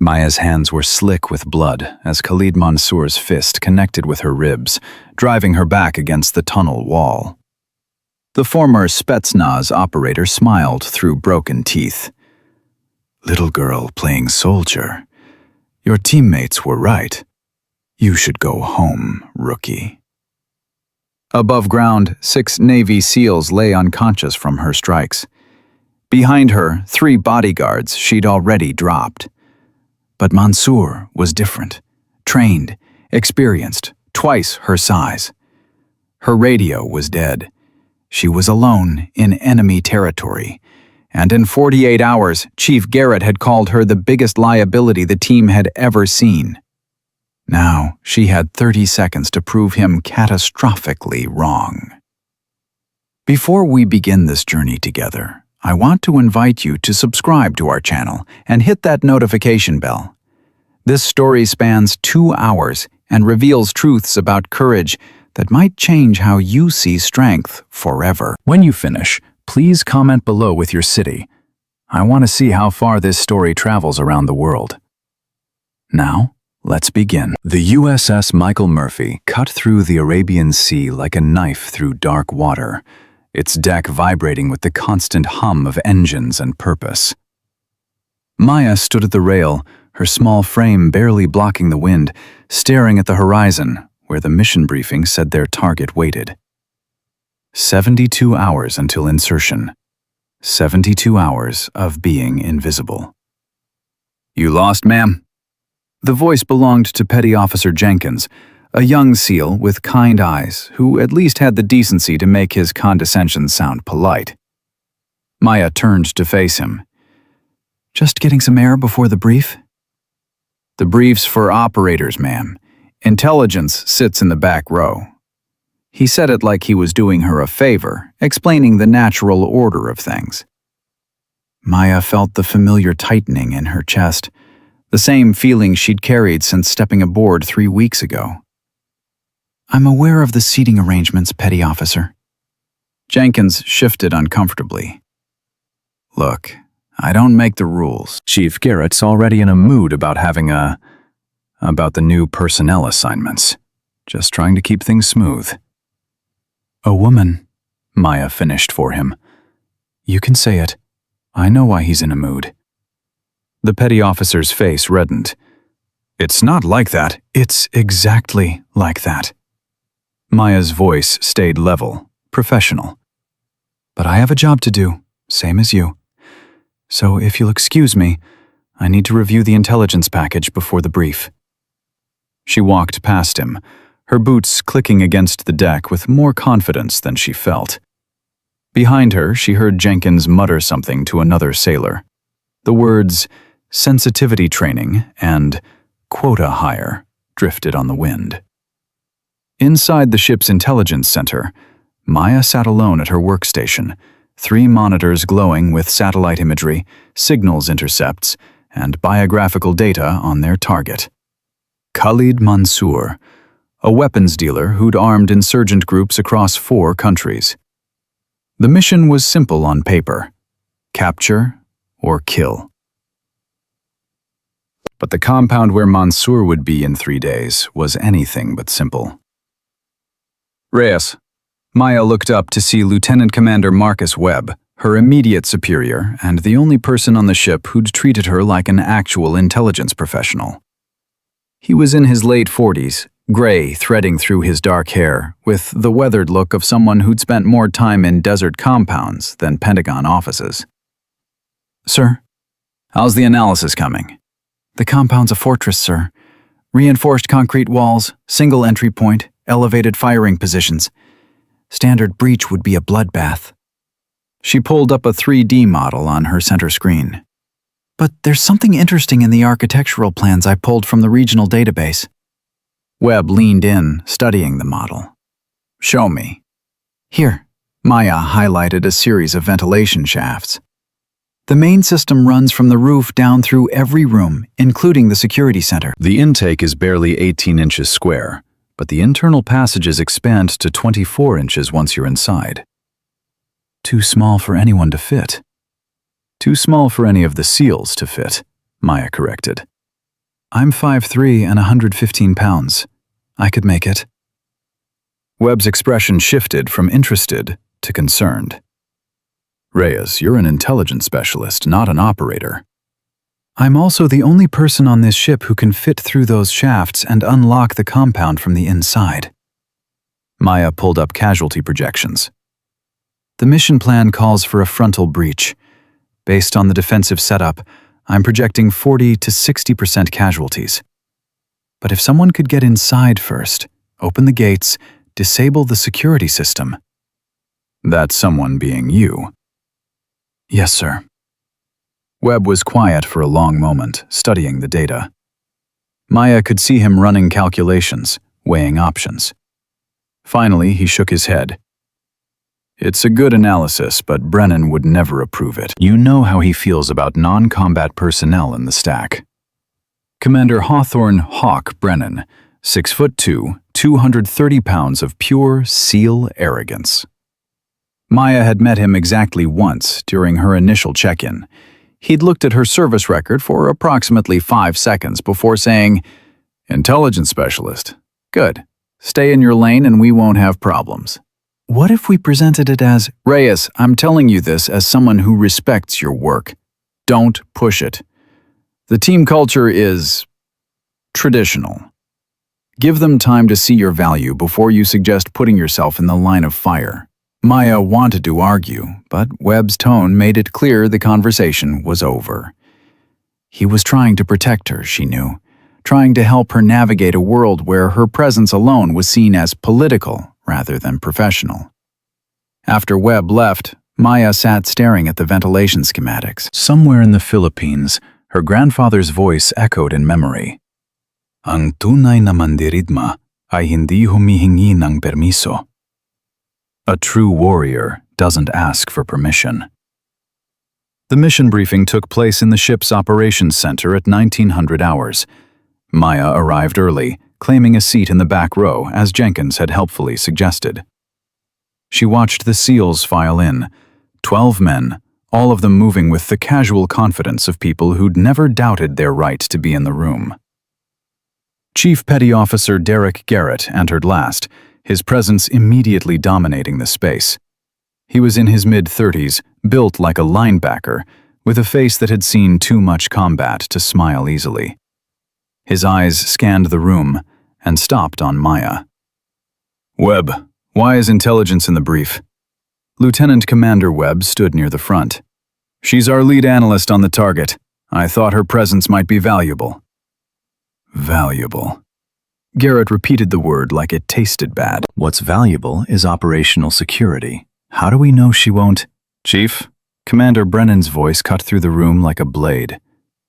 Maya's hands were slick with blood as Khalid Mansour's fist connected with her ribs, driving her back against the tunnel wall. The former Spetsnaz operator smiled through broken teeth. "Little girl playing soldier. Your teammates were right. You should go home, rookie." Above ground, 6 Navy SEALs lay unconscious from her strikes. Behind her, 3 bodyguards she'd already dropped. But Mansour was different, trained, experienced, twice her size. Her radio was dead. She was alone in enemy territory, and in 48 hours, Chief Garrett had called her the biggest liability the team had ever seen. Now, she had 30 seconds to prove him catastrophically wrong. Before we begin this journey together, I want to invite you to subscribe to our channel and hit that notification bell. This story spans 2 hours and reveals truths about courage that might change how you see strength forever. When you finish, please comment below with your city. I want to see how far this story travels around the world. Now, let's begin. The USS Michael Murphy cut through the Arabian Sea like a knife through dark water, its deck vibrating with the constant hum of engines and purpose. Maya stood at the rail, her small frame barely blocking the wind, staring at the horizon, where the mission briefing said their target waited. 72 hours until insertion. 72 hours of being invisible. "You lost, ma'am?" The voice belonged to Petty Officer Jenkins, a young SEAL with kind eyes who at least had the decency to make his condescension sound polite. Maya turned to face him. "Just getting some air before the brief?" "The brief's for operators, ma'am. Intelligence sits in the back row." He said it like he was doing her a favor, explaining the natural order of things. Maya felt the familiar tightening in her chest, the same feeling she'd carried since stepping aboard 3 weeks ago. "I'm aware of the seating arrangements, Petty Officer." Jenkins shifted uncomfortably. "Look, I don't make the rules. Chief Garrett's already in a mood about the new personnel assignments. Just trying to keep things smooth." "A woman," Maya finished for him. "You can say it. I know why he's in a mood." The petty officer's face reddened. "It's not like that. It's exactly like that." Maya's voice stayed level, professional. "But I have a job to do, same as you. So if you'll excuse me, I need to review the intelligence package before the brief." She walked past him, her boots clicking against the deck with more confidence than she felt. Behind her, she heard Jenkins mutter something to another sailor. The words sensitivity training and quota hire drifted on the wind. Inside the ship's intelligence center, Maya sat alone at her workstation, 3 monitors glowing with satellite imagery, signals intercepts, and biographical data on their target. Khalid Mansour, a weapons dealer who'd armed insurgent groups across 4 countries. The mission was simple on paper: capture or kill. But the compound where Mansour would be in 3 days was anything but simple. "Reyes." Maya looked up to see Lieutenant Commander Marcus Webb, her immediate superior and the only person on the ship who'd treated her like an actual intelligence professional. He was in his late 40s, gray threading through his dark hair, with the weathered look of someone who'd spent more time in desert compounds than Pentagon offices. "Sir?" "How's the analysis coming?" "The compound's a fortress, sir. Reinforced concrete walls, single entry point, elevated firing positions. Standard breach would be a bloodbath." She pulled up a 3D model on her center screen. "But there's something interesting in the architectural plans I pulled from the regional database." Webb leaned in, studying the model. "Show me." "Here." Maya highlighted a series of ventilation shafts. "The main system runs from the roof down through every room, including the security center." The intake is barely 18 inches square, but the internal passages expand to 24 inches once you're inside. "Too small for anyone to fit." "Too small for any of the SEALs to fit," Maya corrected. I'm 5'3" and 115 pounds. I could make it. Webb's expression shifted from interested to concerned. Reyes, you're an intelligence specialist, not an operator. I'm also the only person on this ship who can fit through those shafts and unlock the compound from the inside. Maya pulled up casualty projections. The mission plan calls for a frontal breach. Based on the defensive setup, I'm projecting 40 to 60% casualties. But if someone could get inside first, open the gates, disable the security system. That someone being you. Yes, sir. Webb was quiet for a long moment, studying the data. Maya could see him running calculations, weighing options. Finally, he shook his head. It's a good analysis, but Brennan would never approve it. You know how he feels about non-combat personnel in the stack. Commander Hawthorne Hawk Brennan, 6'2", 230 pounds of pure SEAL arrogance. Maya had met him exactly once during her initial check-in. He'd looked at her service record for approximately 5 seconds before saying, "Intelligence specialist. Good. Stay in your lane and we won't have problems." What if we presented it as, Reyes, I'm telling you this as someone who respects your work. Don't push it. The team culture is traditional. Give them time to see your value before you suggest putting yourself in the line of fire. Maya wanted to argue, but Webb's tone made it clear the conversation was over. He was trying to protect her, she knew, trying to help her navigate a world where her presence alone was seen as political rather than professional. After Webb left, Maya sat staring at the ventilation schematics. Somewhere in the Philippines, her grandfather's voice echoed in memory. Ang tunay na mandirigma ay hindi humihingi ng permiso. A true warrior doesn't ask for permission. The mission briefing took place in the ship's operations center at 1900 hours. Maya arrived early, claiming a seat in the back row, as Jenkins had helpfully suggested. She watched the SEALs file in, 12 men, all of them moving with the casual confidence of people who'd never doubted their right to be in the room. Chief Petty Officer Derek Garrett entered last, his presence immediately dominating the space. He was in his mid-30s, built like a linebacker, with a face that had seen too much combat to smile easily. His eyes scanned the room and stopped on Maya. Webb, why is intelligence in the brief? Lieutenant Commander Webb stood near the front. She's our lead analyst on the target. I thought her presence might be valuable. Valuable. Garrett repeated the word like it tasted bad. What's valuable is operational security. How do we know she won't? Chief, Commander Brennan's voice cut through the room like a blade.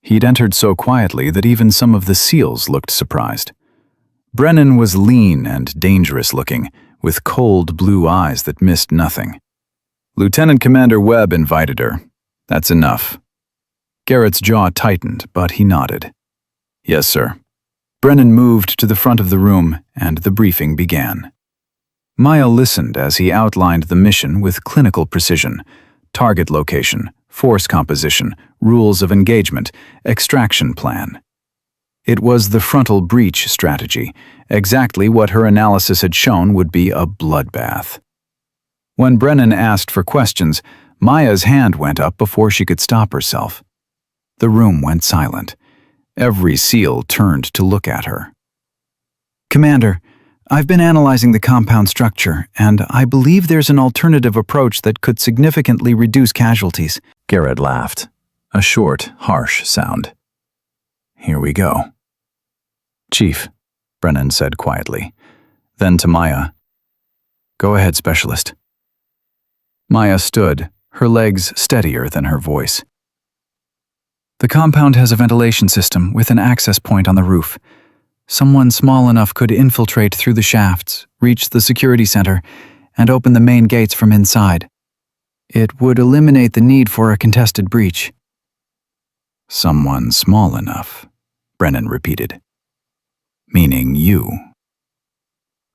He'd entered so quietly that even some of the SEALs looked surprised. Brennan was lean and dangerous-looking, with cold blue eyes that missed nothing. Lieutenant Commander Webb invited her. That's enough. Garrett's jaw tightened, but he nodded. Yes, sir. Brennan moved to the front of the room, and the briefing began. Maya listened as he outlined the mission with clinical precision: target location, force composition, rules of engagement, extraction plan. It was the frontal breach strategy, exactly what her analysis had shown would be a bloodbath. When Brennan asked for questions, Maya's hand went up before she could stop herself. The room went silent. Every SEAL turned to look at her. Commander, I've been analyzing the compound structure, and I believe there's an alternative approach that could significantly reduce casualties. Garrett laughed, a short, harsh sound. Here we go. Chief, Brennan said quietly. Then to Maya, go ahead, Specialist. Maya stood, her legs steadier than her voice. The compound has a ventilation system with an access point on the roof. Someone small enough could infiltrate through the shafts, reach the security center, and open the main gates from inside. It would eliminate the need for a contested breach. Someone small enough, Brennan repeated. Meaning you.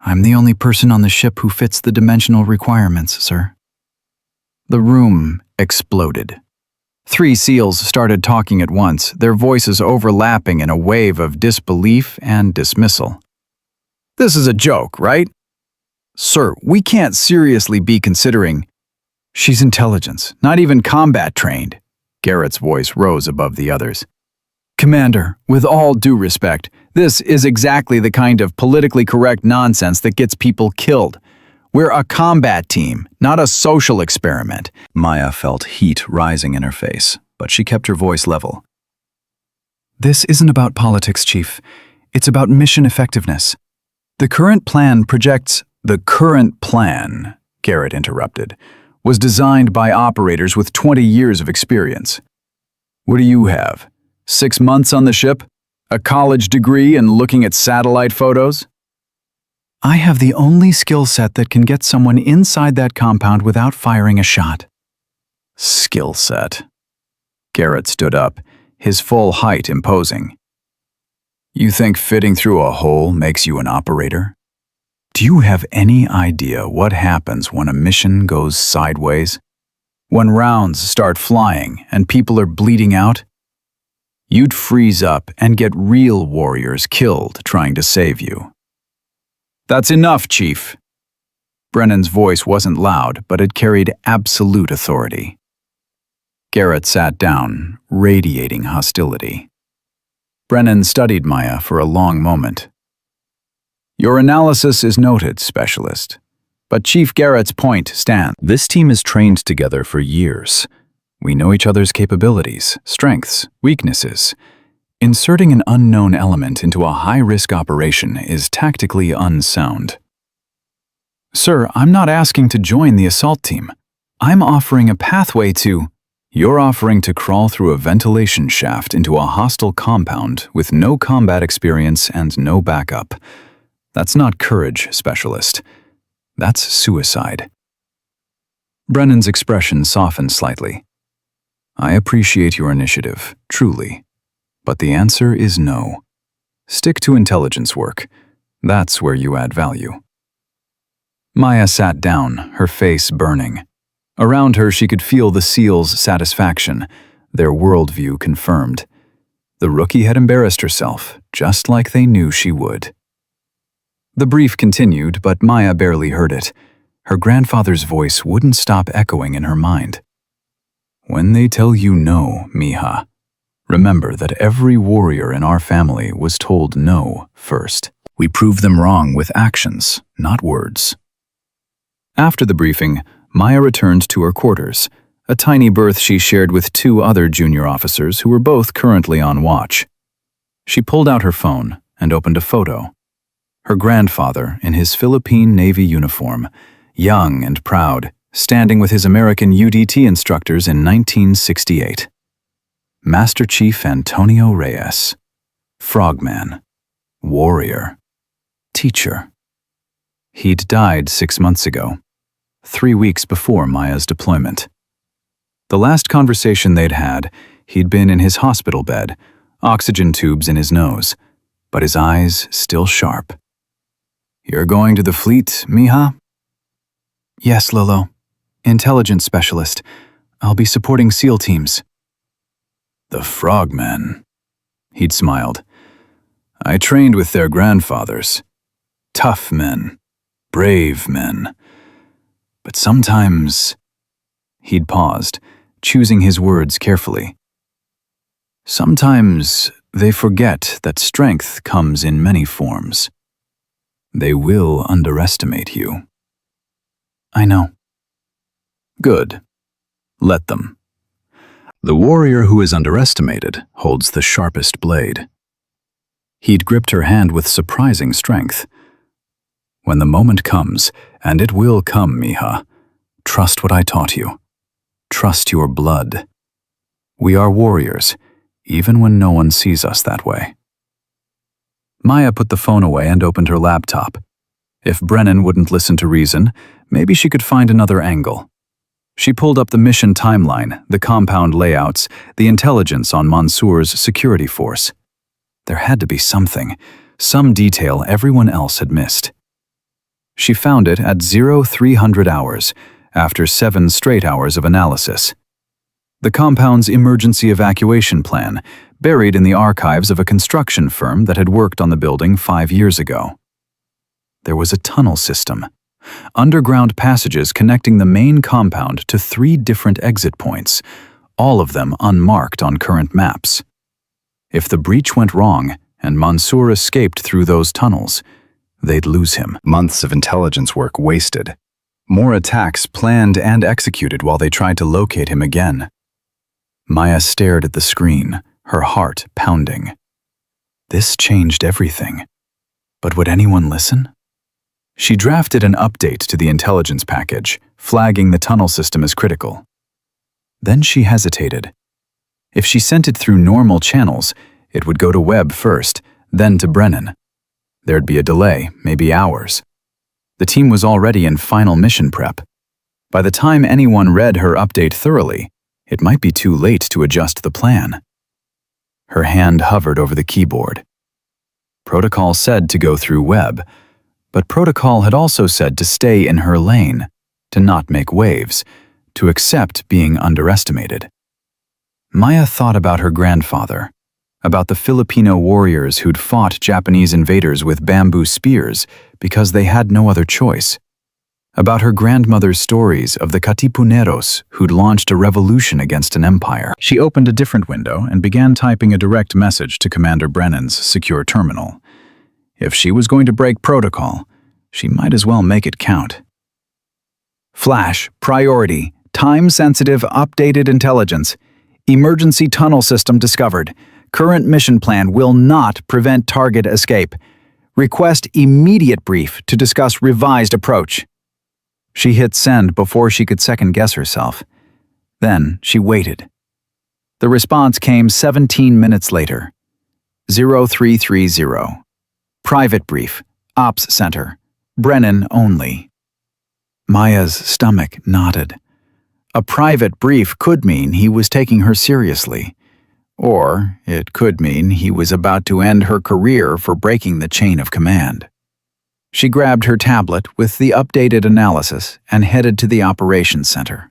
I'm the only person on the ship who fits the dimensional requirements, sir. The room exploded. Three SEALs started talking at once, their voices overlapping in a wave of disbelief and dismissal. "This is a joke, right? Sir, we can't seriously be considering—" "She's intelligence, not even combat trained." Garrett's voice rose above the others. "Commander, with all due respect, this is exactly the kind of politically correct nonsense that gets people killed. We're a combat team, not a social experiment." Maya felt heat rising in her face, but she kept her voice level. "This isn't about politics, Chief. It's about mission effectiveness. The current plan projects—" "The current plan," Garrett interrupted, "was designed by operators with 20 years of experience. What do you have? 6 months on the ship? A college degree and looking at satellite photos?" "I have the only skill set that can get someone inside that compound without firing a shot." "Skill set." Garrett stood up, his full height imposing. "You think fitting through a hole makes you an operator? Do you have any idea what happens when a mission goes sideways? When rounds start flying and people are bleeding out? You'd freeze up and get real warriors killed trying to save you." "That's enough, Chief." Brennan's voice wasn't loud, but it carried absolute authority. Garrett sat down, radiating hostility. Brennan studied Maya for a long moment. "Your analysis is noted, Specialist, but Chief Garrett's point stands. This team is trained together for years. We know each other's capabilities, strengths, weaknesses. Inserting an unknown element into a high-risk operation is tactically unsound." "Sir, I'm not asking to join the assault team. I'm offering a pathway to—" "You're offering to crawl through a ventilation shaft into a hostile compound with no combat experience and no backup. That's not courage, Specialist. That's suicide." Brennan's expression softened slightly. "I appreciate your initiative, truly. But the answer is no. Stick to intelligence work. That's where you add value." Maya sat down, her face burning. Around her she could feel the SEALs' satisfaction, their worldview confirmed. The rookie had embarrassed herself, just like they knew she would. The brief continued, but Maya barely heard it. Her grandfather's voice wouldn't stop echoing in her mind. "When they tell you no, Mija, remember that every warrior in our family was told no first. We prove them wrong with actions, not words." After the briefing, Maya returned to her quarters, a tiny berth she shared with 2 other junior officers who were both currently on watch. She pulled out her phone and opened a photo. Her grandfather in his Philippine Navy uniform, young and proud, standing with his American UDT instructors in 1968. Master Chief Antonio Reyes. Frogman. Warrior. Teacher. He'd died 6 months ago, 3 weeks before Maya's deployment. The last conversation they'd had, he'd been in his hospital bed, oxygen tubes in his nose, but his eyes still sharp. "You're going to the fleet, Mija?" "Yes, Lolo. Intelligence specialist. I'll be supporting SEAL teams." "The Frogmen." He'd smiled. "I trained with their grandfathers. Tough men. Brave men. But sometimes—" He'd paused, choosing his words carefully. "Sometimes they forget that strength comes in many forms. They will underestimate you." "I know." "Good. Let them. The warrior who is underestimated holds the sharpest blade." He'd gripped her hand with surprising strength. "When the moment comes, and it will come, Mija, trust what I taught you. Trust your blood. We are warriors, even when no one sees us that way." Maya put the phone away and opened her laptop. If Brennan wouldn't listen to reason, maybe she could find another angle. She pulled up the mission timeline, the compound layouts, the intelligence on Mansour's security force. There had to be something, some detail everyone else had missed. She found it at 0300 hours, after 7 straight hours of analysis. The compound's emergency evacuation plan, buried in the archives of a construction firm that had worked on the building 5 years ago. There was a tunnel system, underground passages connecting the main compound to 3 different exit points, all of them unmarked on current maps. If the breach went wrong and Mansour escaped through those tunnels, they'd lose him. Months of intelligence work wasted. More attacks planned and executed while they tried to locate him again. Maya stared at the screen, her heart pounding. This changed everything. But would anyone listen? She drafted an update to the intelligence package, flagging the tunnel system as critical. Then she hesitated. If she sent it through normal channels, it would go to Webb first, then to Brennan. There'd be a delay, maybe hours. The team was already in final mission prep. By the time anyone read her update thoroughly, it might be too late to adjust the plan. Her hand hovered over the keyboard. Protocol said to go through Webb, but Protocol had also said to stay in her lane, to not make waves, to accept being underestimated. Maya thought about her grandfather, about the Filipino warriors who'd fought Japanese invaders with bamboo spears because they had no other choice, about her grandmother's stories of the Katipuneros who'd launched a revolution against an empire. She opened a different window and began typing a direct message to Commander Brennan's secure terminal. If she was going to break protocol, she might as well make it count. Flash, priority, time-sensitive, updated intelligence. Emergency tunnel system discovered. Current mission plan will not prevent target escape. Request immediate brief to discuss revised approach. She hit send before she could second-guess herself. Then she waited. The response came 17 minutes later. 0330. Private brief. Ops Center. Brennan only. Maya's stomach knotted. A private brief could mean he was taking her seriously. Or it could mean he was about to end her career for breaking the chain of command. She grabbed her tablet with the updated analysis and headed to the operations center.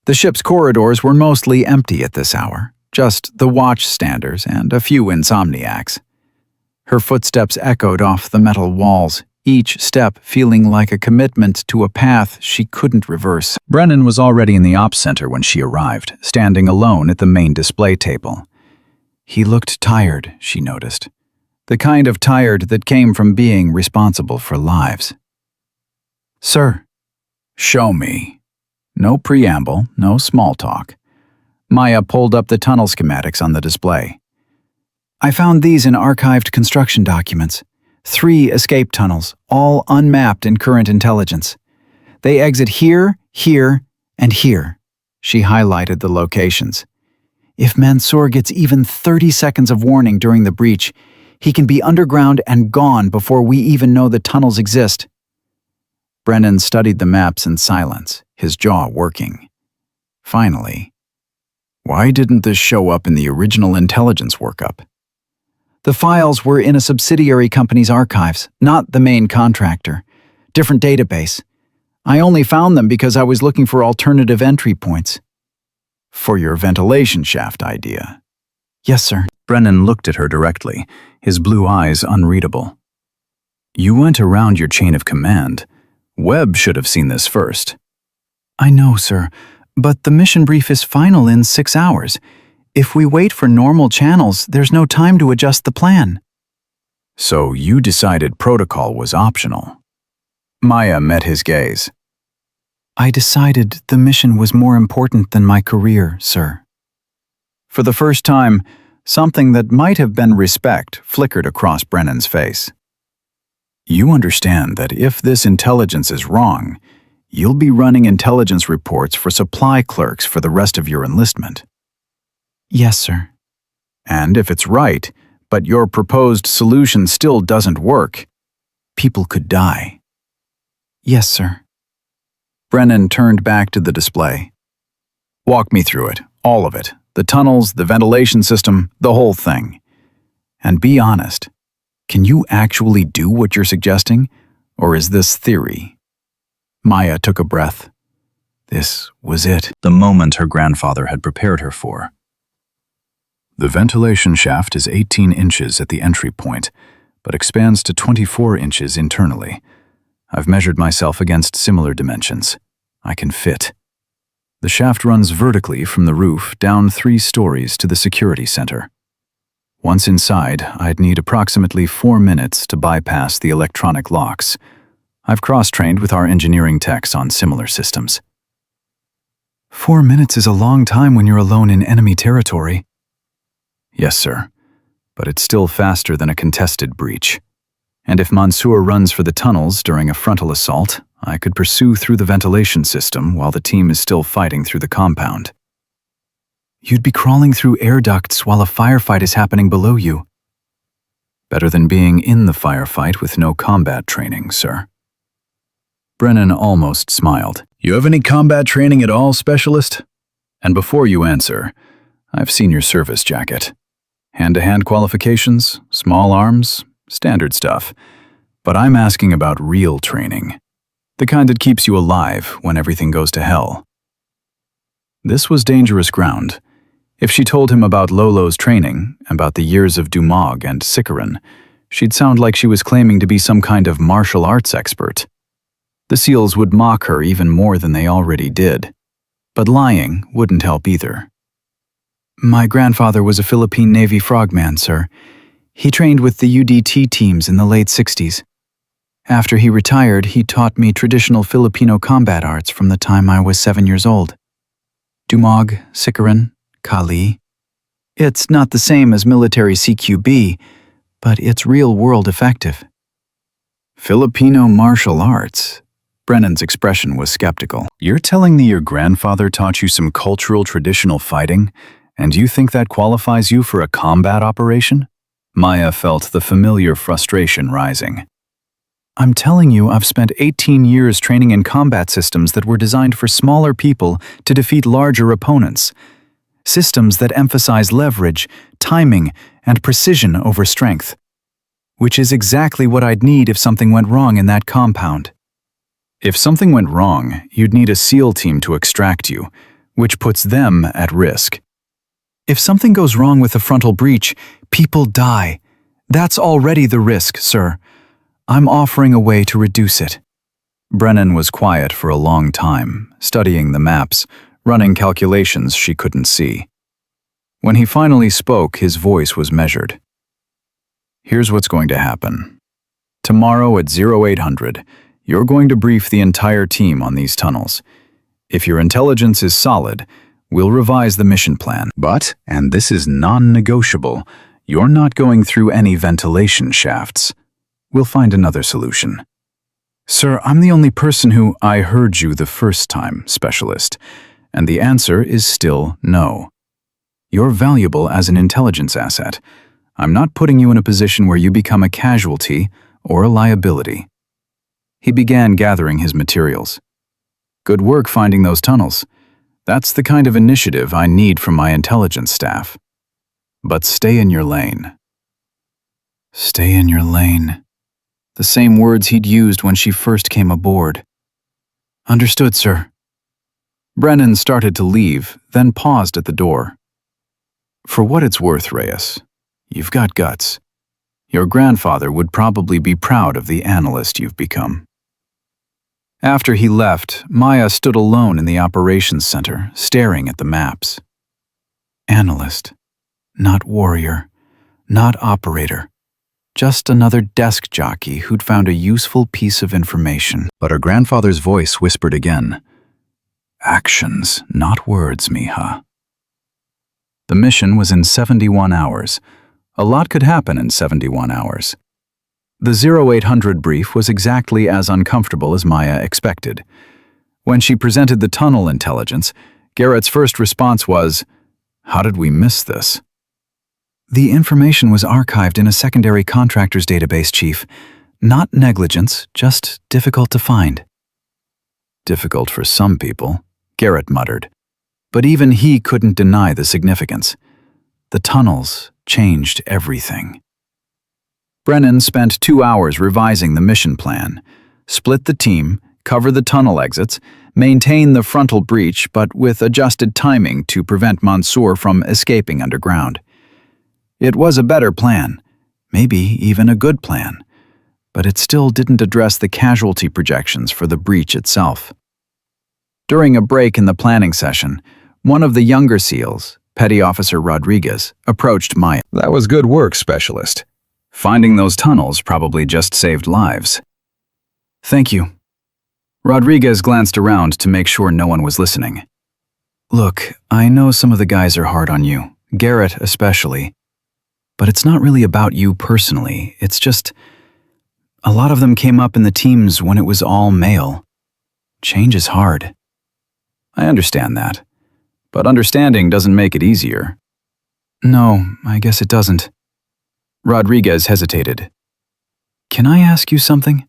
The ship's corridors were mostly empty at this hour, just the watchstanders and a few insomniacs. Her footsteps echoed off the metal walls, each step feeling like a commitment to a path she couldn't reverse. Brennan was already in the ops center when she arrived, standing alone at the main display table. He looked tired, she noticed. The kind of tired that came from being responsible for lives. Sir. Show me. No preamble, no small talk. Maya pulled up the tunnel schematics on the display. I found these in archived construction documents. 3 escape tunnels, all unmapped in current intelligence. They exit here, here, and here. She highlighted the locations. If Mansour gets even 30 seconds of warning during the breach, he can be underground and gone before we even know the tunnels exist. Brennan studied the maps in silence, his jaw working. Finally, why didn't this show up in the original intelligence workup? The files were in a subsidiary company's archives, not the main contractor. Different database. I only found them because I was looking for alternative entry points. For your ventilation shaft idea. Yes, sir. Brennan looked at her directly, his blue eyes unreadable. You went around your chain of command. Webb should have seen this first. I know, sir, but the mission brief is final in 6 hours. If we wait for normal channels, there's no time to adjust the plan. So you decided protocol was optional. Maya met his gaze. I decided the mission was more important than my career, sir. For the first time, something that might have been respect flickered across Brennan's face. You understand that if this intelligence is wrong, you'll be running intelligence reports for supply clerks for the rest of your enlistment. Yes, sir. And if it's right, but your proposed solution still doesn't work, people could die. Yes, sir. Brennan turned back to the display. Walk me through it, all of it. The tunnels, the ventilation system, the whole thing. And be honest. Can you actually do what you're suggesting, or is this theory? Maya took a breath. This was it, the moment her grandfather had prepared her for. The ventilation shaft is 18 inches at the entry point, but expands to 24 inches internally. I've measured myself against similar dimensions. I can fit. The shaft runs vertically from the roof down 3 stories to the security center. Once inside, I'd need approximately 4 minutes to bypass the electronic locks. I've cross-trained with our engineering techs on similar systems. 4 minutes is a long time when you're alone in enemy territory. Yes, sir, but it's still faster than a contested breach. And if Mansour runs for the tunnels during a frontal assault, I could pursue through the ventilation system while the team is still fighting through the compound. You'd be crawling through air ducts while a firefight is happening below you. Better than being in the firefight with no combat training, sir. Brennan almost smiled. You have any combat training at all, Specialist? And before you answer, I've seen your service jacket. Hand-to-hand qualifications, small arms, standard stuff. But I'm asking about real training. The kind that keeps you alive when everything goes to hell. This was dangerous ground. If she told him about Lolo's training, about the years of Dumog and Sikaran, she'd sound like she was claiming to be some kind of martial arts expert. The SEALs would mock her even more than they already did. But lying wouldn't help either. My grandfather was a Philippine Navy frogman, sir. He trained with the UDT teams in the late 60s. After he retired, he taught me traditional Filipino combat arts from the time I was 7 years old. Dumog, Sikaran, Kali. It's not the same as military CQB, but it's real-world effective. Filipino martial arts? Brennan's expression was skeptical. You're telling me your grandfather taught you some cultural traditional fighting, and you think that qualifies you for a combat operation? Maya felt the familiar frustration rising. I'm telling you, I've spent 18 years training in combat systems that were designed for smaller people to defeat larger opponents. Systems that emphasize leverage, timing, and precision over strength. Which is exactly what I'd need if something went wrong in that compound. If something went wrong, you'd need a SEAL team to extract you, which puts them at risk. If something goes wrong with a frontal breach, people die. That's already the risk, sir. I'm offering a way to reduce it. Brennan was quiet for a long time, studying the maps, running calculations she couldn't see. When he finally spoke, his voice was measured. Here's what's going to happen. Tomorrow at 0800, you're going to brief the entire team on these tunnels. If your intelligence is solid, we'll revise the mission plan. But, and this is non-negotiable, you're not going through any ventilation shafts. We'll find another solution. Sir, I'm the only person who... I heard you the first time, Specialist, and the answer is still no. You're valuable as an intelligence asset. I'm not putting you in a position where you become a casualty or a liability. He began gathering his materials. Good work finding those tunnels. That's the kind of initiative I need from my intelligence staff. But stay in your lane. Stay in your lane. The same words he'd used when she first came aboard. Understood, sir. Brennan started to leave, then paused at the door. For what it's worth, Reyes, you've got guts. Your grandfather would probably be proud of the analyst you've become. After he left, Maya stood alone in the operations center, staring at the maps. Analyst, not warrior, not operator. Just another desk jockey who'd found a useful piece of information. But her grandfather's voice whispered again. Actions, not words, Mija. The mission was in 71 hours. A lot could happen in 71 hours. The 0800 brief was exactly as uncomfortable as Maya expected. When she presented the tunnel intelligence, Garrett's first response was, "How did we miss this?" The information was archived in a secondary contractor's database, Chief. Not negligence, just difficult to find. Difficult for some people, Garrett muttered. But even he couldn't deny the significance. The tunnels changed everything. Brennan spent 2 hours revising the mission plan, split the team, cover the tunnel exits, Maintain the frontal breach, but with adjusted timing to prevent Mansour from escaping underground. It was a better plan, maybe even a good plan, but it still didn't address the casualty projections for the breach itself. During a break in the planning session, one of the younger SEALs, Petty Officer Rodriguez, approached Maya. That was good work, Specialist. Finding those tunnels probably just saved lives. Thank you. Rodriguez glanced around to make sure no one was listening. Look, I know some of the guys are hard on you, Garrett especially, but it's not really about you personally. It's just, a lot of them came up in the teams when it was all male. Change is hard. I understand that, but understanding doesn't make it easier. No, I guess it doesn't. Rodriguez hesitated. Can I ask you something?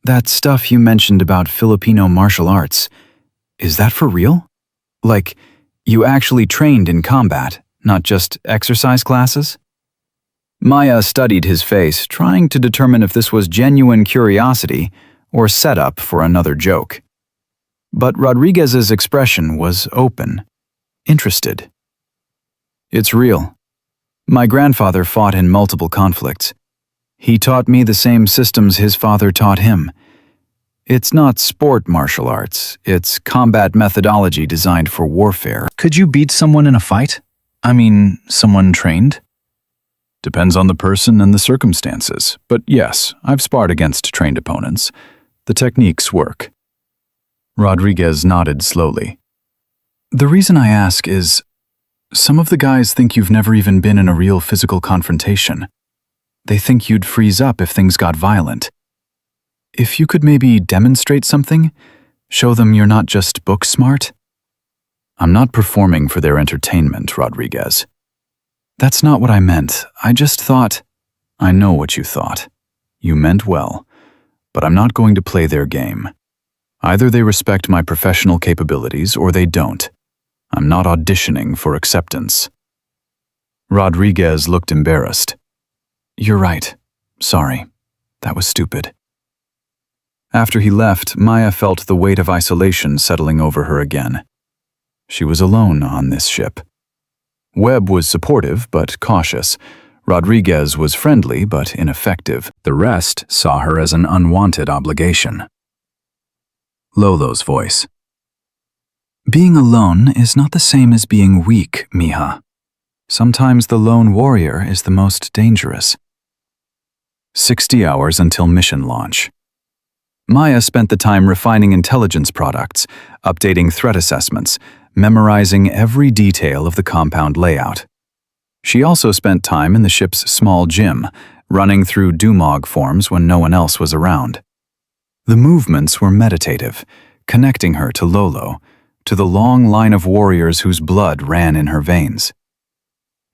That stuff you mentioned about Filipino martial arts, is that for real? Like, you actually trained in combat, not just exercise classes? Maya studied his face, trying to determine if this was genuine curiosity or setup for another joke. But Rodriguez's expression was open, interested. It's real. My grandfather fought in multiple conflicts. He taught me the same systems his father taught him. It's not sport martial arts, it's combat methodology designed for warfare. Could you beat someone in a fight? I mean, someone trained? Depends on the person and the circumstances, but yes, I've sparred against trained opponents. The techniques work. Rodriguez nodded slowly. The reason I ask is, some of the guys think you've never even been in a real physical confrontation. They think you'd freeze up if things got violent. If you could maybe demonstrate something, show them you're not just book smart. I'm not performing for their entertainment, Rodriguez. That's not what I meant. I just thought, I know what you thought. You meant well, but I'm not going to play their game. Either they respect my professional capabilities or they don't. I'm not auditioning for acceptance. Rodriguez looked embarrassed. You're right. Sorry. That was stupid. After he left, Maya felt the weight of isolation settling over her again. She was alone on this ship. Webb was supportive but cautious. Rodriguez was friendly but ineffective. The rest saw her as an unwanted obligation. Lolo's voice. Being alone is not the same as being weak, Mija. Sometimes the lone warrior is the most dangerous. 60 hours until mission launch. Maya spent the time refining intelligence products, updating threat assessments, memorizing every detail of the compound layout. She also spent time in the ship's small gym, running through Dumog forms when no one else was around. The movements were meditative, connecting her to Lolo, to the long line of warriors whose blood ran in her veins.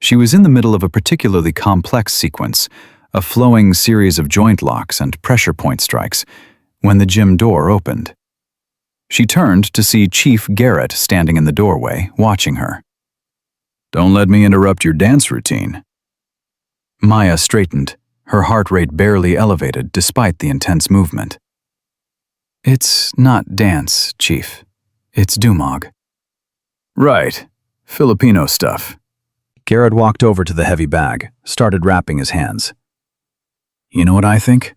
She was in the middle of a particularly complex sequence, a flowing series of joint locks and pressure point strikes, when the gym door opened. She turned to see Chief Garrett standing in the doorway, watching her. Don't let me interrupt your dance routine. Maya straightened, her heart rate barely elevated despite the intense movement. It's not dance, Chief. It's Dumog. Right. Filipino stuff. Garrett walked over to the heavy bag, started wrapping his hands. You know what I think?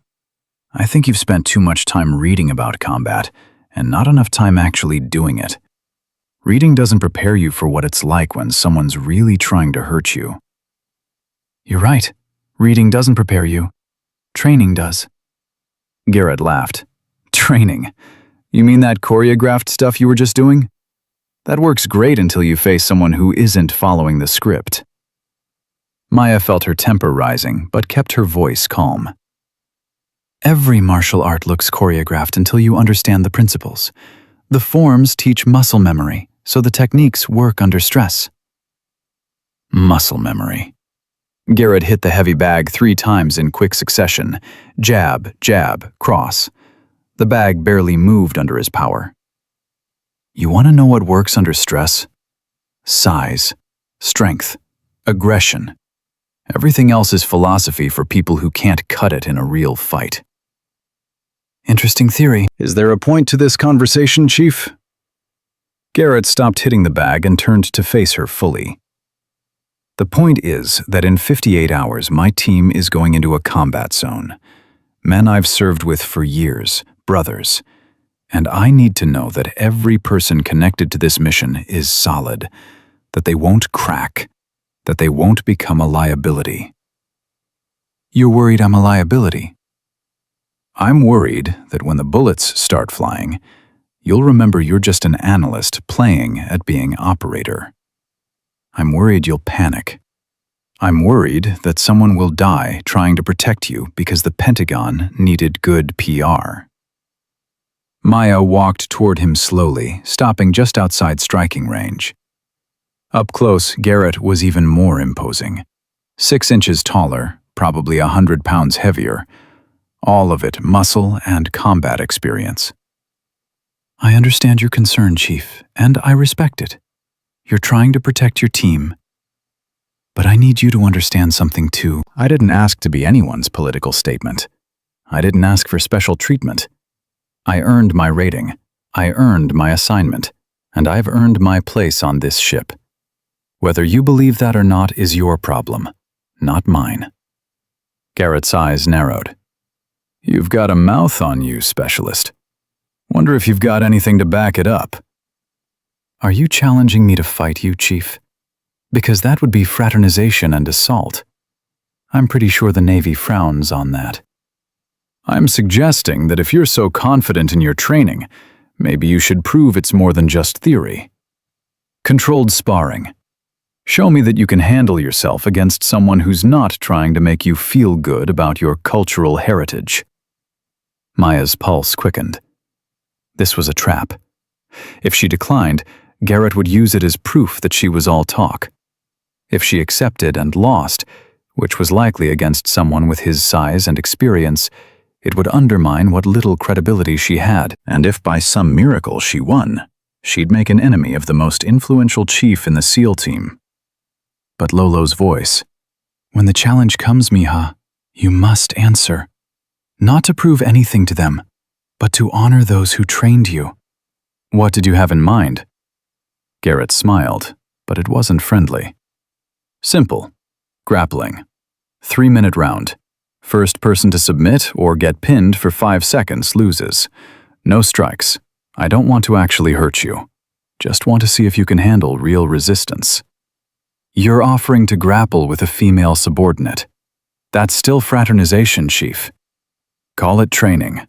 I think you've spent too much time reading about combat, and not enough time actually doing it. Reading doesn't prepare you for what it's like when someone's really trying to hurt you. You're right. Reading doesn't prepare you. Training does. Garrett laughed. Training? You mean that choreographed stuff you were just doing? That works great until you face someone who isn't following the script. Maya felt her temper rising, but kept her voice calm. Every martial art looks choreographed until you understand the principles. The forms teach muscle memory, so the techniques work under stress. Muscle memory. Garrett hit the heavy bag 3 times in quick succession. Jab, jab, cross. The bag barely moved under his power. You want to know what works under stress? Size, strength, aggression. Everything else is philosophy for people who can't cut it in a real fight. Interesting theory. Is there a point to this conversation, Chief? Garrett stopped hitting the bag and turned to face her fully. The point is that in 58 hours, my team is going into a combat zone. Men I've served with for years, brothers. And I need to know that every person connected to this mission is solid, that they won't crack, that they won't become a liability. You're worried I'm a liability? I'm worried that when the bullets start flying, you'll remember you're just an analyst playing at being operator. I'm worried you'll panic. I'm worried that someone will die trying to protect you because the Pentagon needed good PR. Maya walked toward him slowly, stopping just outside striking range. Up close, Garrett was even more imposing. 6 inches taller, probably 100 pounds heavier. All of it muscle and combat experience. I understand your concern, Chief, and I respect it. You're trying to protect your team. But I need you to understand something too. I didn't ask to be anyone's political statement. I didn't ask for special treatment. I earned my rating. I earned my assignment. And I've earned my place on this ship. Whether you believe that or not is your problem, not mine. Garrett's eyes narrowed. You've got a mouth on you, Specialist. Wonder if you've got anything to back it up. Are you challenging me to fight you, Chief? Because that would be fraternization and assault. I'm pretty sure the Navy frowns on that. I'm suggesting that if you're so confident in your training, maybe you should prove it's more than just theory. Controlled sparring. Show me that you can handle yourself against someone who's not trying to make you feel good about your cultural heritage. Maya's pulse quickened. This was a trap. If she declined, Garrett would use it as proof that she was all talk. If she accepted and lost, which was likely against someone with his size and experience, it would undermine what little credibility she had, and if by some miracle she won, she'd make an enemy of the most influential chief in the SEAL team. But Lolo's voice, when the challenge comes, Miha, you must answer. Not to prove anything to them, but to honor those who trained you. What did you have in mind? Garrett smiled, but it wasn't friendly. Simple. Grappling. 3-minute round. First person to submit or get pinned for 5 seconds loses. No strikes. I don't want to actually hurt you. Just want to see if you can handle real resistance. You're offering to grapple with a female subordinate. That's still fraternization, Chief. Call it training.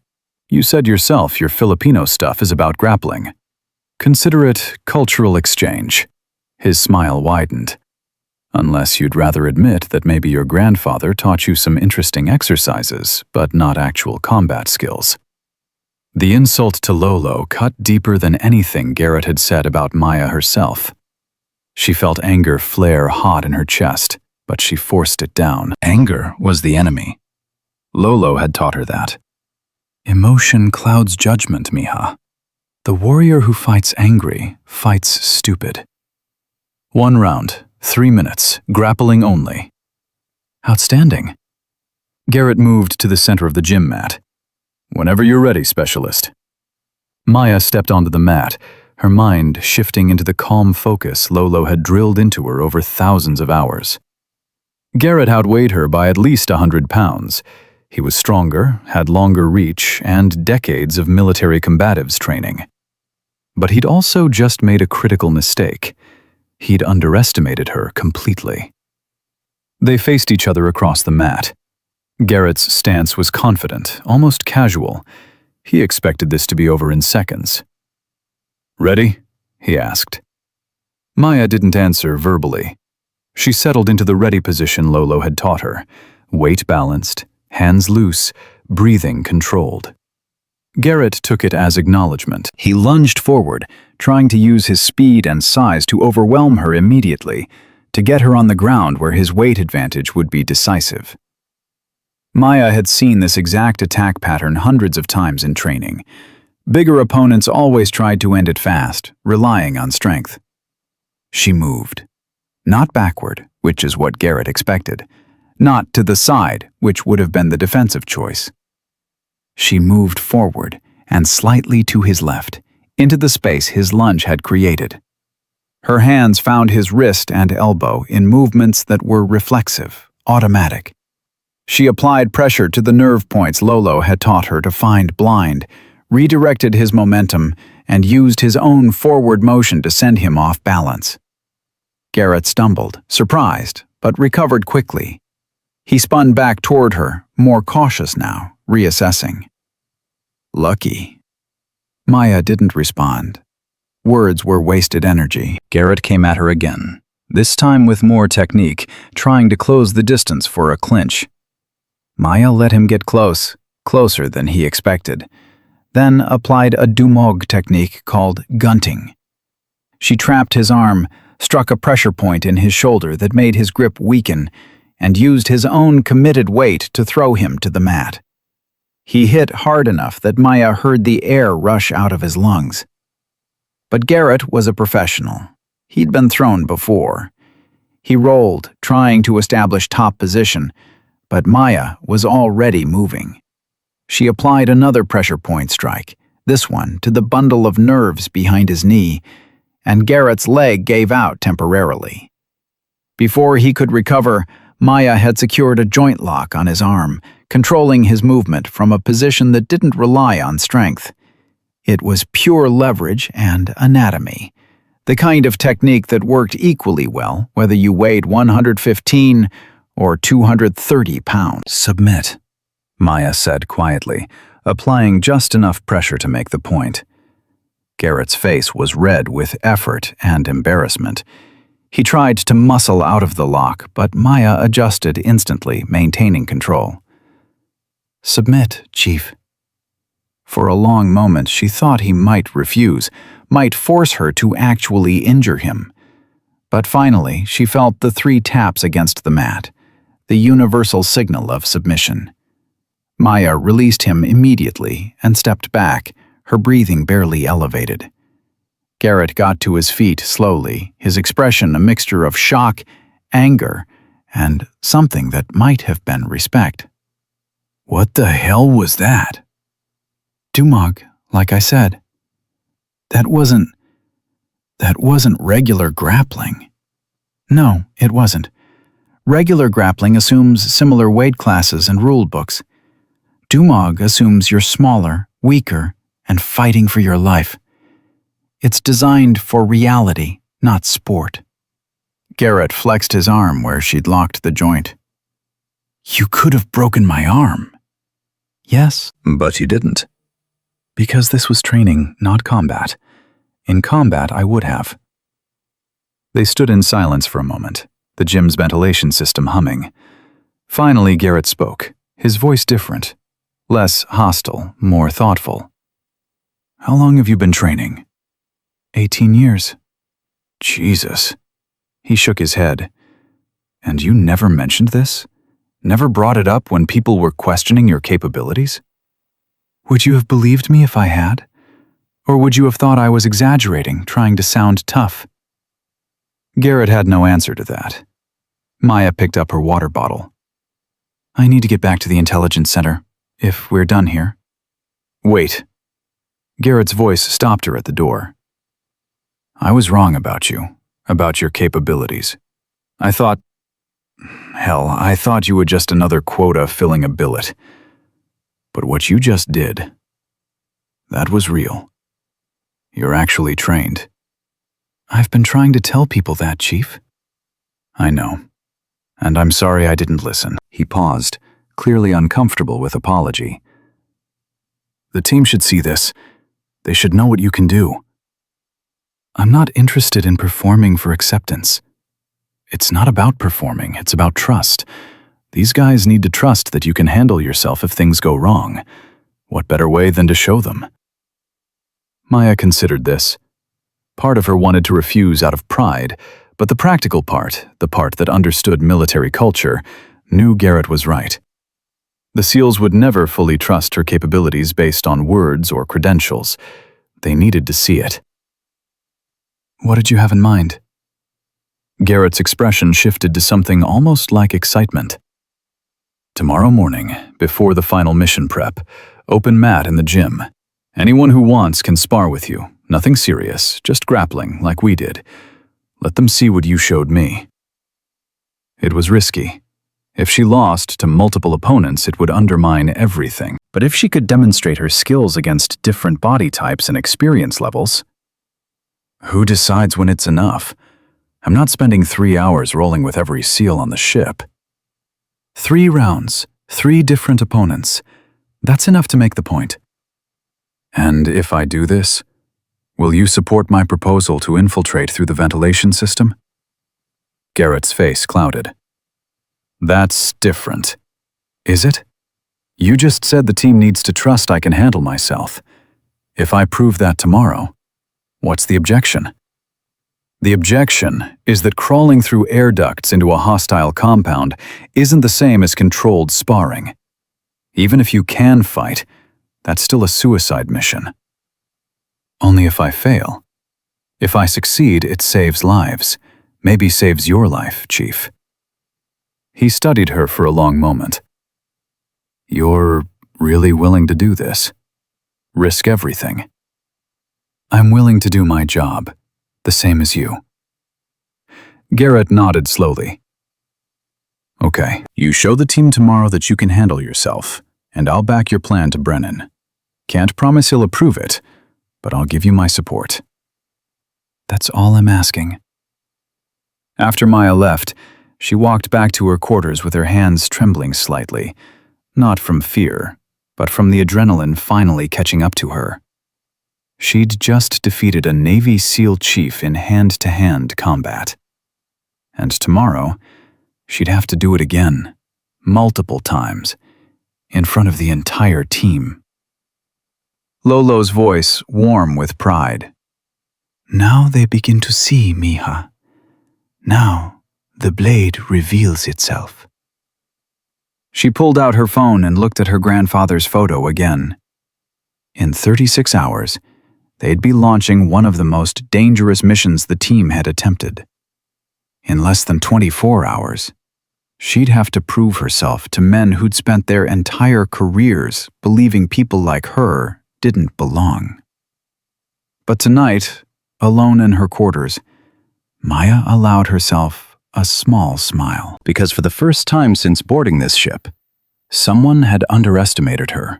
You said yourself your Filipino stuff is about grappling. Consider it cultural exchange. His smile widened. Unless you'd rather admit that maybe your grandfather taught you some interesting exercises, but not actual combat skills. The insult to Lolo cut deeper than anything Garrett had said about Maya herself. She felt anger flare hot in her chest, but she forced it down. Anger was the enemy. Lolo had taught her that. Emotion clouds judgment, Miha. The warrior who fights angry fights stupid. 1 round, 3 minutes, grappling only. Outstanding. Garrett moved to the center of the gym mat. Whenever you're ready, Specialist. Maya stepped onto the mat, her mind shifting into the calm focus Lolo had drilled into her over thousands of hours. Garrett outweighed her by at least 100 pounds. He was stronger, had longer reach, and decades of military combatives training. But he'd also just made a critical mistake. He'd underestimated her completely. They faced each other across the mat. Garrett's stance was confident, almost casual. He expected this to be over in seconds. Ready? He asked. Maya didn't answer verbally. She settled into the ready position Lolo had taught her, weight balanced, hands loose, breathing controlled. Garrett took it as acknowledgement. He lunged forward, trying to use his speed and size to overwhelm her immediately, to get her on the ground where his weight advantage would be decisive. Maya had seen this exact attack pattern hundreds of times in training. Bigger opponents always tried to end it fast, relying on strength. She moved. Not backward, which is what Garrett expected. Not to the side, which would have been the defensive choice. She moved forward and slightly to his left, into the space his lunge had created. Her hands found his wrist and elbow in movements that were reflexive, automatic. She applied pressure to the nerve points Lolo had taught her to find blind, redirected his momentum, and used his own forward motion to send him off balance. Garrett stumbled, surprised, but recovered quickly. He spun back toward her, more cautious now, reassessing. Lucky. Maya didn't respond. Words were wasted energy. Garrett came at her again, this time with more technique, trying to close the distance for a clinch. Maya let him get close, closer than he expected, then applied a Dumog technique called gunting. She trapped his arm, struck a pressure point in his shoulder that made his grip weaken, and used his own committed weight to throw him to the mat. He hit hard enough that Maya heard the air rush out of his lungs. But Garrett was a professional. He'd been thrown before. He rolled, trying to establish top position, but Maya was already moving. She applied another pressure point strike, this one to the bundle of nerves behind his knee, and Garrett's leg gave out temporarily. Before he could recover, Maya had secured a joint lock on his arm, controlling his movement from a position that didn't rely on strength. It was pure leverage and anatomy, the kind of technique that worked equally well whether you weighed 115 or 230 pounds. Submit, Maya said quietly, applying just enough pressure to make the point. Garrett's face was red with effort and embarrassment. He tried to muscle out of the lock, but Maya adjusted instantly, maintaining control. Submit, Chief. For a long moment, she thought he might refuse, might force her to actually injure him. But finally, she felt the 3 taps against the mat, the universal signal of submission. Maya released him immediately and stepped back, her breathing barely elevated. Garrett got to his feet slowly, his expression a mixture of shock, anger, and something that might have been respect. What the hell was that? Dumog, like I said. That wasn't regular grappling. No, it wasn't. Regular grappling assumes similar weight classes and rule books. Dumog assumes you're smaller, weaker, and fighting for your life. It's designed for reality, not sport. Garrett flexed his arm where she'd locked the joint. You could have broken my arm. Yes, but you didn't. Because this was training, not combat. In combat, I would have. They stood in silence for a moment, the gym's ventilation system humming. Finally, Garrett spoke, his voice different, less hostile, more thoughtful. How long have you been training? 18 years. Jesus. He shook his head. And you never mentioned this? Never brought it up when people were questioning your capabilities? Would you have believed me if I had? Or would you have thought I was exaggerating, trying to sound tough? Garrett had no answer to that. Maya picked up her water bottle. I need to get back to the intelligence center, if we're done here. Wait. Garrett's voice stopped her at the door. I was wrong about you, about your capabilities. I thought you were just another quota filling a billet. But what you just did, that was real. You're actually trained. I've been trying to tell people that, Chief. I know. And I'm sorry I didn't listen. He paused, clearly uncomfortable with apology. The team should see this. They should know what you can do. I'm not interested in performing for acceptance. It's not about performing, it's about trust. These guys need to trust that you can handle yourself if things go wrong. What better way than to show them? Maya considered this. Part of her wanted to refuse out of pride, but the practical part, the part that understood military culture, knew Garrett was right. The SEALs would never fully trust her capabilities based on words or credentials. They needed to see it. What did you have in mind? Garrett's expression shifted to something almost like excitement. Tomorrow morning, before the final mission prep, open mat in the gym. Anyone who wants can spar with you. Nothing serious, just grappling like we did. Let them see what you showed me. It was risky. If she lost to multiple opponents, it would undermine everything. But if she could demonstrate her skills against different body types and experience levels, who decides when it's enough? I'm not spending 3 hours rolling with every SEAL on the ship. 3 rounds, 3 different opponents. That's enough to make the point. And if I do this, will you support my proposal to infiltrate through the ventilation system? Garrett's face clouded. That's different. Is it? You just said the team needs to trust I can handle myself. If I prove that tomorrow, what's the objection? The objection is that crawling through air ducts into a hostile compound isn't the same as controlled sparring. Even if you can fight, that's still a suicide mission. Only if I fail. If I succeed, it saves lives. Maybe saves your life, Chief. He studied her for a long moment. You're really willing to do this? Risk everything? I'm willing to do my job, the same as you. Garrett nodded slowly. Okay, you show the team tomorrow that you can handle yourself, and I'll back your plan to Brennan. Can't promise he'll approve it, but I'll give you my support. That's all I'm asking. After Maya left, she walked back to her quarters with her hands trembling slightly, not from fear, but from the adrenaline finally catching up to her. She'd just defeated a Navy SEAL chief in hand-to-hand combat. And tomorrow, she'd have to do it again, multiple times, in front of the entire team. Lolo's voice warm with pride. Now they begin to see, Mija. Now the blade reveals itself. She pulled out her phone and looked at her grandfather's photo again. In 36 hours, they'd be launching one of the most dangerous missions the team had attempted. In less than 24 hours, she'd have to prove herself to men who'd spent their entire careers believing people like her didn't belong. But tonight, alone in her quarters, Maya allowed herself a small smile, because for the first time since boarding this ship, someone had underestimated her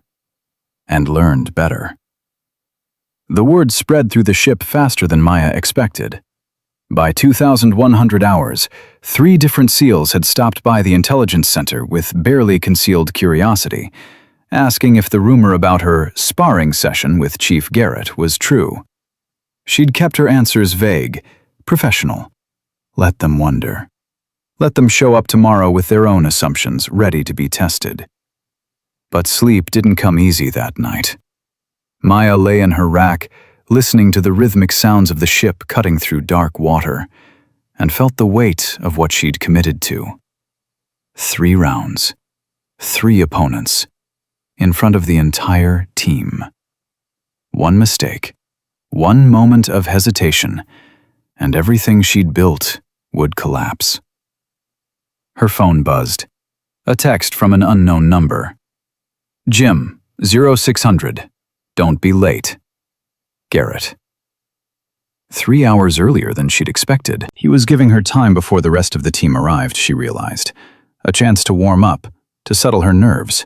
and learned better. The word spread through the ship faster than Maya expected. By 2,100 hours, 3 different SEALs had stopped by the intelligence center with barely concealed curiosity, asking if the rumor about her sparring session with Chief Garrett was true. She'd kept her answers vague, professional. Let them wonder. Let them show up tomorrow with their own assumptions ready to be tested. But sleep didn't come easy that night. Maya lay in her rack, listening to the rhythmic sounds of the ship cutting through dark water, and felt the weight of what she'd committed to. 3 rounds, 3 opponents, in front of the entire team. One mistake, one moment of hesitation, and everything she'd built would collapse. Her phone buzzed. A text from an unknown number. Jim, 0600. Don't be late. Garrett. 3 hours earlier than she'd expected. He was giving her time before the rest of the team arrived, she realized. A chance to warm up, to settle her nerves.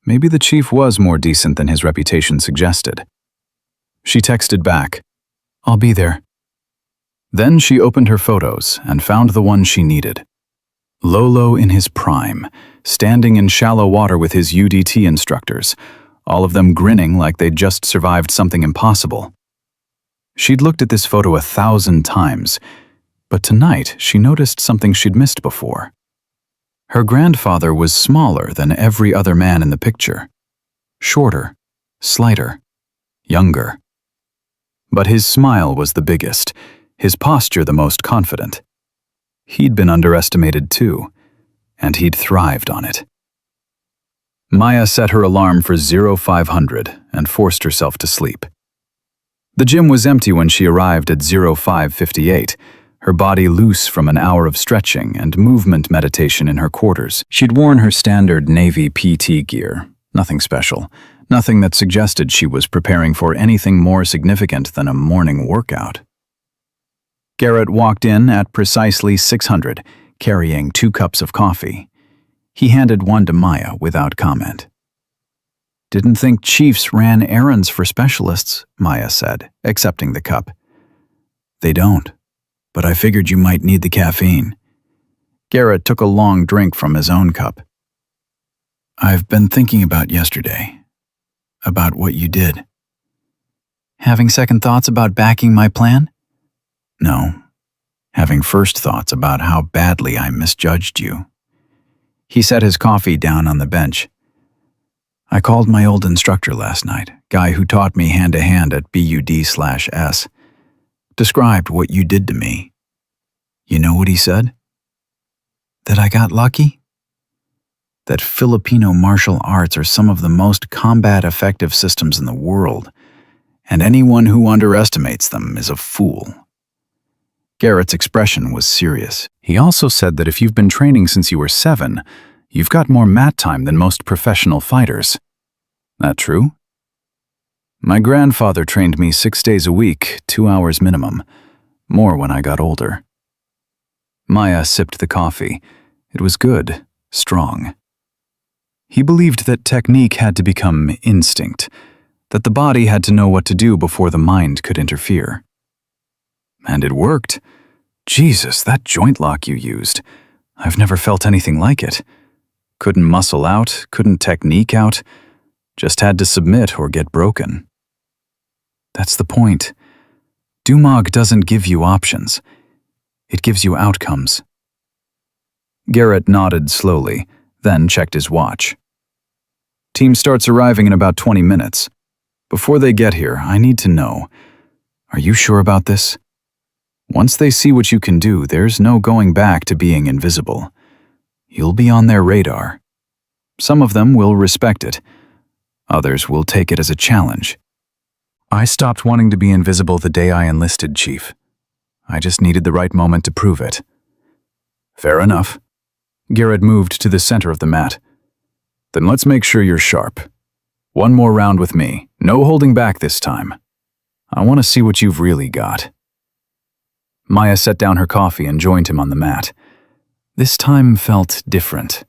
Maybe the chief was more decent than his reputation suggested. She texted back, I'll be there. Then she opened her photos and found the one she needed. Lolo in his prime, standing in shallow water with his UDT instructors, all of them grinning like they'd just survived something impossible. She'd looked at this photo 1,000 times, but tonight she noticed something she'd missed before. Her grandfather was smaller than every other man in the picture. Shorter, slighter, younger. But his smile was the biggest, his posture the most confident. He'd been underestimated too, and he'd thrived on it. Maya set her alarm for 0500 and forced herself to sleep. The gym was empty when she arrived at 0558, her body loose from an hour of stretching and movement meditation in her quarters. She'd worn her standard Navy PT gear, nothing special, nothing that suggested she was preparing for anything more significant than a morning workout. Garrett walked in at precisely 600, carrying 2 cups of coffee. He handed one to Maya without comment. "Didn't think chiefs ran errands for specialists," Maya said, accepting the cup. "They don't, but I figured you might need the caffeine." Garrett took a long drink from his own cup. "I've been thinking about yesterday, about what you did." "Having second thoughts about backing my plan?" "No, having first thoughts about how badly I misjudged you." He set his coffee down on the bench. "I called my old instructor last night, guy who taught me hand-to-hand at BUD/S. Described what you did to me. You know what he said? That I got lucky? That Filipino martial arts are some of the most combat-effective systems in the world, and anyone who underestimates them is a fool." Garrett's expression was serious. He also said that if you've been training since you were 7, you've got more mat time than most professional fighters. That true? My grandfather trained me 6 days a week, 2 hours minimum, more when I got older. Maya sipped the coffee. It was good, strong. He believed that technique had to become instinct, that the body had to know what to do before the mind could interfere. And it worked. Jesus, that joint lock you used. I've never felt anything like it. Couldn't muscle out, couldn't technique out, just had to submit or get broken. That's the point. Dumog doesn't give you options. It gives you outcomes. Garrett nodded slowly, then checked his watch. Team starts arriving in about 20 minutes. Before they get here, I need to know. Are you sure about this? Once they see what you can do, there's no going back to being invisible. You'll be on their radar. Some of them will respect it. Others will take it as a challenge. I stopped wanting to be invisible the day I enlisted, Chief. I just needed the right moment to prove it. Fair enough. Garrett moved to the center of the mat. Then let's make sure you're sharp. One more round with me. No holding back this time. I want to see what you've really got. Maya set down her coffee and joined him on the mat. This time felt different.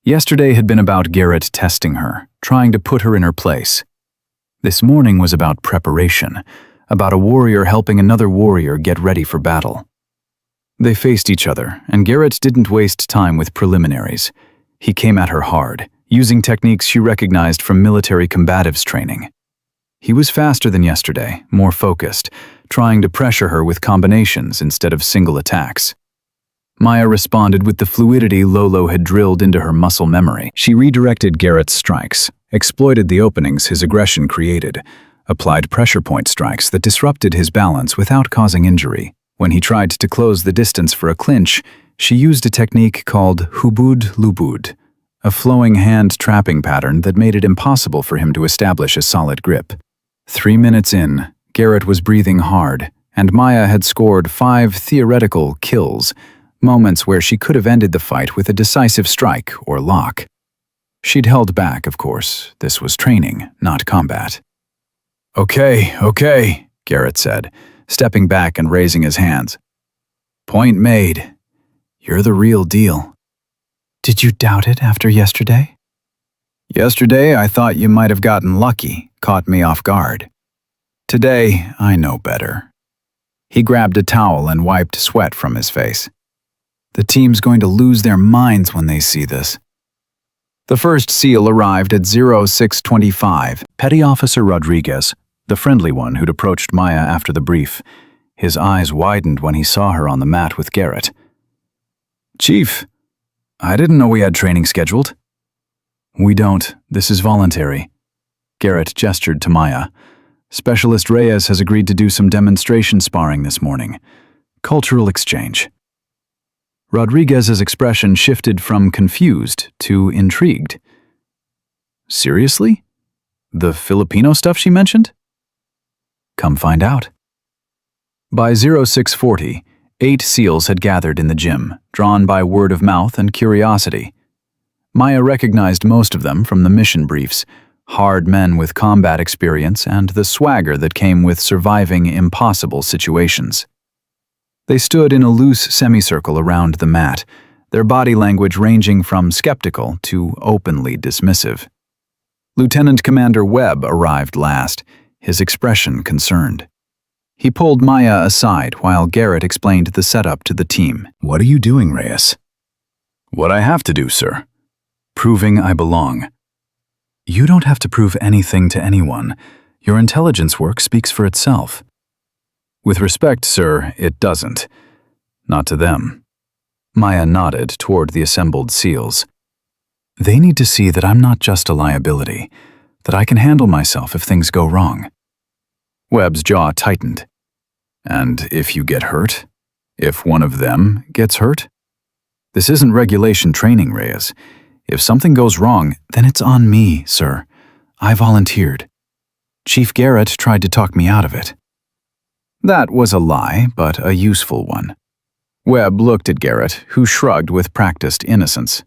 Yesterday had been about Garrett testing her, trying to put her in her place. This morning was about preparation, about a warrior helping another warrior get ready for battle. They faced each other, and Garrett didn't waste time with preliminaries. He came at her hard, using techniques she recognized from military combatives training. He was faster than yesterday, more focused, trying to pressure her with combinations instead of single attacks. Maya responded with the fluidity Lolo had drilled into her muscle memory. She redirected Garrett's strikes, exploited the openings his aggression created, applied pressure point strikes that disrupted his balance without causing injury. When he tried to close the distance for a clinch, she used a technique called hubud lubud, a flowing hand trapping pattern that made it impossible for him to establish a solid grip. 3 minutes in, Garrett was breathing hard, and Maya had scored 5 theoretical kills, moments where she could have ended the fight with a decisive strike or lock. She'd held back, of course. This was training, not combat. Okay, Garrett said, stepping back and raising his hands. Point made. You're the real deal. Did you doubt it after yesterday? Yesterday, I thought you might have gotten lucky, caught me off guard. Today, I know better. He grabbed a towel and wiped sweat from his face. The team's going to lose their minds when they see this. The first SEAL arrived at 0625. Petty Officer Rodriguez, the friendly one who'd approached Maya after the brief. His eyes widened when he saw her on the mat with Garrett. Chief, I didn't know we had training scheduled. We don't. This is voluntary. Garrett gestured to Maya. Specialist Reyes has agreed to do some demonstration sparring this morning. Cultural exchange. Rodriguez's expression shifted from confused to intrigued. Seriously? The Filipino stuff she mentioned? Come find out. By 0640, 8 SEALs had gathered in the gym, drawn by word of mouth and curiosity. Maya recognized most of them from the mission briefs, hard men with combat experience and the swagger that came with surviving impossible situations. They stood in a loose semicircle around the mat, their body language ranging from skeptical to openly dismissive. Lieutenant Commander Webb arrived last, his expression concerned. He pulled Maya aside while Garrett explained the setup to the team. What are you doing, Reyes? What I have to do, sir. Proving I belong. You don't have to prove anything to anyone. Your intelligence work speaks for itself. With respect, sir, it doesn't. Not to them. Maya nodded toward the assembled SEALs. They need to see that I'm not just a liability, that I can handle myself if things go wrong. Webb's jaw tightened. And if you get hurt? If one of them gets hurt? This isn't regulation training, Reyes. If something goes wrong, then it's on me, sir. I volunteered. Chief Garrett tried to talk me out of it. That was a lie, but a useful one. Webb looked at Garrett, who shrugged with practiced innocence.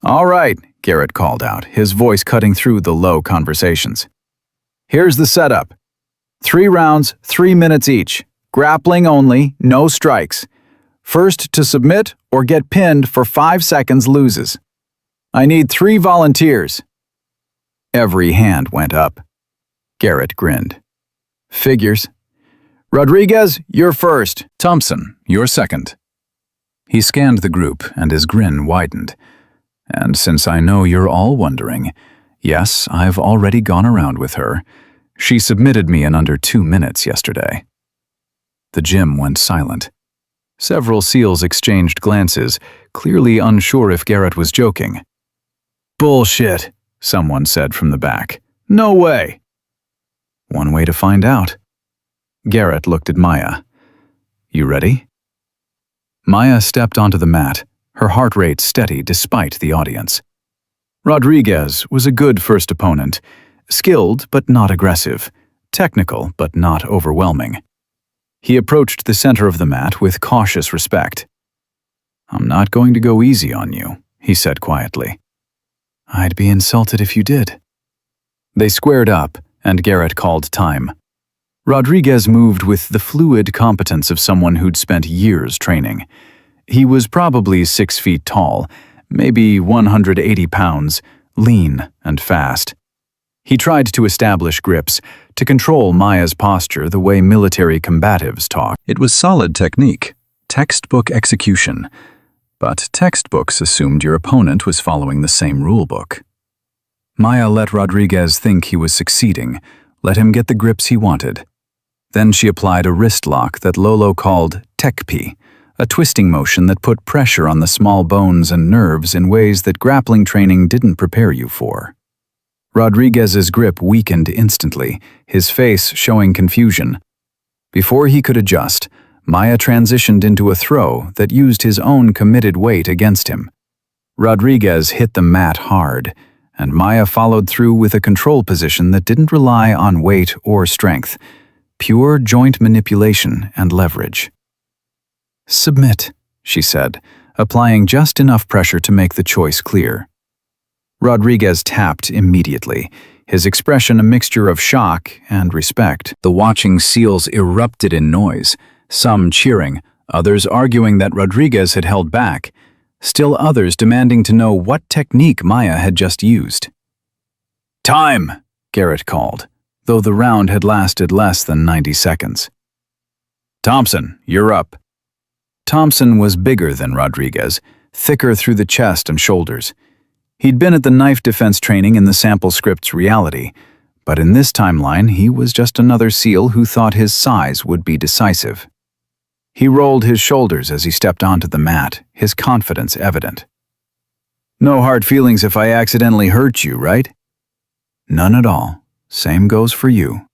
All right, Garrett called out, his voice cutting through the low conversations. Here's the setup. 3 rounds, 3 minutes each. Grappling only, no strikes. First to submit or get pinned for 5 seconds loses. I need 3 volunteers. Every hand went up. Garrett grinned. Figures. Rodriguez, you're first. Thompson, you're second. He scanned the group and his grin widened. And since I know you're all wondering, yes, I've already gone around with her. She submitted me in under 2 minutes yesterday. The gym went silent. Several SEALs exchanged glances, clearly unsure if Garrett was joking. Bullshit, someone said from the back. No way. One way to find out. Garrett looked at Maya. You ready? Maya stepped onto the mat, her heart rate steady despite the audience. Rodriguez was a good first opponent, skilled but not aggressive, technical but not overwhelming. He approached the center of the mat with cautious respect. I'm not going to go easy on you, he said quietly. I'd be insulted if you did. They squared up, and Garrett called time. Rodriguez moved with the fluid competence of someone who'd spent years training. He was probably 6 feet tall, maybe 180 pounds, lean and fast. He tried to establish grips, to control Maya's posture the way military combatives talk. It was solid technique, textbook execution. But textbooks assumed your opponent was following the same rulebook. Maya let Rodriguez think he was succeeding, let him get the grips he wanted. Then she applied a wrist lock that Lolo called tekpi, a twisting motion that put pressure on the small bones and nerves in ways that grappling training didn't prepare you for. Rodriguez's grip weakened instantly, his face showing confusion. Before he could adjust, Maya transitioned into a throw that used his own committed weight against him. Rodriguez hit the mat hard, and Maya followed through with a control position that didn't rely on weight or strength, pure joint manipulation and leverage. Submit, she said, applying just enough pressure to make the choice clear. Rodriguez tapped immediately, his expression a mixture of shock and respect. The watching SEALs erupted in noise, some cheering, others arguing that Rodriguez had held back, still others demanding to know what technique Maya had just used. Time, Garrett called, though the round had lasted less than 90 seconds. Thompson, you're up. Thompson was bigger than Rodriguez, thicker through the chest and shoulders. He'd been at the knife defense training in the sample script's reality, but in this timeline he was just another SEAL who thought his size would be decisive. He rolled his shoulders as he stepped onto the mat, his confidence evident. No hard feelings if I accidentally hurt you, right? None at all. Same goes for you.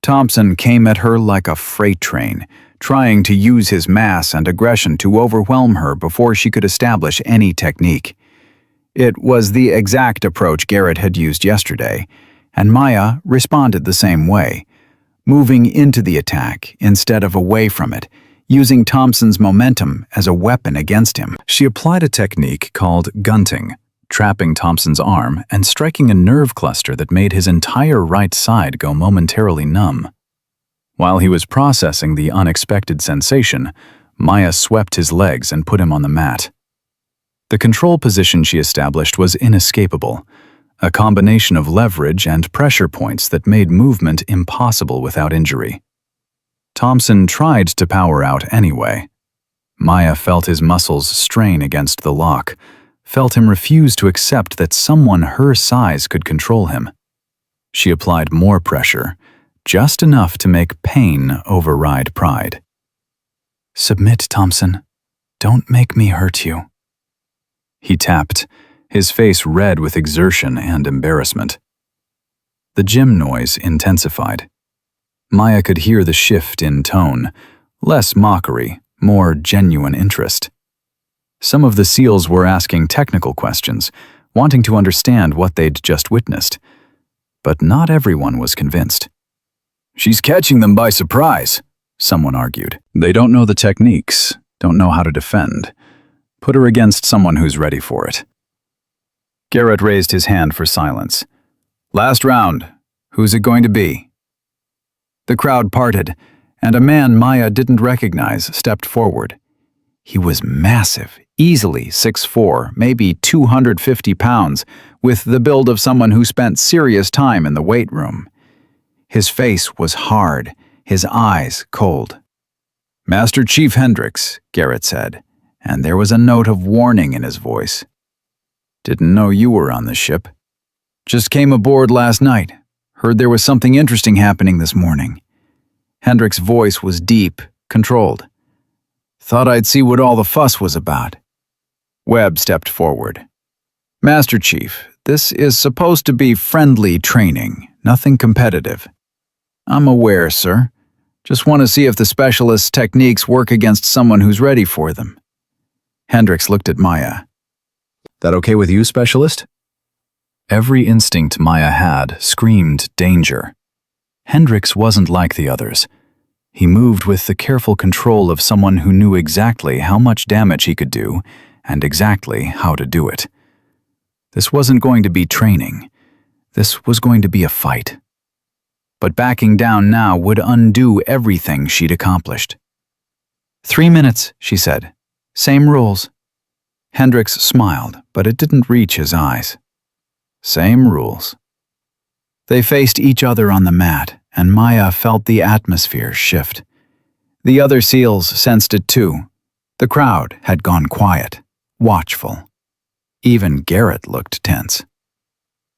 Thompson came at her like a freight train, trying to use his mass and aggression to overwhelm her before she could establish any technique. It was the exact approach Garrett had used yesterday, and Maya responded the same way, moving into the attack instead of away from it, using Thompson's momentum as a weapon against him. She applied a technique called gunting, trapping Thompson's arm and striking a nerve cluster that made his entire right side go momentarily numb. While he was processing the unexpected sensation, Maya swept his legs and put him on the mat. The control position she established was inescapable, a combination of leverage and pressure points that made movement impossible without injury. Thompson tried to power out anyway. Maya felt his muscles strain against the lock, felt him refuse to accept that someone her size could control him. She applied more pressure, just enough to make pain override pride. "Submit, Thompson. Don't make me hurt you." He tapped, his face red with exertion and embarrassment. The gym noise intensified. Maya could hear the shift in tone, less mockery, more genuine interest. Some of the SEALs were asking technical questions, wanting to understand what they'd just witnessed. But not everyone was convinced. "She's catching them by surprise," someone argued. "They don't know the techniques, don't know how to defend. Put her against someone who's ready for it." Garrett raised his hand for silence. "Last round. Who's it going to be?" The crowd parted, and a man Maya didn't recognize stepped forward. He was massive, easily 6'4", maybe 250 pounds, with the build of someone who spent serious time in the weight room. His face was hard, his eyes cold. "Master Chief Hendricks," Garrett said, and there was a note of warning in his voice. "Didn't know you were on the ship. Just came aboard last night. Heard there was something interesting happening this morning." Hendricks' voice was deep, controlled. "Thought I'd see what all the fuss was about." Webb stepped forward. "Master Chief, this is supposed to be friendly training, nothing competitive." "I'm aware, sir. Just want to see if the specialist's techniques work against someone who's ready for them." Hendricks looked at Maya. "That okay with you, Specialist?" Every instinct Maya had screamed danger. Hendricks wasn't like the others. He moved with the careful control of someone who knew exactly how much damage he could do and exactly how to do it. This wasn't going to be training. This was going to be a fight. But backing down now would undo everything she'd accomplished. 3 minutes, she said. Same rules. Hendricks smiled, but it didn't reach his eyes. Same rules. They faced each other on the mat, and Maya felt the atmosphere shift. The other SEALs sensed it too. The crowd had gone quiet, watchful. Even Garrett looked tense.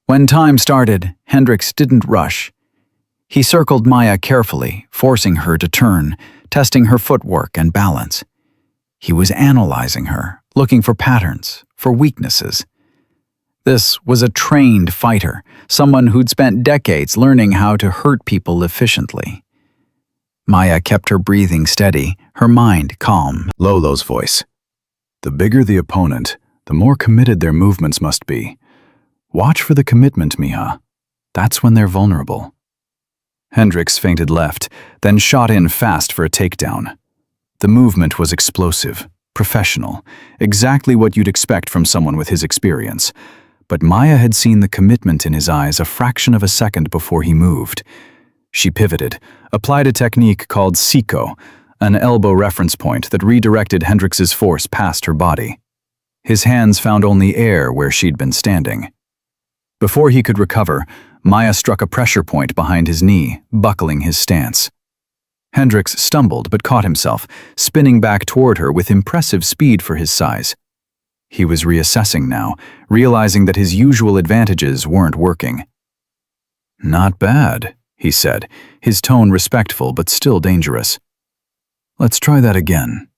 When time started, Hendricks didn't rush. He circled Maya carefully, forcing her to turn, testing her footwork and balance. He was analyzing her, looking for patterns, for weaknesses. This was a trained fighter, someone who'd spent decades learning how to hurt people efficiently. Maya kept her breathing steady, her mind calm. Lolo's voice. The bigger the opponent, the more committed their movements must be. Watch for the commitment, Mija. That's when they're vulnerable. Hendricks feinted left, then shot in fast for a takedown. The movement was explosive, professional, exactly what you'd expect from someone with his experience. But Maya had seen the commitment in his eyes a fraction of a second before he moved. She pivoted, applied a technique called Siko, an elbow reference point that redirected Hendricks's force past her body. His hands found only air where she'd been standing. Before he could recover, Maya struck a pressure point behind his knee, buckling his stance. Hendricks stumbled but caught himself, spinning back toward her with impressive speed for his size. He was reassessing now, realizing that his usual advantages weren't working. Not bad, he said, his tone respectful but still dangerous. Let's try that again.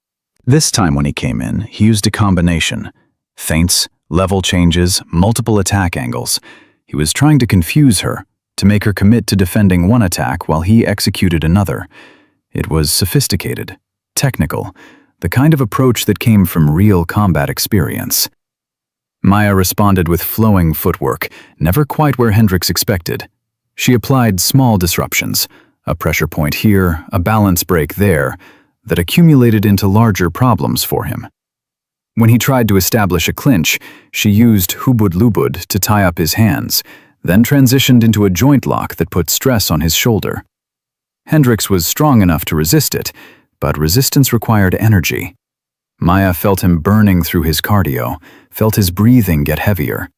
This time when he came in, he used a combination. Feints, level changes, multiple attack angles. He was trying to confuse her, to make her commit to defending one attack while he executed another. It was sophisticated, technical, the kind of approach that came from real combat experience. Maya responded with flowing footwork, never quite where Hendricks expected. She applied small disruptions, a pressure point here, a balance break there, that accumulated into larger problems for him. When he tried to establish a clinch, she used hubud-lubud to tie up his hands, then transitioned into a joint lock that put stress on his shoulder. Hendricks was strong enough to resist it, but resistance required energy. Maya felt him burning through his cardio, felt his breathing get heavier.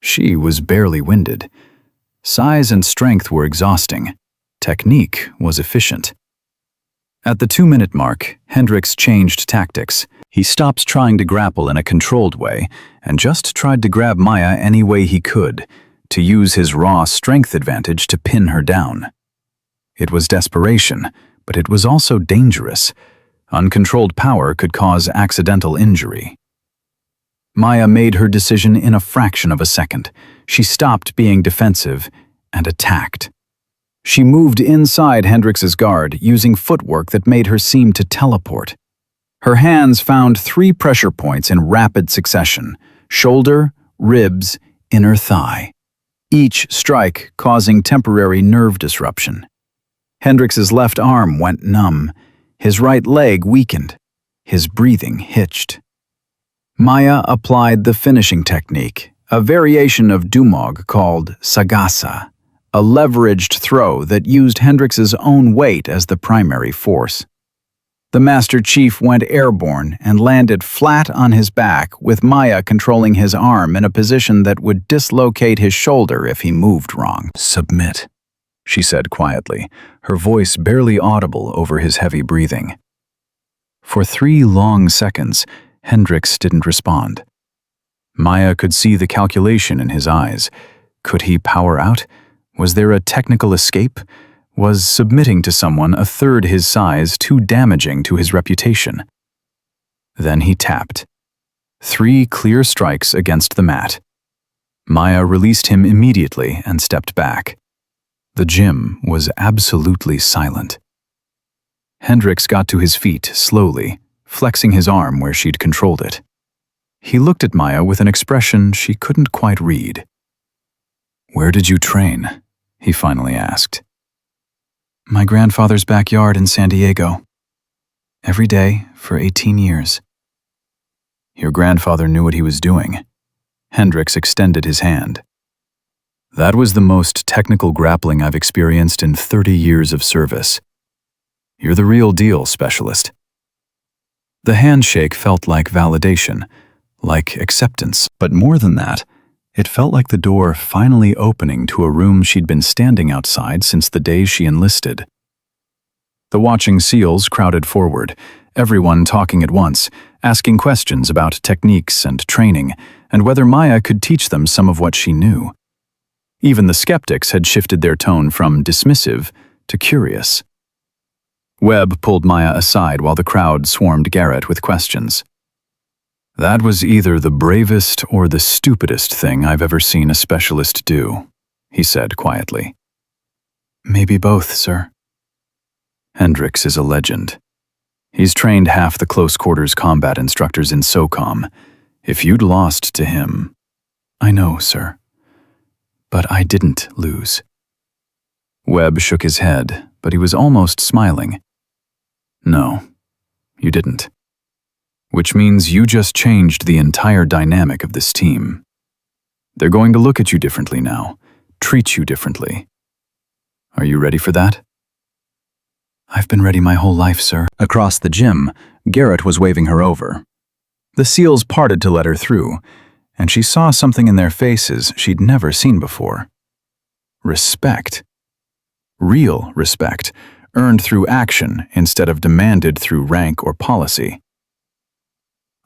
She was barely winded. Size and strength were exhausting. Technique was efficient. At the 2-minute mark, Hendricks changed tactics. He stopped trying to grapple in a controlled way and just tried to grab Maya any way he could, to use his raw strength advantage to pin her down. It was desperation, but it was also dangerous. Uncontrolled power could cause accidental injury. Maya made her decision in a fraction of a second. She stopped being defensive and attacked. She moved inside Hendricks' guard, using footwork that made her seem to teleport. Her hands found 3 pressure points in rapid succession: shoulder, ribs, inner thigh. Each strike causing temporary nerve disruption. Hendricks' left arm went numb. His right leg weakened. His breathing hitched. Maya applied the finishing technique, a variation of Dumog called Sagasa, a leveraged throw that used Hendricks' own weight as the primary force. The Master Chief went airborne and landed flat on his back, with Maya controlling his arm in a position that would dislocate his shoulder if he moved wrong. "Submit," she said quietly, her voice barely audible over his heavy breathing. For 3 long seconds, Hendricks didn't respond. Maya could see the calculation in his eyes. Could he power out? Was there a technical escape? Was submitting to someone a third his size too damaging to his reputation? Then he tapped. 3 clear strikes against the mat. Maya released him immediately and stepped back. The gym was absolutely silent. Hendricks got to his feet slowly, flexing his arm where she'd controlled it. He looked at Maya with an expression she couldn't quite read. "Where did you train?" he finally asked. "My grandfather's backyard in San Diego. Every day for 18 years. Your grandfather knew what he was doing. Hendricks extended his hand. That was the most technical grappling I've experienced in 30 years of service. You're the real deal, specialist. The handshake felt like validation, like acceptance, but more than that, it felt like the door finally opening to a room she'd been standing outside since the day she enlisted. The watching SEALs crowded forward, everyone talking at once, asking questions about techniques and training, and whether Maya could teach them some of what she knew. Even the skeptics had shifted their tone from dismissive to curious. Webb pulled Maya aside while the crowd swarmed Garrett with questions. That was either the bravest or the stupidest thing I've ever seen a specialist do, he said quietly. Maybe both, sir. Hendricks is a legend. He's trained half the close-quarters combat instructors in SOCOM. If you'd lost to him... I know, sir. But I didn't lose. Webb shook his head, but he was almost smiling. No, you didn't. Which means you just changed the entire dynamic of this team. They're going to look at you differently now, treat you differently. Are you ready for that? I've been ready my whole life, sir. Across the gym, Garrett was waving her over. The SEALs parted to let her through, and she saw something in their faces she'd never seen before. Respect. Real respect, earned through action instead of demanded through rank or policy.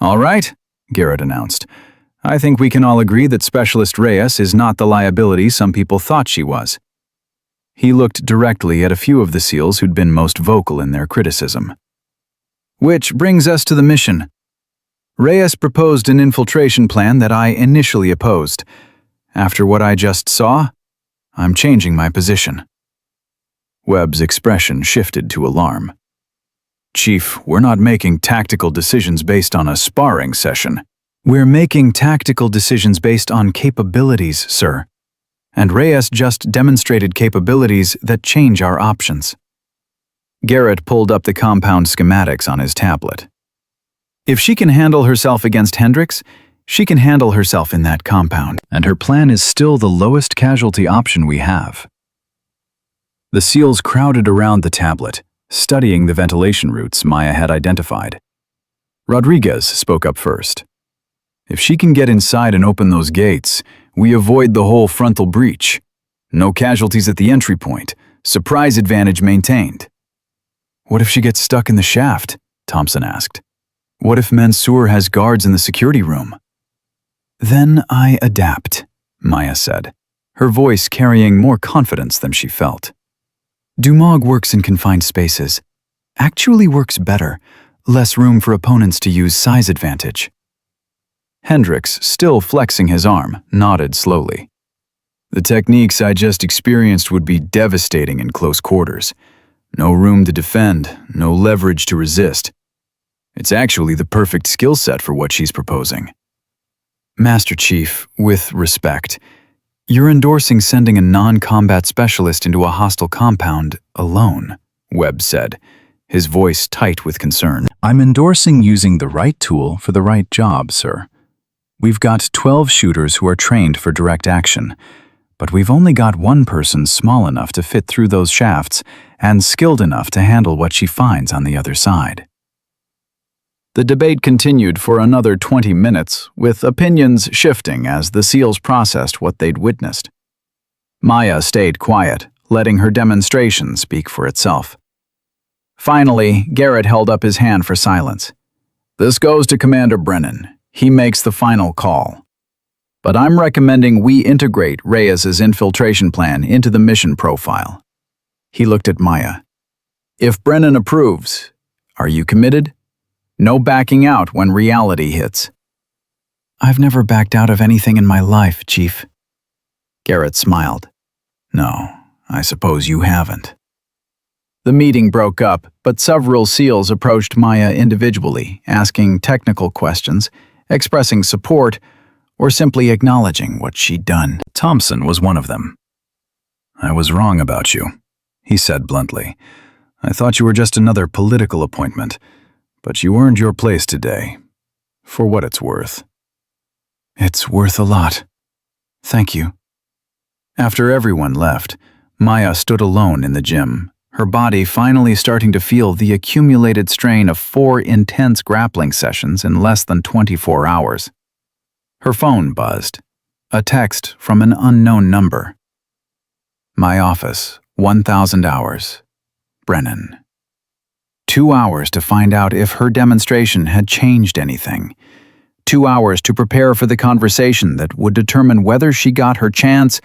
All right, Garrett announced. I think we can all agree that Specialist Reyes is not the liability some people thought she was. He looked directly at a few of the SEALs who'd been most vocal in their criticism. Which brings us to the mission. Reyes proposed an infiltration plan that I initially opposed. After what I just saw, I'm changing my position. Webb's expression shifted to alarm. Chief, we're not making tactical decisions based on a sparring session. We're making tactical decisions based on capabilities, sir. And Reyes just demonstrated capabilities that change our options. Garrett pulled up the compound schematics on his tablet. If she can handle herself against Hendricks, she can handle herself in that compound, and her plan is still the lowest casualty option we have. The SEALs crowded around the tablet, studying the ventilation routes Maya had identified. Rodriguez spoke up first. If she can get inside and open those gates, we avoid the whole frontal breach. No casualties at the entry point. Surprise advantage maintained. What if she gets stuck in the shaft? Thompson asked. What if Mansour has guards in the security room? Then I adapt, Maya said, her voice carrying more confidence than she felt. Dumog works in confined spaces. Actually works better. Less room for opponents to use size advantage. Hendricks, still flexing his arm, nodded slowly. The techniques I just experienced would be devastating in close quarters. No room to defend, no leverage to resist. It's actually the perfect skill set for what she's proposing. Master Chief, with respect, you're endorsing sending a non-combat specialist into a hostile compound alone, Webb said, his voice tight with concern. I'm endorsing using the right tool for the right job, sir. We've got 12 shooters who are trained for direct action, but we've only got one person small enough to fit through those shafts and skilled enough to handle what she finds on the other side. The debate continued for another 20 minutes, with opinions shifting as the SEALs processed what they'd witnessed. Maya stayed quiet, letting her demonstration speak for itself. Finally, Garrett held up his hand for silence. This goes to Commander Brennan. He makes the final call. But I'm recommending we integrate Reyes's infiltration plan into the mission profile. He looked at Maya. If Brennan approves, are you committed? No backing out when reality hits. I've never backed out of anything in my life, Chief. Garrett smiled. No, I suppose you haven't. The meeting broke up, but several SEALs approached Maya individually, asking technical questions, expressing support, or simply acknowledging what she'd done. Thompson was one of them. I was wrong about you, he said bluntly. I thought you were just another political appointment, but you earned your place today, for what it's worth. It's worth a lot. Thank you. After everyone left, Maya stood alone in the gym, her body finally starting to feel the accumulated strain of 4 intense grappling sessions in less than 24 hours. Her phone buzzed. A text from an unknown number. My office, 1,000 hours. Brennan. 2 hours to find out if her demonstration had changed anything. 2 hours to prepare for the conversation that would determine whether she got her chance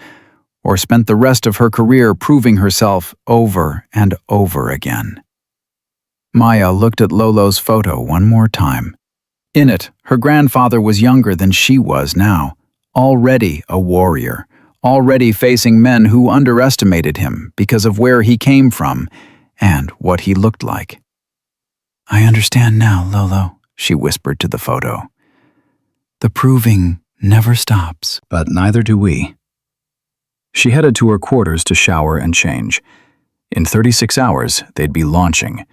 or spent the rest of her career proving herself over and over again. Maya looked at Lolo's photo one more time. In it, her grandfather was younger than she was now, already a warrior, already facing men who underestimated him because of where he came from and what he looked like. I understand now, Lolo, she whispered to the photo. The proving never stops. But neither do we. She headed to her quarters to shower and change. In 36 hours, they'd be launching.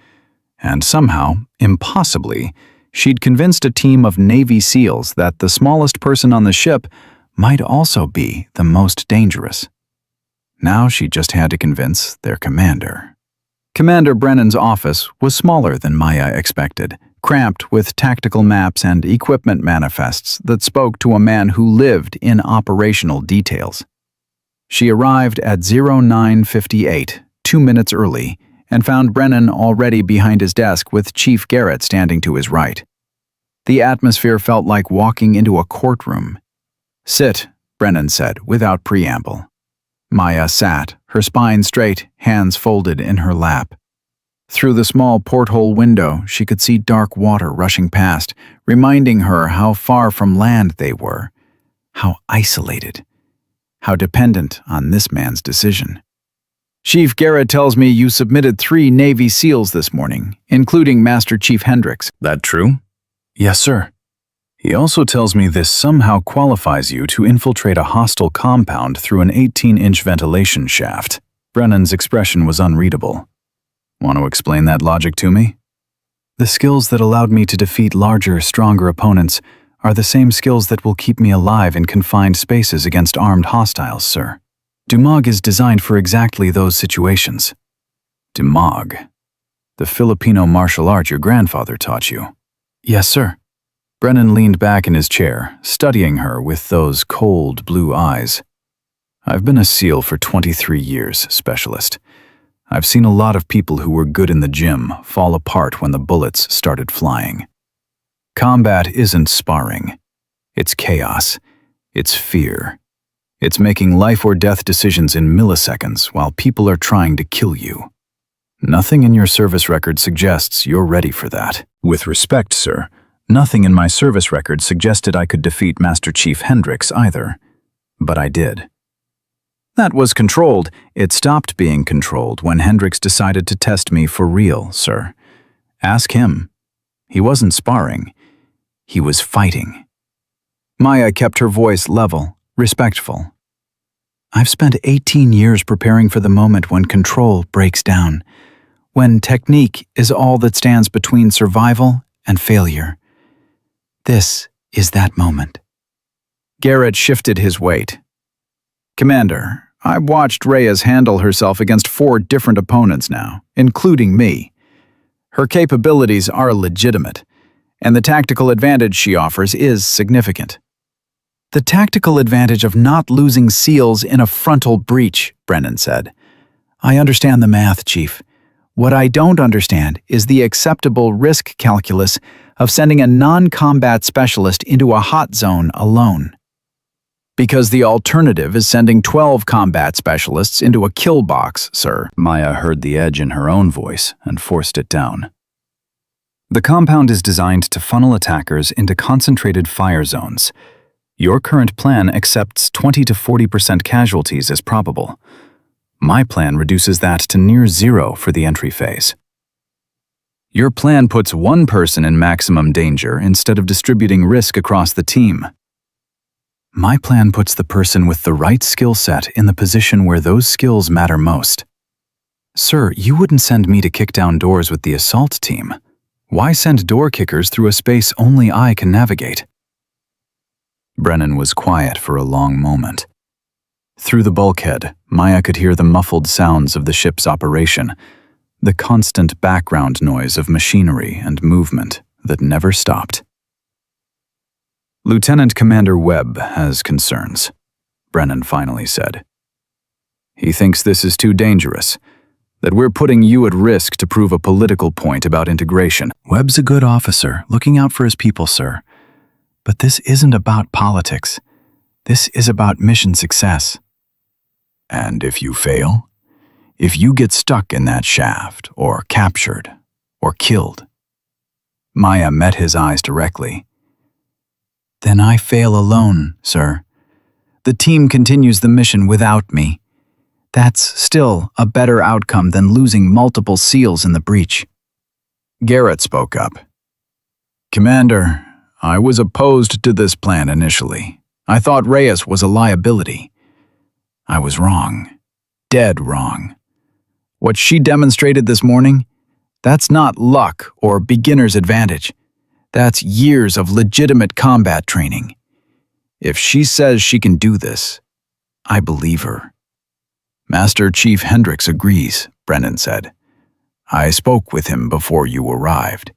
And somehow, impossibly, she'd convinced a team of Navy SEALs that the smallest person on the ship might also be the most dangerous. Now she just had to convince their commander. Commander Brennan's office was smaller than Maya expected, cramped with tactical maps and equipment manifests that spoke to a man who lived in operational details. She arrived at 0958, 2 minutes early, and found Brennan already behind his desk with Chief Garrett standing to his right. The atmosphere felt like walking into a courtroom. Sit, Brennan said, without preamble. Maya sat, her spine straight, hands folded in her lap. Through the small porthole window, she could see dark water rushing past, reminding her how far from land they were, how isolated, how dependent on this man's decision. Chief Garrett tells me you submitted 3 Navy SEALs this morning, including Master Chief Hendricks. That true? Yes, sir. He also tells me this somehow qualifies you to infiltrate a hostile compound through an 18-inch ventilation shaft. Brennan's expression was unreadable. Want to explain that logic to me? The skills that allowed me to defeat larger, stronger opponents are the same skills that will keep me alive in confined spaces against armed hostiles, sir. Dumog is designed for exactly those situations. Dumog? The Filipino martial art your grandfather taught you? Yes, sir. Brennan leaned back in his chair, studying her with those cold blue eyes. I've been a SEAL for 23 years, Specialist. I've seen a lot of people who were good in the gym fall apart when the bullets started flying. Combat isn't sparring. It's chaos. It's fear. It's making life or death decisions in milliseconds while people are trying to kill you. Nothing in your service record suggests you're ready for that. With respect, sir, nothing in my service record suggested I could defeat Master Chief Hendricks either. But I did. That was controlled. It stopped being controlled when Hendricks decided to test me for real, sir. Ask him. He wasn't sparring. He was fighting. Maya kept her voice level, respectful. I've spent 18 years preparing for the moment when control breaks down, when technique is all that stands between survival and failure. This is that moment. Garrett shifted his weight. Commander, I've watched Reyes handle herself against 4 different opponents now, including me. Her capabilities are legitimate, and the tactical advantage she offers is significant. The tactical advantage of not losing SEALs in a frontal breach, Brennan said. I understand the math, Chief. What I don't understand is the acceptable risk calculus of sending a non-combat specialist into a hot zone alone. Because the alternative is sending 12 combat specialists into a kill box, sir. Maya heard the edge in her own voice and forced it down. The compound is designed to funnel attackers into concentrated fire zones. Your current plan accepts 20 to 40% casualties as probable. My plan reduces that to near 0 for the entry phase. Your plan puts one person in maximum danger instead of distributing risk across the team. My plan puts the person with the right skill set in the position where those skills matter most. Sir, you wouldn't send me to kick down doors with the assault team. Why send door kickers through a space only I can navigate? Brennan was quiet for a long moment. Through the bulkhead, Maya could hear the muffled sounds of the ship's operation, the constant background noise of machinery and movement that never stopped. Lieutenant Commander Webb has concerns, Brennan finally said. He thinks this is too dangerous, that we're putting you at risk to prove a political point about integration. Webb's a good officer, looking out for his people, sir. But this isn't about politics. This is about mission success. And if you fail? If you get stuck in that shaft, or captured, or killed? Maya met his eyes directly. Then I fail alone, sir. The team continues the mission without me. That's still a better outcome than losing multiple SEALs in the breach. Garrett spoke up. Commander, I was opposed to this plan initially. I thought Reyes was a liability. I was wrong. Dead wrong. What she demonstrated this morning, that's not luck or beginner's advantage. That's years of legitimate combat training. If she says she can do this, I believe her. Master Chief Hendricks agrees, Brennan said. I spoke with him before you arrived.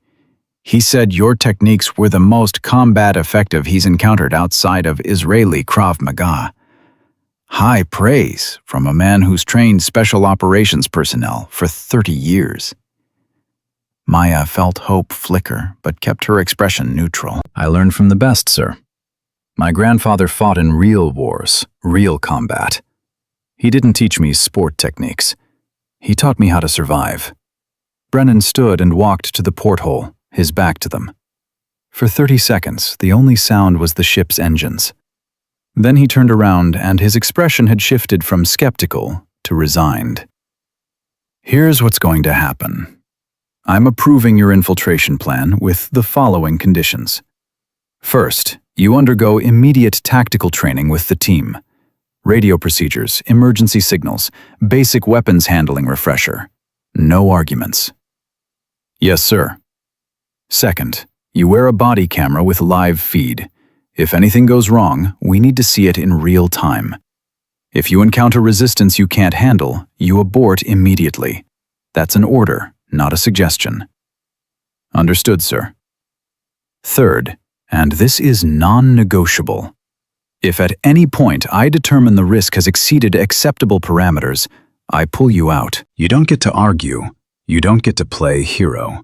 He said your techniques were the most combat effective he's encountered outside of Israeli Krav Maga. High praise from a man who's trained special operations personnel for 30 years. Maya felt hope flicker, but kept her expression neutral. I learned from the best, sir. My grandfather fought in real wars, real combat. He didn't teach me sport techniques. He taught me how to survive. Brennan stood and walked to the porthole, his back to them. For 30 seconds, the only sound was the ship's engines. Then he turned around and his expression had shifted from skeptical to resigned. Here's what's going to happen. I'm approving your infiltration plan with the following conditions. First, you undergo immediate tactical training with the team. Radio procedures, emergency signals, basic weapons handling refresher. No arguments. Yes, sir. Second, you wear a body camera with live feed. If anything goes wrong, we need to see it in real time. If you encounter resistance you can't handle, you abort immediately. That's an order, not a suggestion. Understood, sir. Third, and this is non-negotiable. If at any point I determine the risk has exceeded acceptable parameters, I pull you out. You don't get to argue. You don't get to play hero.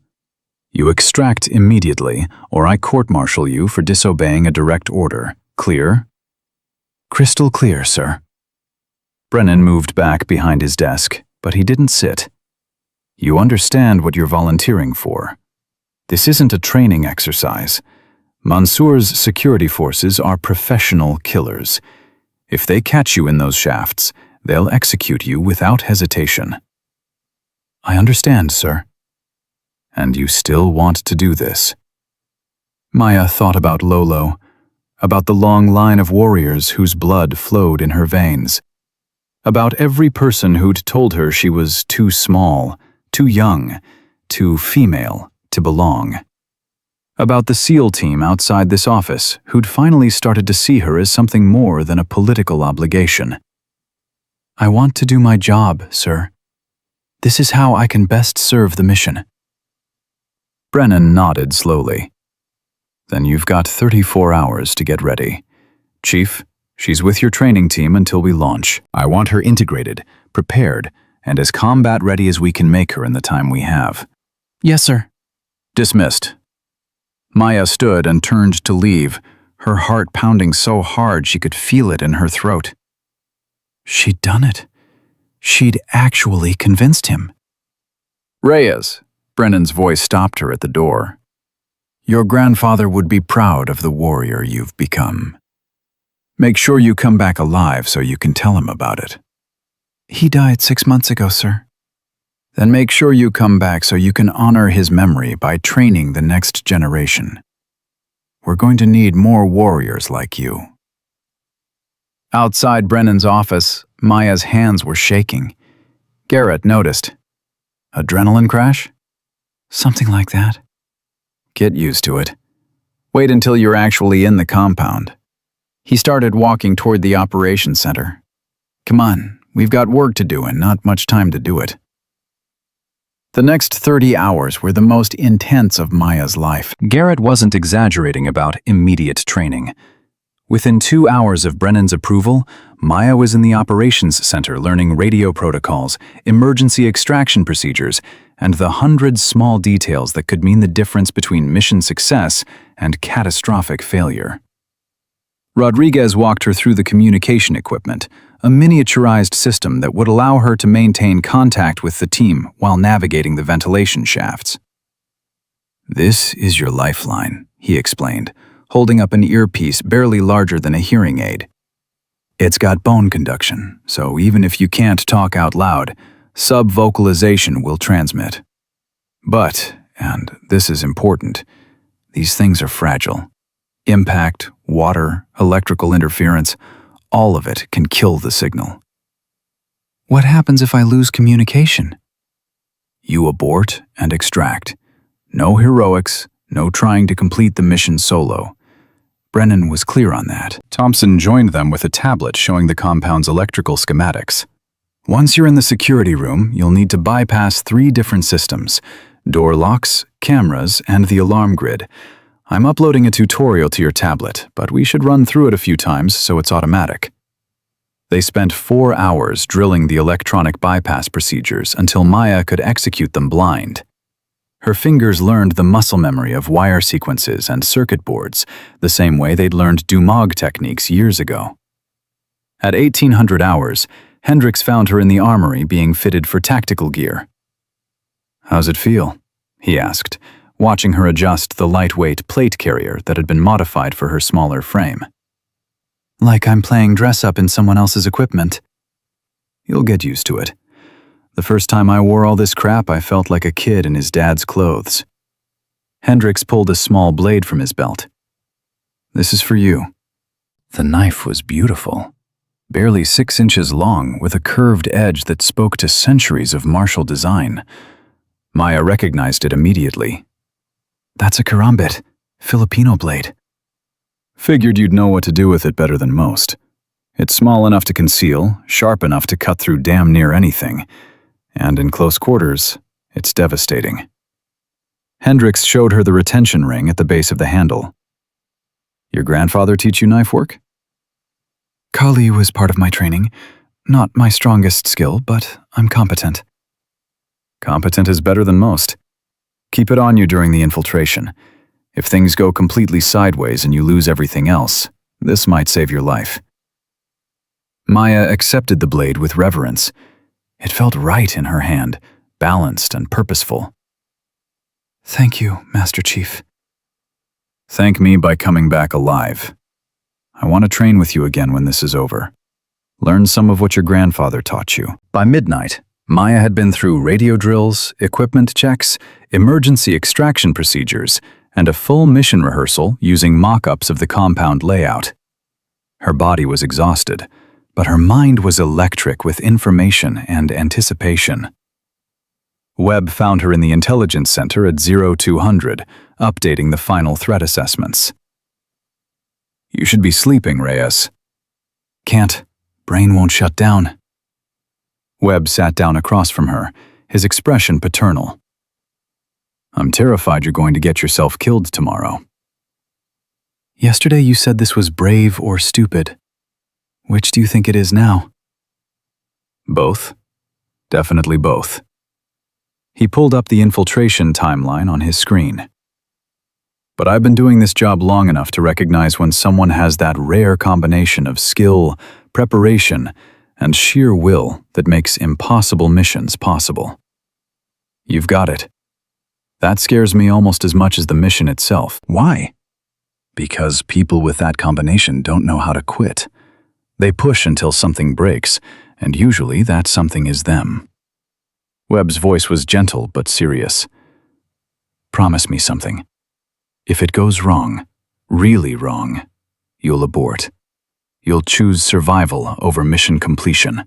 You extract immediately, or I court-martial you for disobeying a direct order. Clear? Crystal clear, sir. Brennan moved back behind his desk, but he didn't sit. You understand what you're volunteering for. This isn't a training exercise. Mansour's security forces are professional killers. If they catch you in those shafts, they'll execute you without hesitation. I understand, sir. And you still want to do this. Maya thought about Lolo, about the long line of warriors whose blood flowed in her veins, about every person who'd told her she was too small, too young, too female to belong, about the SEAL team outside this office who'd finally started to see her as something more than a political obligation. I want to do my job, sir. This is how I can best serve the mission. Brennan nodded slowly. Then you've got 34 hours to get ready. Chief, she's with your training team until we launch. I want her integrated, prepared, and as combat-ready as we can make her in the time we have. Yes, sir. Dismissed. Maya stood and turned to leave, her heart pounding so hard she could feel it in her throat. She'd done it. She'd actually convinced him. Reyes. Brennan's voice stopped her at the door. Your grandfather would be proud of the warrior you've become. Make sure you come back alive so you can tell him about it. He died 6 months ago, sir. Then make sure you come back so you can honor his memory by training the next generation. We're going to need more warriors like you. Outside Brennan's office, Maya's hands were shaking. Garrett noticed. Adrenaline crash? Something like that. Get used to it. Wait until you're actually in the compound. He started walking toward the operations center. Come on, we've got work to do and not much time to do it. The next 30 hours were the most intense of Maya's life. Garrett wasn't exaggerating about immediate training. Within 2 hours of Brennan's approval, Maya was in the operations center learning radio protocols, emergency extraction procedures, and the 100 small details that could mean the difference between mission success and catastrophic failure. Rodriguez walked her through the communication equipment, a miniaturized system that would allow her to maintain contact with the team while navigating the ventilation shafts. This is your lifeline, he explained, holding up an earpiece barely larger than a hearing aid. It's got bone conduction, so even if you can't talk out loud, sub-vocalization will transmit. But, and this is important, these things are fragile. Impact, water, electrical interference, all of it can kill the signal. What happens if I lose communication? You abort and extract. No heroics, no trying to complete the mission solo. Brennan was clear on that. Thompson joined them with a tablet showing the compound's electrical schematics. Once you're in the security room, you'll need to bypass 3 different systems: door locks, cameras, and the alarm grid. I'm uploading a tutorial to your tablet, but we should run through it a few times so it's automatic. They spent 4 hours drilling the electronic bypass procedures until Maya could execute them blind. Her fingers learned the muscle memory of wire sequences and circuit boards, the same way they'd learned Dumog techniques years ago. At 1800 hours, Hendricks found her in the armory being fitted for tactical gear. How's it feel? He asked, watching her adjust the lightweight plate carrier that had been modified for her smaller frame. Like I'm playing dress-up in someone else's equipment. You'll get used to it. The first time I wore all this crap, I felt like a kid in his dad's clothes. Hendricks pulled a small blade from his belt. This is for you. The knife was beautiful. barely 6 inches long with a curved edge that spoke to centuries of martial design. Maya recognized it immediately. "That's a karambit, Filipino blade." "Figured you'd know what to do with it better than most. It's small enough to conceal, sharp enough to cut through damn near anything, and in close quarters, it's devastating." Hendricks showed her the retention ring at the base of the handle. "Your grandfather teach you knife work?" "Kali was part of my training. Not my strongest skill, but I'm competent." "Competent is better than most. Keep it on you during the infiltration. If things go completely sideways and you lose everything else, this might save your life." Maya accepted the blade with reverence. It felt right in her hand, balanced and purposeful. "Thank you, Master Chief." "Thank me by coming back alive. I want to train with you again when this is over. Learn some of what your grandfather taught you." By midnight, Maya had been through radio drills, equipment checks, emergency extraction procedures, and a full mission rehearsal using mock-ups of the compound layout. Her body was exhausted, but her mind was electric with information and anticipation. Webb found her in the intelligence center at 0200, updating the final threat assessments. "You should be sleeping, Reyes." "Can't. Brain won't shut down." Webb sat down across from her, his expression paternal. "I'm terrified you're going to get yourself killed tomorrow." "Yesterday you said this was brave or stupid. Which do you think it is now?" "Both. Definitely both." He pulled up the infiltration timeline on his screen. "But I've been doing this job long enough to recognize when someone has that rare combination of skill, preparation, and sheer will that makes impossible missions possible. You've got it. That scares me almost as much as the mission itself." "Why?" "Because people with that combination don't know how to quit. They push until something breaks, and usually that something is them." Webb's voice was gentle but serious. "Promise me something. If it goes wrong, really wrong, you'll abort. You'll choose survival over mission completion."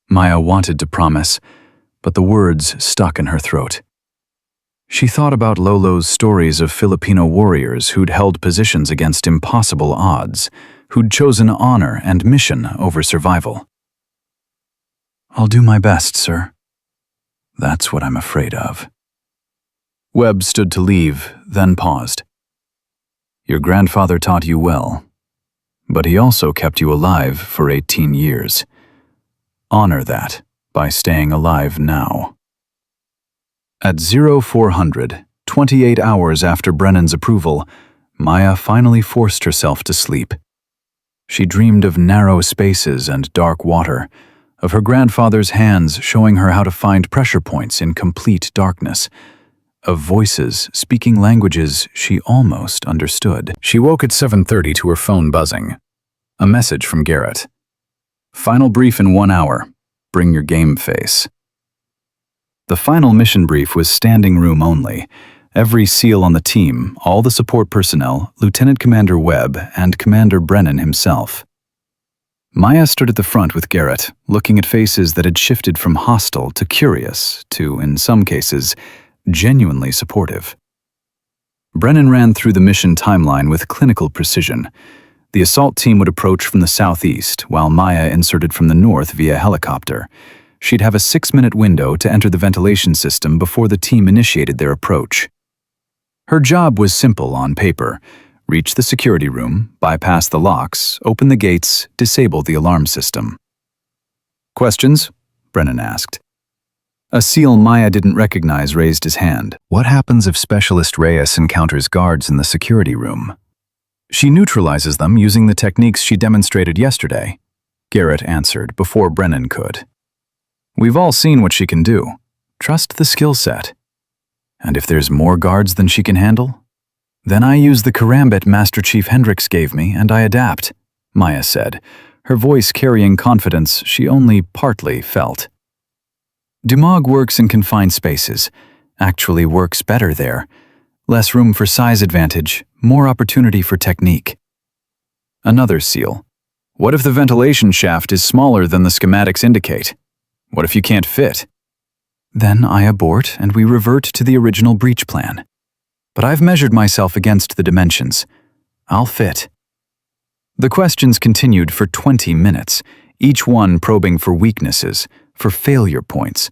Maya wanted to promise, but the words stuck in her throat. She thought about Lolo's stories of Filipino warriors who'd held positions against impossible odds, who'd chosen honor and mission over survival. "I'll do my best, sir." "That's what I'm afraid of." Webb stood to leave, then paused. "Your grandfather taught you well, but he also kept you alive for 18 years. Honor that by staying alive now." At 0400, 28 hours after Brennan's approval, Maya finally forced herself to sleep. She dreamed of narrow spaces and dark water, of her grandfather's hands showing her how to find pressure points in complete darkness, of voices speaking languages she almost understood. She woke at 7:30 to her phone buzzing. A message from Garrett. "Final brief in 1 hour. Bring your game face." The final mission brief was standing room only. Every SEAL on the team, all the support personnel, Lieutenant Commander Webb, and Commander Brennan himself. Maya stood at the front with Garrett, looking at faces that had shifted from hostile to curious to, in some cases, genuinely supportive. Brennan ran through the mission timeline with clinical precision. The assault team would approach from the southeast, while Maya inserted from the north via helicopter. She'd have a 6-minute window to enter the ventilation system before the team initiated their approach. Her job was simple on paper: reach the security room, bypass the locks, open the gates, disable the alarm system. "Questions?" Brennan asked. A SEAL Maya didn't recognize raised his hand. "What happens if Specialist Reyes encounters guards in the security room?" "She neutralizes them using the techniques she demonstrated yesterday," Garrett answered before Brennan could. "We've all seen what she can do. Trust the skill set. And if there's more guards than she can handle? Then I use the karambit Master Chief Hendricks gave me and I adapt," Maya said, her voice carrying confidence she only partly felt. "Dumog works in confined spaces, actually works better there. Less room for size advantage, more opportunity for technique." Another SEAL. What if the ventilation shaft is smaller than the schematics indicate? What if you can't fit? Then I abort and we revert to the original breach plan. But I've measured myself against the dimensions. I'll fit. The questions continued for 20 minutes, each one probing for weaknesses, for failure points,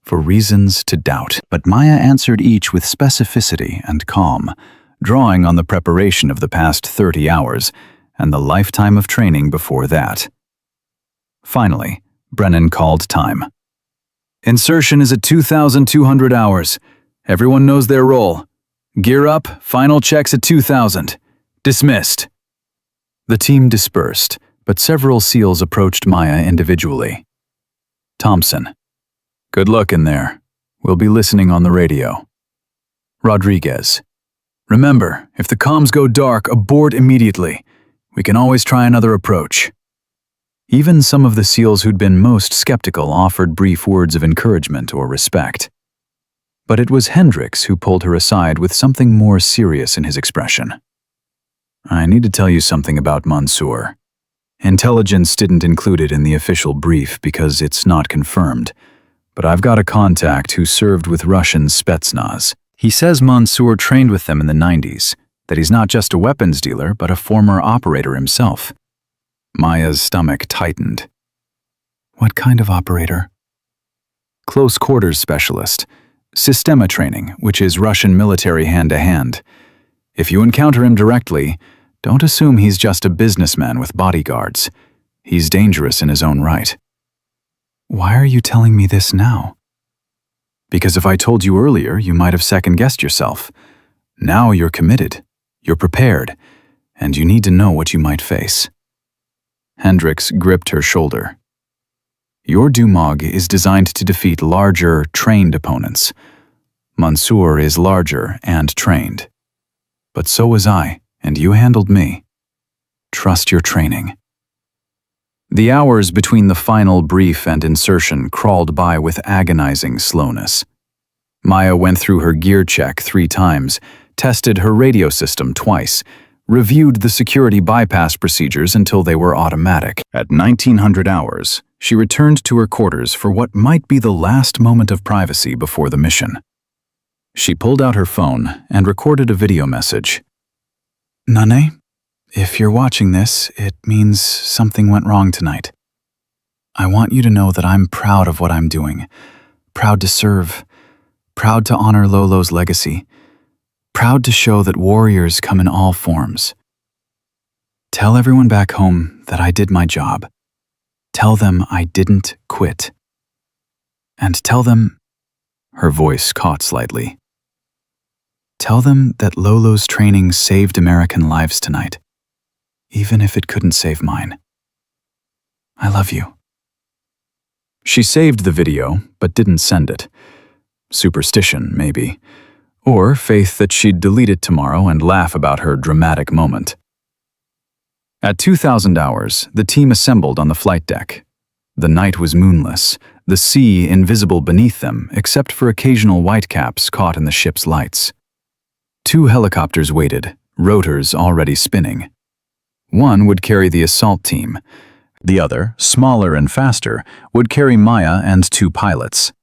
for reasons to doubt. But Maya answered each with specificity and calm, drawing on the preparation of the past 30 hours and the lifetime of training before that. Finally, Brennan called time. Insertion is at 2,200 hours. Everyone knows their role. Gear up, final checks at 2,000. Dismissed. The team dispersed, but several SEALs approached Maya individually. Thompson. Good luck in there. We'll be listening on the radio. Rodriguez. Remember, if the comms go dark, abort immediately. We can always try another approach. Even some of the SEALs who'd been most skeptical offered brief words of encouragement or respect. But it was Hendricks who pulled her aside with something more serious in his expression. I need to tell you something about Mansour. Intelligence didn't include it in the official brief because it's not confirmed, but I've got a contact who served with Russian Spetsnaz. He says Mansour trained with them in the 90s, that he's not just a weapons dealer but a former operator himself. Maya's stomach tightened. What kind of operator? Close quarters specialist. Sistema training, which is Russian military hand-to-hand. If you encounter him directly, don't assume he's just a businessman with bodyguards. He's dangerous in his own right. Why are you telling me this now? Because if I told you earlier, you might have second-guessed yourself. Now you're committed, you're prepared, and you need to know what you might face. Hendricks gripped her shoulder. Your Dumog is designed to defeat larger, trained opponents. Mansour is larger and trained. But so was I, and you handled me. Trust your training. The hours between the final brief and insertion crawled by with agonizing slowness. Maya went through her gear check 3 times, tested her radio system twice, reviewed the security bypass procedures until they were automatic. At 1900 hours, she returned to her quarters for what might be the last moment of privacy before the mission. She pulled out her phone and recorded a video message. Nane, if you're watching this, it means something went wrong tonight. I want you to know that I'm proud of what I'm doing, proud to serve, proud to honor Lolo's legacy, proud to show that warriors come in all forms. Tell everyone back home that I did my job. Tell them I didn't quit. And tell them, her voice caught slightly, tell them that Lolo's training saved American lives tonight, even if it couldn't save mine. I love you. She saved the video, but didn't send it. Superstition, maybe. Or faith that she'd delete it tomorrow and laugh about her dramatic moment. At 2,000 hours, the team assembled on the flight deck. The night was moonless, the sea invisible beneath them except for occasional whitecaps caught in the ship's lights. 2 helicopters waited, rotors already spinning. One would carry the assault team. The other, smaller and faster, would carry Maya and 2 pilots.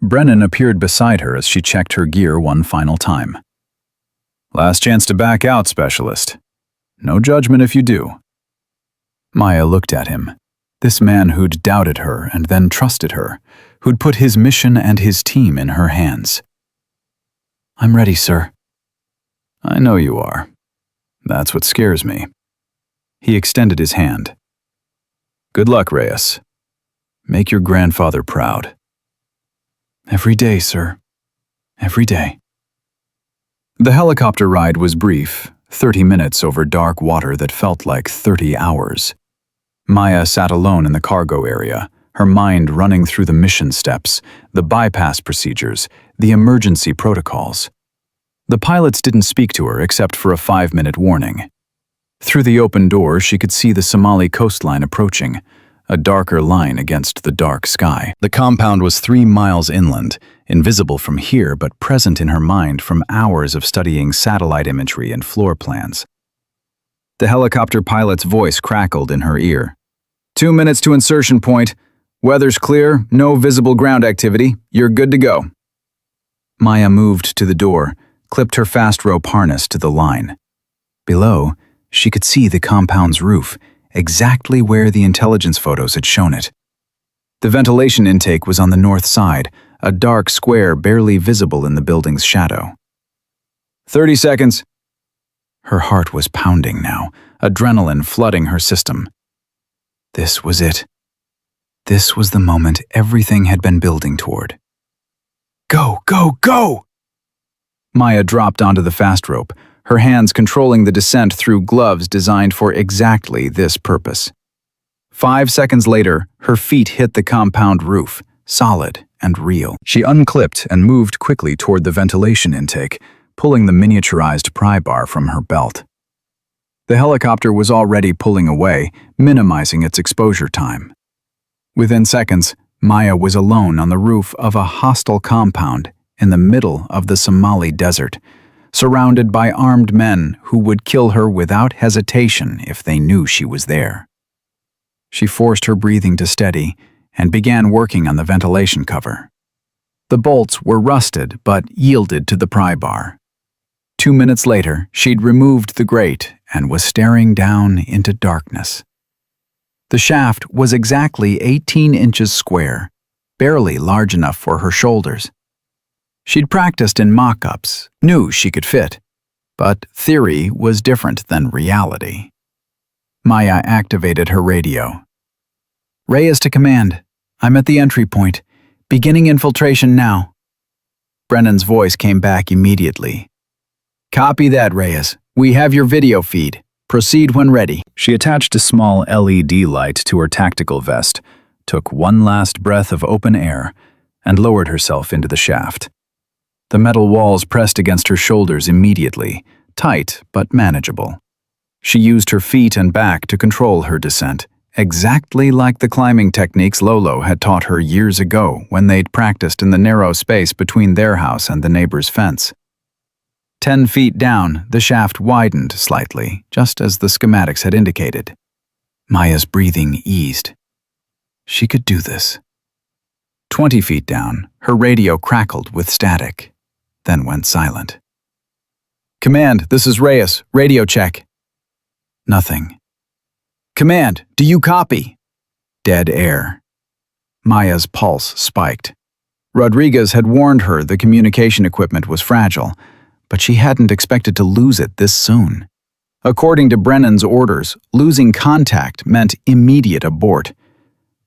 Brennan appeared beside her as she checked her gear one final time. Last chance to back out, Specialist. No judgment if you do. Maya looked at him. This man who'd doubted her and then trusted her, who'd put his mission and his team in her hands. I'm ready, sir. I know you are. That's what scares me. He extended his hand. Good luck, Reyes. Make your grandfather proud. Every day, sir. Every day. The helicopter ride was brief, 30 minutes over dark water that felt like 30 hours. Maya sat alone in the cargo area, her mind running through the mission steps, the bypass procedures, the emergency protocols. The pilots didn't speak to her except for a 5-minute warning. Through the open door, she could see the Somali coastline approaching, a darker line against the dark sky. The compound was 3 miles inland, invisible from here but present in her mind from hours of studying satellite imagery and floor plans. The helicopter pilot's voice crackled in her ear. 2 minutes to insertion point. Weather's clear, no visible ground activity. You're good to go. Maya moved to the door, clipped her fast rope harness to the line. Below, she could see the compound's roof, exactly where the intelligence photos had shown it. The ventilation intake was on the north side, a dark square barely visible in the building's shadow. 30 seconds. Her heart was pounding now, adrenaline flooding her system. This was it. This was the moment everything had been building toward. Go, go, go! Maya dropped onto the fast rope, her hands controlling the descent through gloves designed for exactly this purpose. 5 seconds later, her feet hit the compound roof, solid and real. She unclipped and moved quickly toward the ventilation intake, pulling the miniaturized pry bar from her belt. The helicopter was already pulling away, minimizing its exposure time. Within seconds, Maya was alone on the roof of a hostile compound in the middle of the Somali desert, surrounded by armed men who would kill her without hesitation if they knew she was there. She forced her breathing to steady and began working on the ventilation cover. The bolts were rusted but yielded to the pry bar. 2 minutes later, she'd removed the grate and was staring down into darkness. The shaft was exactly 18 inches square, barely large enough for her shoulders. She'd practiced in mock-ups, knew she could fit, but theory was different than reality. Maya activated her radio. Reyes to command. I'm at the entry point. Beginning infiltration now. Brennan's voice came back immediately. Copy that, Reyes. We have your video feed. Proceed when ready. She attached a small LED light to her tactical vest, took one last breath of open air, and lowered herself into the shaft. The metal walls pressed against her shoulders immediately, tight but manageable. She used her feet and back to control her descent, exactly like the climbing techniques Lolo had taught her years ago when they'd practiced in the narrow space between their house and the neighbor's fence. 10 feet down, the shaft widened slightly, just as the schematics had indicated. Maya's breathing eased. She could do this. 20 feet down, her radio crackled with static, then went silent. Command, this is Reyes. Radio check. Nothing. Command, do you copy? Dead air. Maya's pulse spiked. Rodriguez had warned her the communication equipment was fragile, but she hadn't expected to lose it this soon. According to Brennan's orders, losing contact meant immediate abort.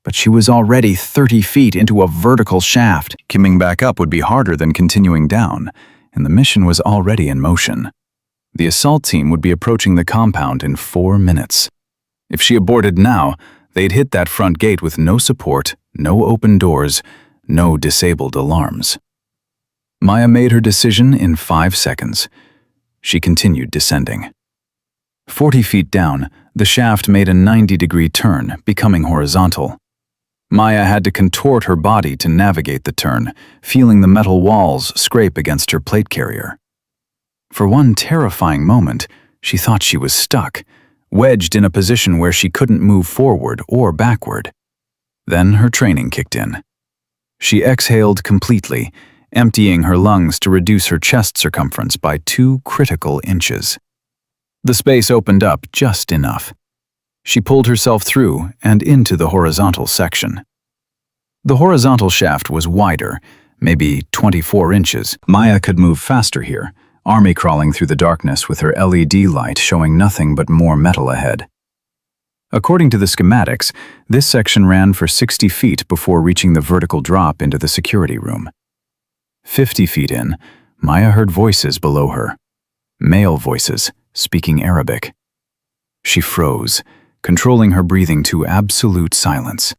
But she was already 30 feet into a vertical shaft. Coming back up would be harder than continuing down, and the mission was already in motion. The assault team would be approaching the compound in 4 minutes. If she aborted now, they'd hit that front gate with no support, no open doors, no disabled alarms. Maya made her decision in 5 seconds. She continued descending. 40 feet down, the shaft made a 90-degree turn, becoming horizontal. Maya had to contort her body to navigate the turn, feeling the metal walls scrape against her plate carrier. For one terrifying moment, she thought she was stuck, wedged in a position where she couldn't move forward or backward. Then her training kicked in. She exhaled completely, emptying her lungs to reduce her chest circumference by 2 critical inches. The space opened up just enough. She pulled herself through and into the horizontal section. The horizontal shaft was wider, maybe 24 inches. Maya could move faster here, army crawling through the darkness with her LED light showing nothing but more metal ahead. According to the schematics, this section ran for 60 feet before reaching the vertical drop into the security room. 50 feet in, Maya heard voices below her. Male voices, speaking Arabic. She froze, controlling her breathing to absolute silence.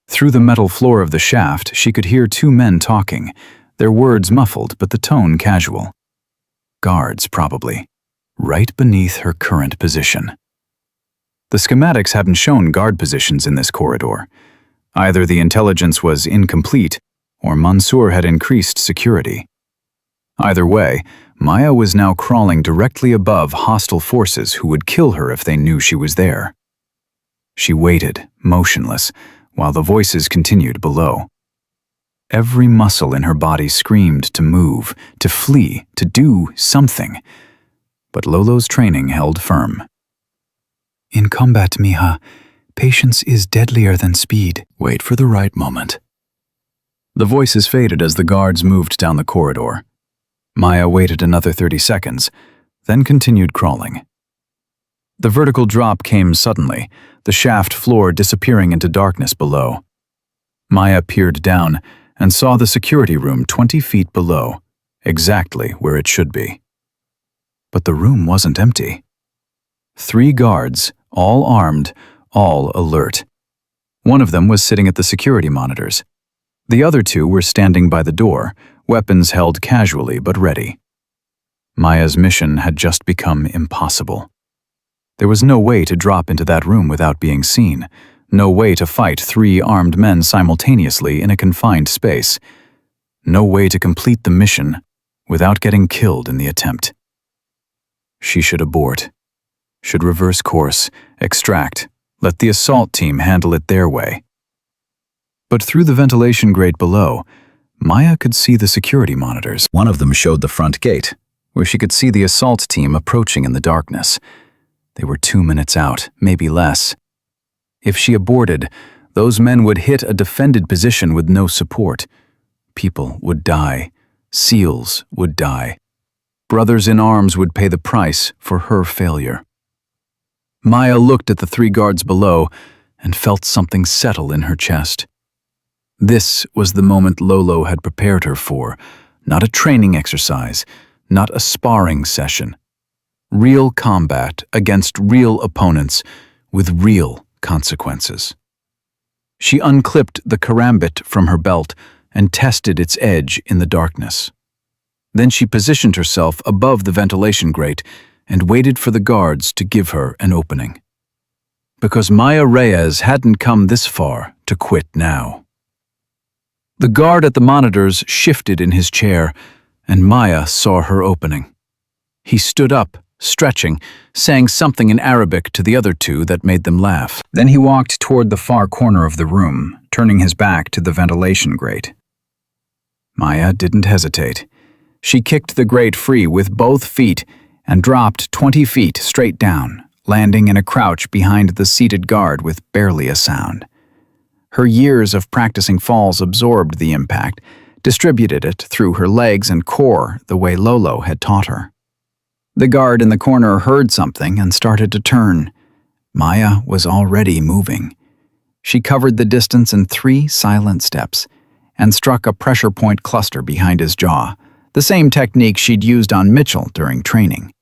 Through the metal floor of the shaft, she could hear 2 men talking, their words muffled but the tone casual. Guards, probably, right beneath her current position. The schematics hadn't shown guard positions in this corridor. Either the intelligence was incomplete, or Mansour had increased security. Either way, Maya was now crawling directly above hostile forces who would kill her if they knew she was there. She waited, motionless, while the voices continued below. Every muscle in her body screamed to move, to flee, to do something. But Lolo's training held firm. "In combat, Mija, patience is deadlier than speed. Wait for the right moment." The voices faded as the guards moved down the corridor. Maya waited another 30 seconds, then continued crawling. The vertical drop came suddenly, the shaft floor disappearing into darkness below. Maya peered down and saw the security room 20 feet below, exactly where it should be. But the room wasn't empty. 3 guards, all armed, all alert. One of them was sitting at the security monitors. The other 2 were standing by the door, weapons held casually but ready. Maya's mission had just become impossible. There was no way to drop into that room without being seen, no way to fight 3 armed men simultaneously in a confined space, no way to complete the mission without getting killed in the attempt. She should abort, should reverse course, extract, let the assault team handle it their way. But through the ventilation grate below, Maya could see the security monitors. One of them showed the front gate, where she could see the assault team approaching in the darkness. They were 2 minutes out, maybe less. If she aborted, those men would hit a defended position with no support. People would die. SEALs would die. Brothers in arms would pay the price for her failure. Maya looked at the 3 guards below and felt something settle in her chest. This was the moment Lolo had prepared her for, not a training exercise, not a sparring session. Real combat against real opponents with real consequences. She unclipped the karambit from her belt and tested its edge in the darkness. Then she positioned herself above the ventilation grate and waited for the guards to give her an opening. Because Maya Reyes hadn't come this far to quit now. The guard at the monitors shifted in his chair, and Maya saw her opening. He stood up, stretching, saying something in Arabic to the other 2 that made them laugh. Then he walked toward the far corner of the room, turning his back to the ventilation grate. Maya didn't hesitate. She kicked the grate free with both feet and dropped 20 feet straight down, landing in a crouch behind the seated guard with barely a sound. Her years of practicing falls absorbed the impact, distributed it through her legs and core the way Lolo had taught her. The guard in the corner heard something and started to turn. Maya was already moving. She covered the distance in 3 silent steps and struck a pressure point cluster behind his jaw, the same technique she'd used on Mitchell during training.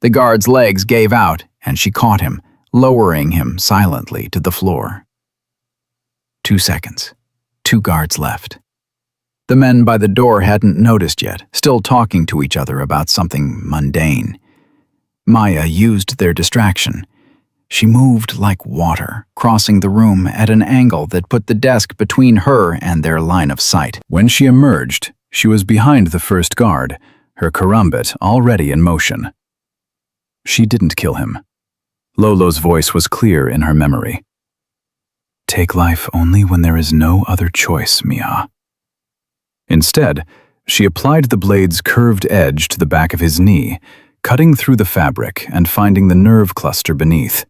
The guard's legs gave out and she caught him, lowering him silently to the floor. 2 seconds. 2 guards left. The men by the door hadn't noticed yet, still talking to each other about something mundane. Maya used their distraction. She moved like water, crossing the room at an angle that put the desk between her and their line of sight. When she emerged, she was behind the first guard, her karambit already in motion. She didn't kill him. Lolo's voice was clear in her memory. "Take life only when there is no other choice, Mija." Instead, she applied the blade's curved edge to the back of his knee, cutting through the fabric and finding the nerve cluster beneath.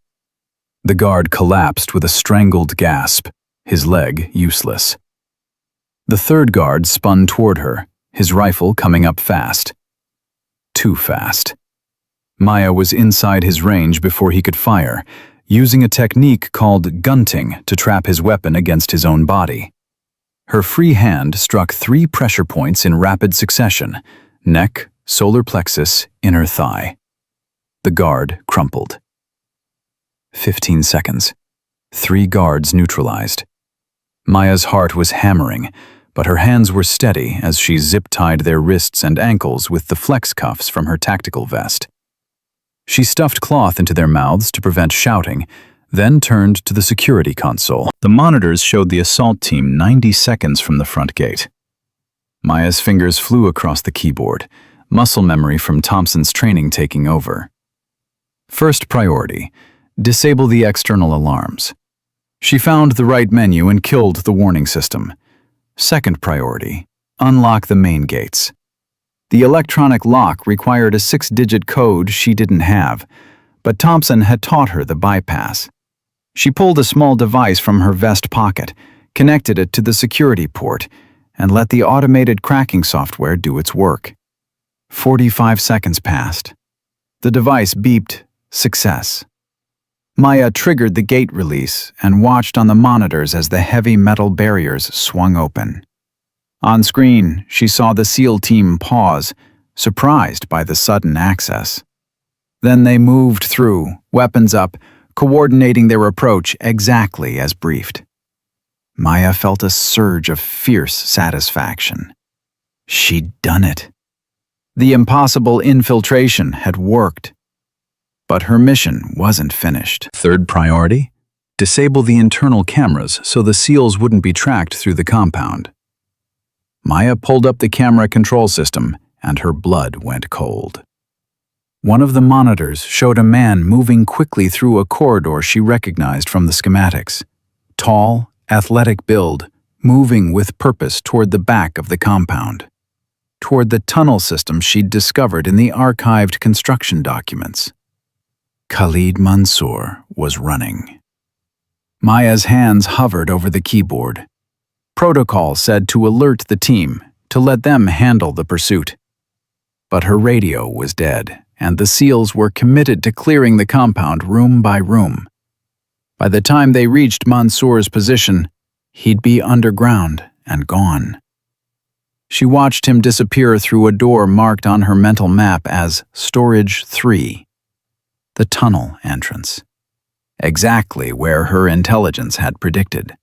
The guard collapsed with a strangled gasp, his leg useless. The 3rd guard spun toward her, his rifle coming up fast. Too fast. Maya was inside his range before he could fire, using a technique called gunting to trap his weapon against his own body. Her free hand struck 3 pressure points in rapid succession: neck, solar plexus, inner thigh. The guard crumpled. 15 seconds. 3 guards neutralized. Maya's heart was hammering, but her hands were steady as she zip-tied their wrists and ankles with the flex cuffs from her tactical vest. She stuffed cloth into their mouths to prevent shouting, then turned to the security console. The monitors showed the assault team 90 seconds from the front gate. Maya's fingers flew across the keyboard, muscle memory from Thompson's training taking over. First priority: disable the external alarms. She found the right menu and killed the warning system. Second priority: unlock the main gates. The electronic lock required a 6-digit code she didn't have, but Thompson had taught her the bypass. She pulled a small device from her vest pocket, connected it to the security port, and let the automated cracking software do its work. 45 seconds passed. The device beeped, "Success." Maya triggered the gate release and watched on the monitors as the heavy metal barriers swung open. On screen, she saw the SEAL team pause, surprised by the sudden access. Then they moved through, weapons up, coordinating their approach exactly as briefed. Maya felt a surge of fierce satisfaction. She'd done it. The impossible infiltration had worked. But her mission wasn't finished. Third priority: disable the internal cameras so the SEALs wouldn't be tracked through the compound. Maya pulled up the camera control system, and her blood went cold. One of the monitors showed a man moving quickly through a corridor she recognized from the schematics. Tall, athletic build, moving with purpose toward the back of the compound, toward the tunnel system she'd discovered in the archived construction documents. Khalid Mansour was running. Maya's hands hovered over the keyboard. Protocol said to alert the team, to let them handle the pursuit. But her radio was dead, and the SEALs were committed to clearing the compound room by room. By the time they reached Mansour's position, he'd be underground and gone. She watched him disappear through a door marked on her mental map as Storage 3, the tunnel entrance, exactly where her intelligence had predicted.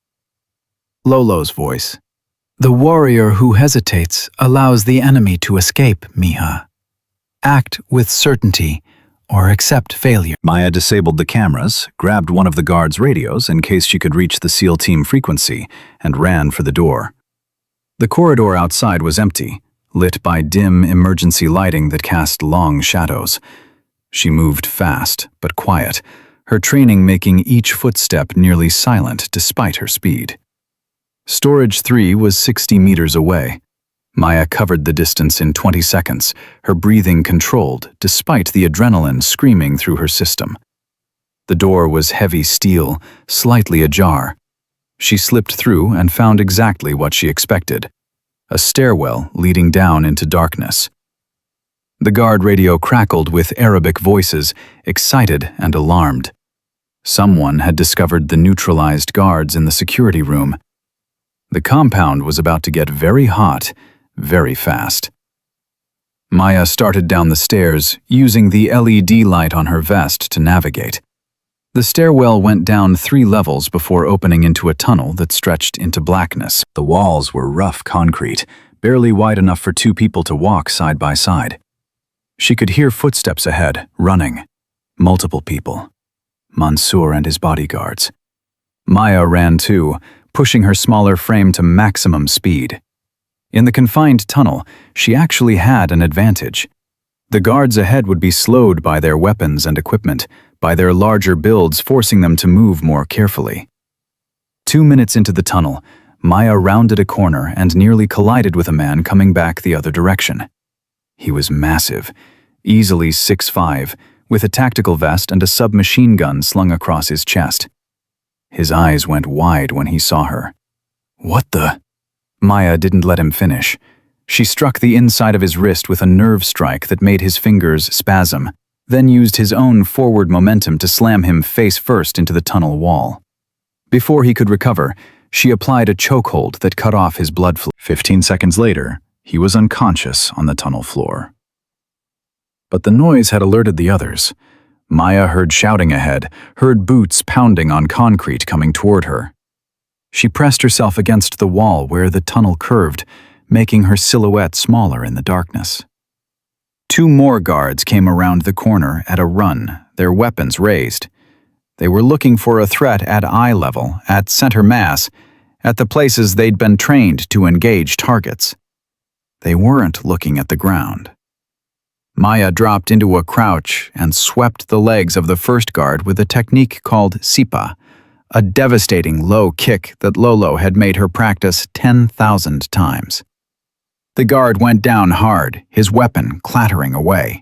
Lolo's voice. "The warrior who hesitates allows the enemy to escape, Miha. Act with certainty or accept failure." Maya disabled the cameras, grabbed one of the guards' radios in case she could reach the SEAL team frequency, and ran for the door. The corridor outside was empty, lit by dim emergency lighting that cast long shadows. She moved fast but quiet, her training making each footstep nearly silent despite her speed. Storage 3 was 60 meters away. Maya covered the distance in 20 seconds, her breathing controlled despite the adrenaline screaming through her system. The door was heavy steel, slightly ajar. She slipped through and found exactly what she expected: a stairwell leading down into darkness. The guard radio crackled with Arabic voices, excited and alarmed. Someone had discovered the neutralized guards in the security room. The compound was about to get very hot, very fast. Maya started down the stairs, using the LED light on her vest to navigate. The stairwell went down 3 levels before opening into a tunnel that stretched into blackness. The walls were rough concrete, barely wide enough for 2 people to walk side by side. She could hear footsteps ahead, running. Multiple people. Mansour and his bodyguards. Maya ran too, pushing her smaller frame to maximum speed. In the confined tunnel, she actually had an advantage. The guards ahead would be slowed by their weapons and equipment, by their larger builds forcing them to move more carefully. 2 minutes into the tunnel, Maya rounded a corner and nearly collided with a man coming back the other direction. He was massive, easily 6'5", with a tactical vest and a submachine gun slung across his chest. His eyes went wide when he saw her. "What the?" Maya didn't let him finish. She struck the inside of his wrist with a nerve strike that made his fingers spasm, then used his own forward momentum to slam him face first into the tunnel wall. Before he could recover, she applied a chokehold that cut off his blood flow. 15 seconds later, he was unconscious on the tunnel floor. But the noise had alerted the others. Maya heard shouting ahead, heard boots pounding on concrete coming toward her. She pressed herself against the wall where the tunnel curved, making her silhouette smaller in the darkness. 2 more guards came around the corner at a run, their weapons raised. They were looking for a threat at eye level, at center mass, at the places they'd been trained to engage targets. They weren't looking at the ground. Maya dropped into a crouch and swept the legs of the first guard with a technique called sipa, a devastating low kick that Lolo had made her practice 10,000 times. The guard went down hard, his weapon clattering away.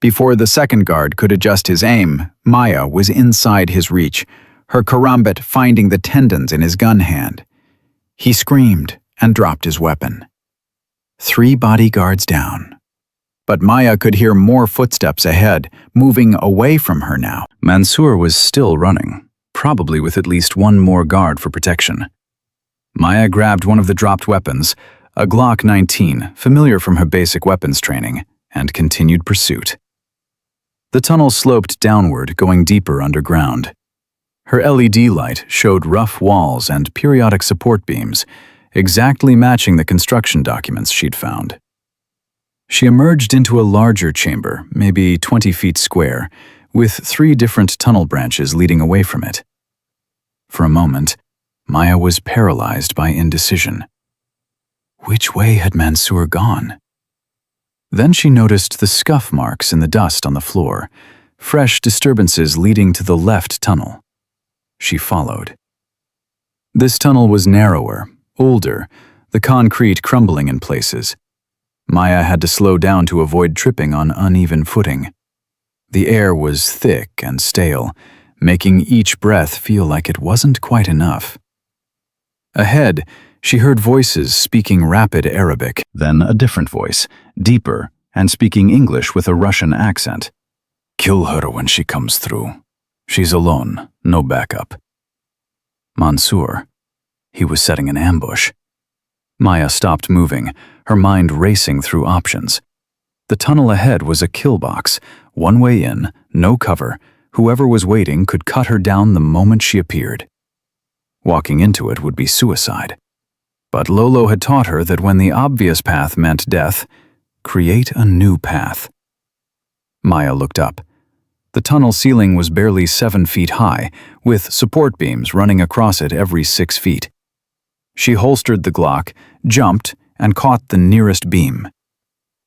Before the second guard could adjust his aim, Maya was inside his reach, her karambit finding the tendons in his gun hand. He screamed and dropped his weapon. 3 bodyguards down. But Maya could hear more footsteps ahead, moving away from her now. Mansoor was still running, probably with at least one more guard for protection. Maya grabbed one of the dropped weapons, a Glock 19, familiar from her basic weapons training, and continued pursuit. The tunnel sloped downward, going deeper underground. Her LED light showed rough walls and periodic support beams, exactly matching the construction documents she'd found. She emerged into a larger chamber, maybe 20 feet square, with 3 different tunnel branches leading away from it. For a moment, Maya was paralyzed by indecision. Which way had Mansoor gone? Then she noticed the scuff marks in the dust on the floor, fresh disturbances leading to the left tunnel. She followed. This tunnel was narrower, older, the concrete crumbling in places. Maya had to slow down to avoid tripping on uneven footing. The air was thick and stale, making each breath feel like it wasn't quite enough. Ahead, she heard voices speaking rapid Arabic, then a different voice, deeper, and speaking English with a Russian accent. "Kill her when she comes through. She's alone, no backup." Mansoor. He was setting an ambush. Maya stopped moving, her mind racing through options. The tunnel ahead was a kill box, one way in, no cover. Whoever was waiting could cut her down the moment she appeared. Walking into it would be suicide. But Lolo had taught her that when the obvious path meant death, create a new path. Maya looked up. The tunnel ceiling was barely 7 feet high, with support beams running across it every 6 feet. She holstered the Glock, jumped, and caught the nearest beam.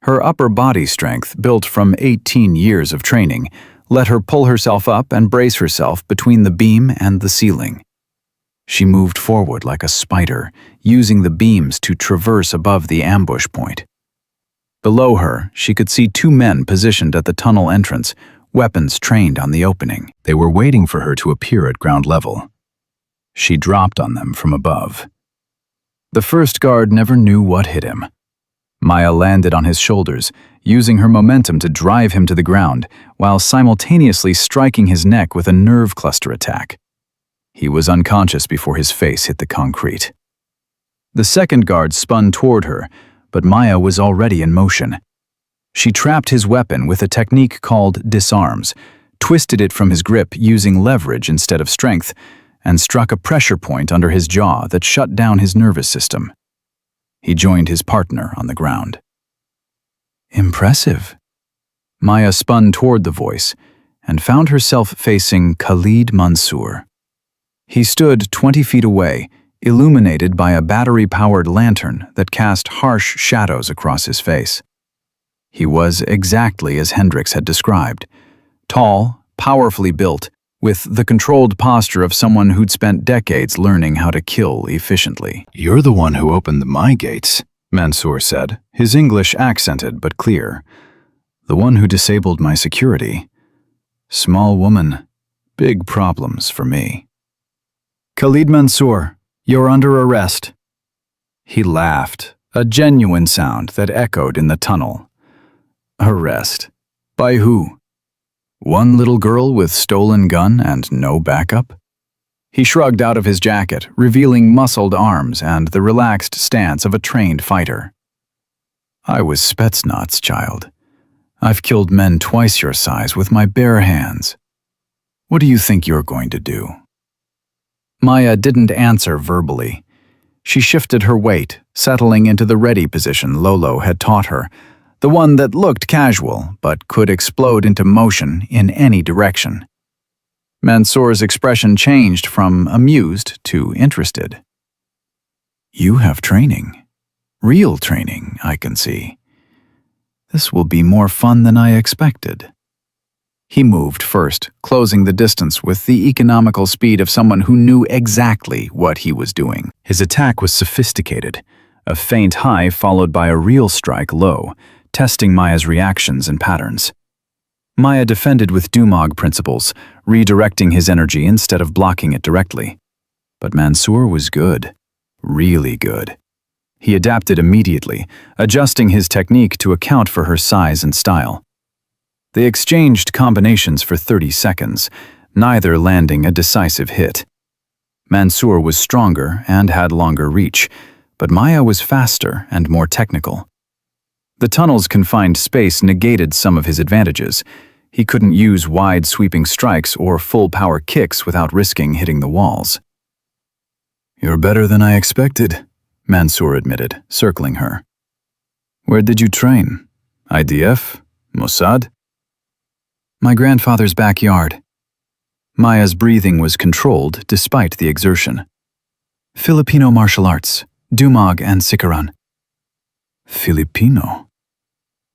Her upper body strength, built from 18 years of training, let her pull herself up and brace herself between the beam and the ceiling. She moved forward like a spider, using the beams to traverse above the ambush point. Below her, she could see 2 men positioned at the tunnel entrance, weapons trained on the opening. They were waiting for her to appear at ground level. She dropped on them from above. The first guard never knew what hit him. Maya landed on his shoulders, using her momentum to drive him to the ground, while simultaneously striking his neck with a nerve cluster attack. He was unconscious before his face hit the concrete. The second guard spun toward her, but Maya was already in motion. She trapped his weapon with a technique called disarms, twisted it from his grip using leverage instead of strength, and struck a pressure point under his jaw that shut down his nervous system. He joined his partner on the ground. Impressive. Maya spun toward the voice and found herself facing Khalid Mansoor. He stood 20 feet away, illuminated by a battery-powered lantern that cast harsh shadows across his face. He was exactly as Hendricks had described, tall, powerfully built, with the controlled posture of someone who'd spent decades learning how to kill efficiently. "You're the one who opened my gates," Mansoor said, his English accented but clear. "The one who disabled my security. Small woman, big problems for me." "Khalid Mansoor, you're under arrest." He laughed, a genuine sound that echoed in the tunnel. "Arrest? By who? One little girl with stolen gun and no backup?" He shrugged out of his jacket, revealing muscled arms and the relaxed stance of a trained fighter. "I was Spetsnaz, child. I've killed men twice your size with my bare hands. What do you think you're going to do?" Maya didn't answer verbally. She shifted her weight, settling into the ready position Lolo had taught her, the one that looked casual but could explode into motion in any direction. Mansoor's expression changed from amused to interested. "You have training. Real training, I can see. This will be more fun than I expected. He moved first, closing the distance with the economical speed of someone who knew exactly what he was doing. His attack was sophisticated, a feint high followed by a real strike low, testing Maya's reactions and patterns. Maya defended with Dumog principles, redirecting his energy instead of blocking it directly. But Mansour was good, really good. He adapted immediately, adjusting his technique to account for her size and style. They exchanged combinations for 30 seconds, neither landing a decisive hit. Mansour was stronger and had longer reach, but Maya was faster and more technical. The tunnel's confined space negated some of his advantages. He couldn't use wide sweeping strikes or full-power kicks without risking hitting the walls. "You're better than I expected," Mansour admitted, circling her. "Where did you train? IDF? Mossad?" "My grandfather's backyard." Maya's breathing was controlled despite the exertion. "Filipino martial arts, Dumog and Sikaran." "Filipino?"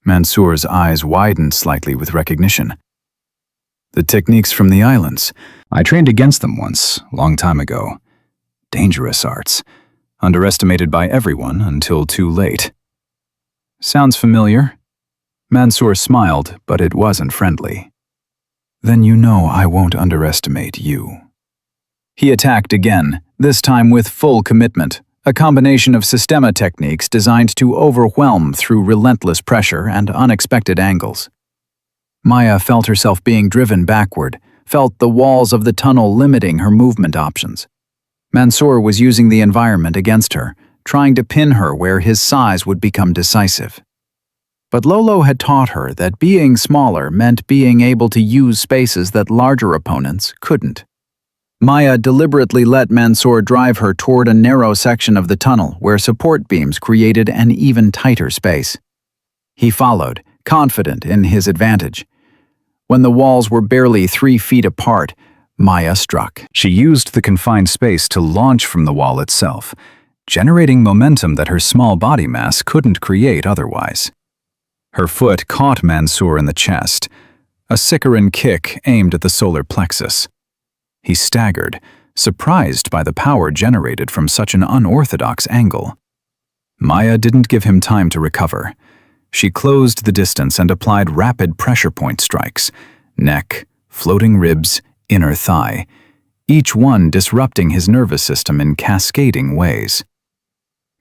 Mansour's eyes widened slightly with recognition. "The techniques from the islands. I trained against them once, long time ago. Dangerous arts, underestimated by everyone until too late." "Sounds familiar." Mansour smiled, but it wasn't friendly. "Then you know I won't underestimate you." He attacked again, this time with full commitment, a combination of systema techniques designed to overwhelm through relentless pressure and unexpected angles. Maya felt herself being driven backward, felt the walls of the tunnel limiting her movement options. Mansour was using the environment against her, trying to pin her where his size would become decisive. But Lolo had taught her that being smaller meant being able to use spaces that larger opponents couldn't. Maya deliberately let Mansour drive her toward a narrow section of the tunnel where support beams created an even tighter space. He followed, confident in his advantage. When the walls were barely 3 feet apart, Maya struck. She used the confined space to launch from the wall itself, generating momentum that her small body mass couldn't create otherwise. Her foot caught Mansour in the chest, a Sikaran kick aimed at the solar plexus. He staggered, surprised by the power generated from such an unorthodox angle. Maya didn't give him time to recover. She closed the distance and applied rapid pressure point strikes, neck, floating ribs, inner thigh, each one disrupting his nervous system in cascading ways.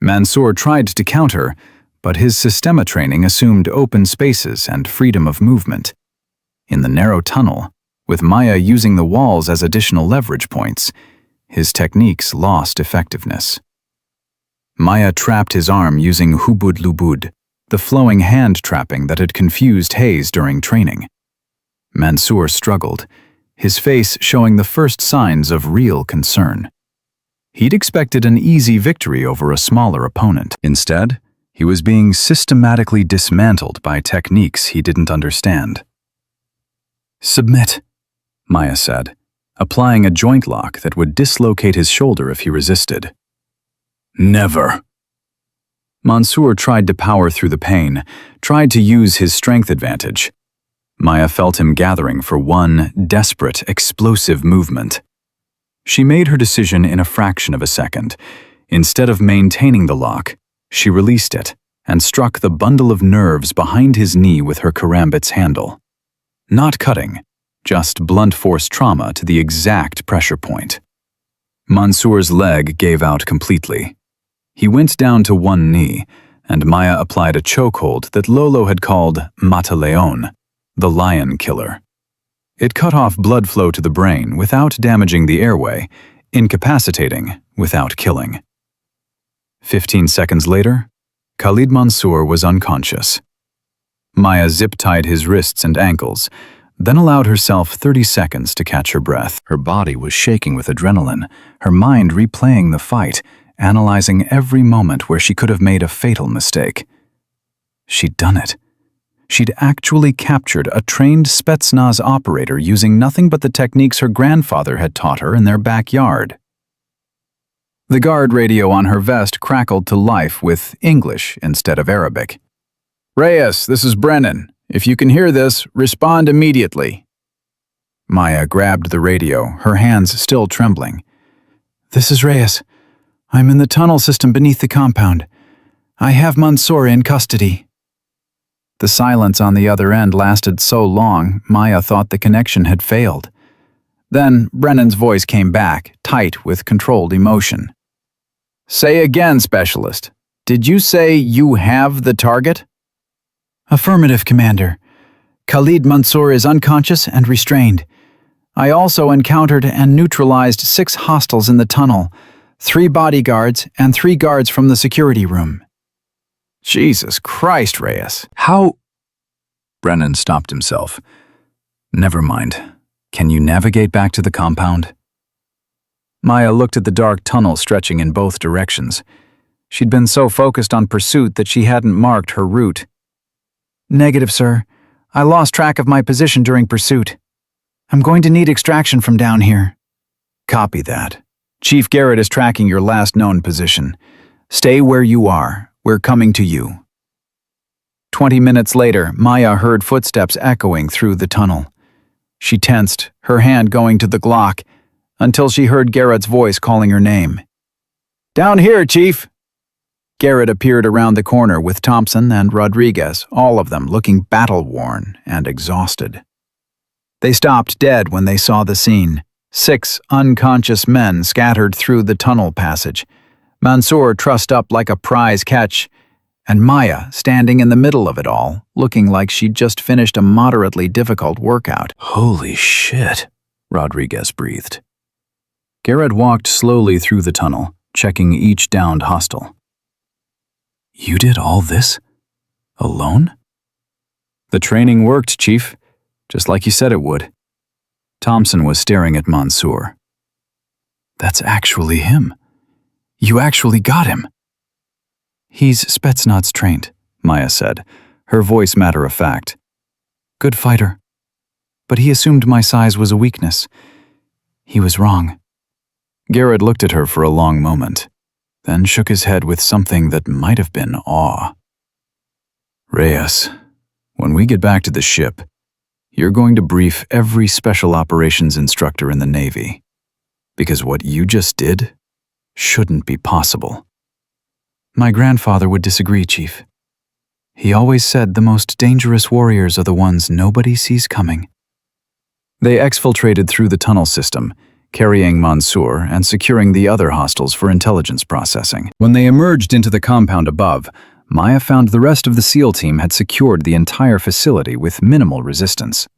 Mansour tried to counter, but his systema training assumed open spaces and freedom of movement. In the narrow tunnel, with Maya using the walls as additional leverage points, his techniques lost effectiveness. Maya trapped his arm using hubud lubud, the flowing hand trapping that had confused Hayes during training. Mansour struggled, his face showing the first signs of real concern. He'd expected an easy victory over a smaller opponent. Instead, he was being systematically dismantled by techniques he didn't understand. "Submit," Maya said, applying a joint lock that would dislocate his shoulder if he resisted. "Never." Mansour tried to power through the pain, tried to use his strength advantage. Maya felt him gathering for one desperate, explosive movement. She made her decision in a fraction of a second. Instead of maintaining the lock, she released it and struck the bundle of nerves behind his knee with her karambit's handle. Not cutting, just blunt force trauma to the exact pressure point. Mansour's leg gave out completely. He went down to one knee, and Maya applied a chokehold that Lolo had called Mataleon, the lion killer. It cut off blood flow to the brain without damaging the airway, incapacitating without killing. 15 seconds later, Khalid Mansour was unconscious. Maya zip-tied his wrists and ankles, then allowed herself 30 seconds to catch her breath. Her body was shaking with adrenaline, her mind replaying the fight, analyzing every moment where she could have made a fatal mistake. She'd done it. She'd actually captured a trained Spetsnaz operator using nothing but the techniques her grandfather had taught her in their backyard. The guard radio on her vest crackled to life with English instead of Arabic. Reyes, this is Brennan. If you can hear this, respond immediately. Maya grabbed the radio, her hands still trembling. This is Reyes. I'm in the tunnel system beneath the compound. I have Mansour in custody. The silence on the other end lasted so long, Maya thought the connection had failed. Then Brennan's voice came back, tight with controlled emotion. Say again, Specialist. Did you say you have the target? Affirmative, Commander. Khalid Mansour is unconscious and restrained. I also encountered and neutralized 6 hostiles in the tunnel, 3 bodyguards and 3 guards from the security room. Jesus Christ, Reyes. How? Brennan stopped himself. Never mind. Can you navigate back to the compound? Maya looked at the dark tunnel stretching in both directions. She'd been so focused on pursuit that she hadn't marked her route. Negative, sir. I lost track of my position during pursuit. I'm going to need extraction from down here. Copy that. Chief Garrett is tracking your last known position. Stay where you are. We're coming to you. 20 minutes later, Maya heard footsteps echoing through the tunnel. She tensed, her hand going to the Glock, until she heard Garrett's voice calling her name. Down here, Chief! Garrett appeared around the corner with Thompson and Rodriguez, all of them looking battle-worn and exhausted. They stopped dead when they saw the scene. 6 unconscious men scattered through the tunnel passage. Mansour trussed up like a prize catch, and Maya standing in the middle of it all, looking like she'd just finished a moderately difficult workout. Holy shit, Rodriguez breathed. Garrett walked slowly through the tunnel, checking each downed hostile. You did all this? Alone? The training worked, Chief, just like you said it would. Thompson was staring at Mansour. That's actually him. You actually got him. He's Spetsnaz trained, Maya said, her voice matter-of-fact. Good fighter. But he assumed my size was a weakness. He was wrong. Garrett looked at her for a long moment, then shook his head with something that might have been awe. Reyes, when we get back to the ship, you're going to brief every special operations instructor in the Navy. Because what you just did shouldn't be possible. My grandfather would disagree, Chief. He always said the most dangerous warriors are the ones nobody sees coming. They exfiltrated through the tunnel system, carrying Mansour and securing the other hostiles for intelligence processing. When they emerged into the compound above, Maya found the rest of the SEAL team had secured the entire facility with minimal resistance.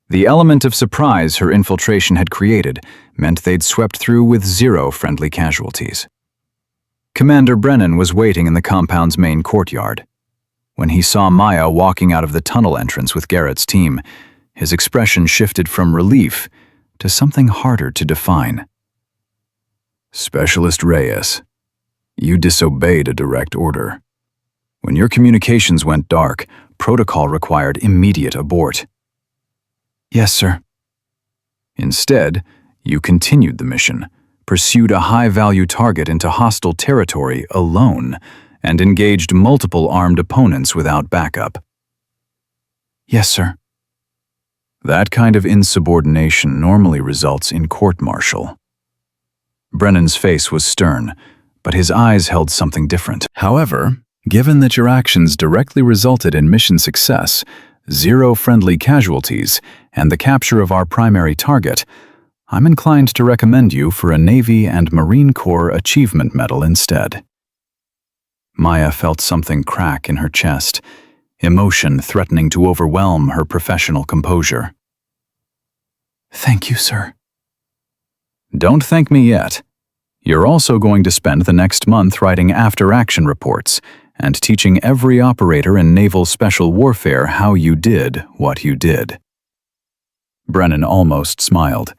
The element of surprise her infiltration had created meant they'd swept through with 0 friendly casualties. Commander Brennan was waiting in the compound's main courtyard. When he saw Maya walking out of the tunnel entrance with Garrett's team, his expression shifted from relief to something harder to define. Specialist Reyes, you disobeyed a direct order. When your communications went dark, protocol required immediate abort. Yes, sir. Instead, you continued the mission, pursued a high-value target into hostile territory alone, and engaged multiple armed opponents without backup. Yes, sir. That kind of insubordination normally results in court-martial. Brennan's face was stern, but his eyes held something different. However, given that your actions directly resulted in mission success, 0 friendly casualties, and the capture of our primary target, I'm inclined to recommend you for a Navy and Marine Corps Achievement Medal instead. Maya felt something crack in her chest, emotion threatening to overwhelm her professional composure. Thank you, sir. Don't thank me yet. You're also going to spend the next month writing after-action reports and teaching every operator in naval special warfare how you did what you did. Brennan almost smiled.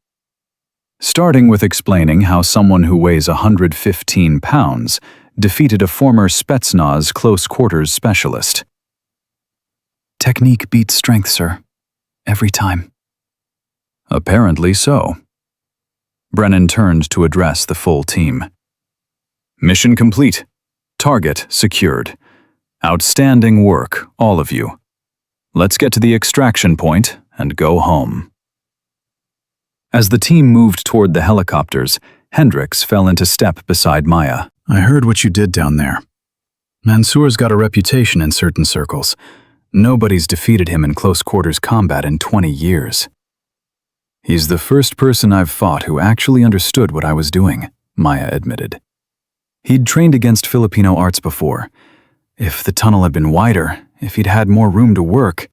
Starting with explaining how someone who weighs 115 pounds defeated a former Spetsnaz close-quarters specialist. Technique beats strength, sir. Every time. Apparently so. Brennan turned to address the full team. Mission complete. Target secured. Outstanding work, all of you. Let's get to the extraction point and go home. As the team moved toward the helicopters, Hendricks fell into step beside Maya. I heard what you did down there. Mansour's got a reputation in certain circles. Nobody's defeated him in close-quarters combat in 20 years. He's the first person I've fought who actually understood what I was doing, Maya admitted. He'd trained against Filipino arts before. If the tunnel had been wider, if he'd had more room to work.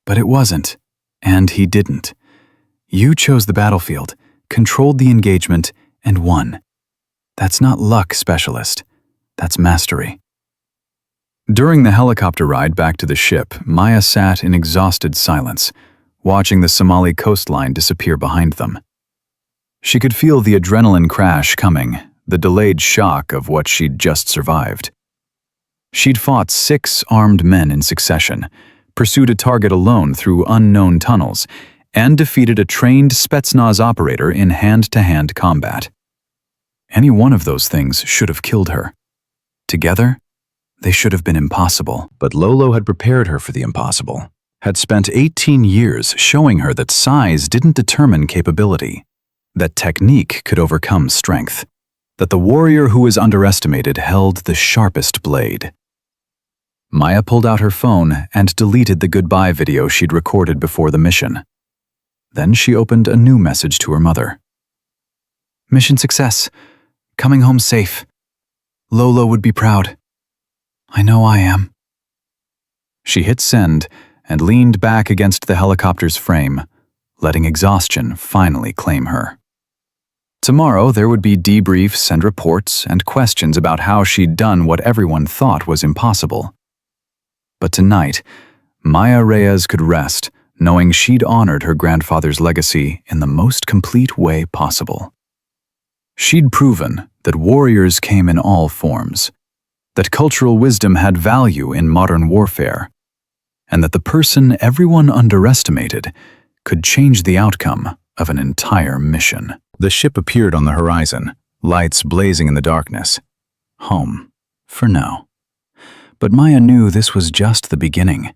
But it wasn't, and he didn't. You chose the battlefield, controlled the engagement, and won. That's not luck, specialist. That's mastery. During the helicopter ride back to the ship, Maya sat in exhausted silence, watching the Somali coastline disappear behind them. She could feel the adrenaline crash coming, the delayed shock of what she'd just survived. She'd fought 6 armed men in succession, pursued a target alone through unknown tunnels, and defeated a trained Spetsnaz operator in hand-to-hand combat. Any one of those things should have killed her. Together, they should have been impossible. But Lolo had prepared her for the impossible, had spent 18 years showing her that size didn't determine capability, that technique could overcome strength, that the warrior who was underestimated held the sharpest blade. Maya pulled out her phone and deleted the goodbye video she'd recorded before the mission. Then she opened a new message to her mother. Mission success. Coming home safe. Lolo would be proud. I know I am. She hit send and leaned back against the helicopter's frame, letting exhaustion finally claim her. Tomorrow there would be debriefs and reports and questions about how she'd done what everyone thought was impossible. But tonight, Maya Reyes could rest, knowing she'd honored her grandfather's legacy in the most complete way possible. She'd proven that warriors came in all forms, that cultural wisdom had value in modern warfare, and that the person everyone underestimated could change the outcome of an entire mission. The ship appeared on the horizon, lights blazing in the darkness. Home, for now. But Maya knew this was just the beginning.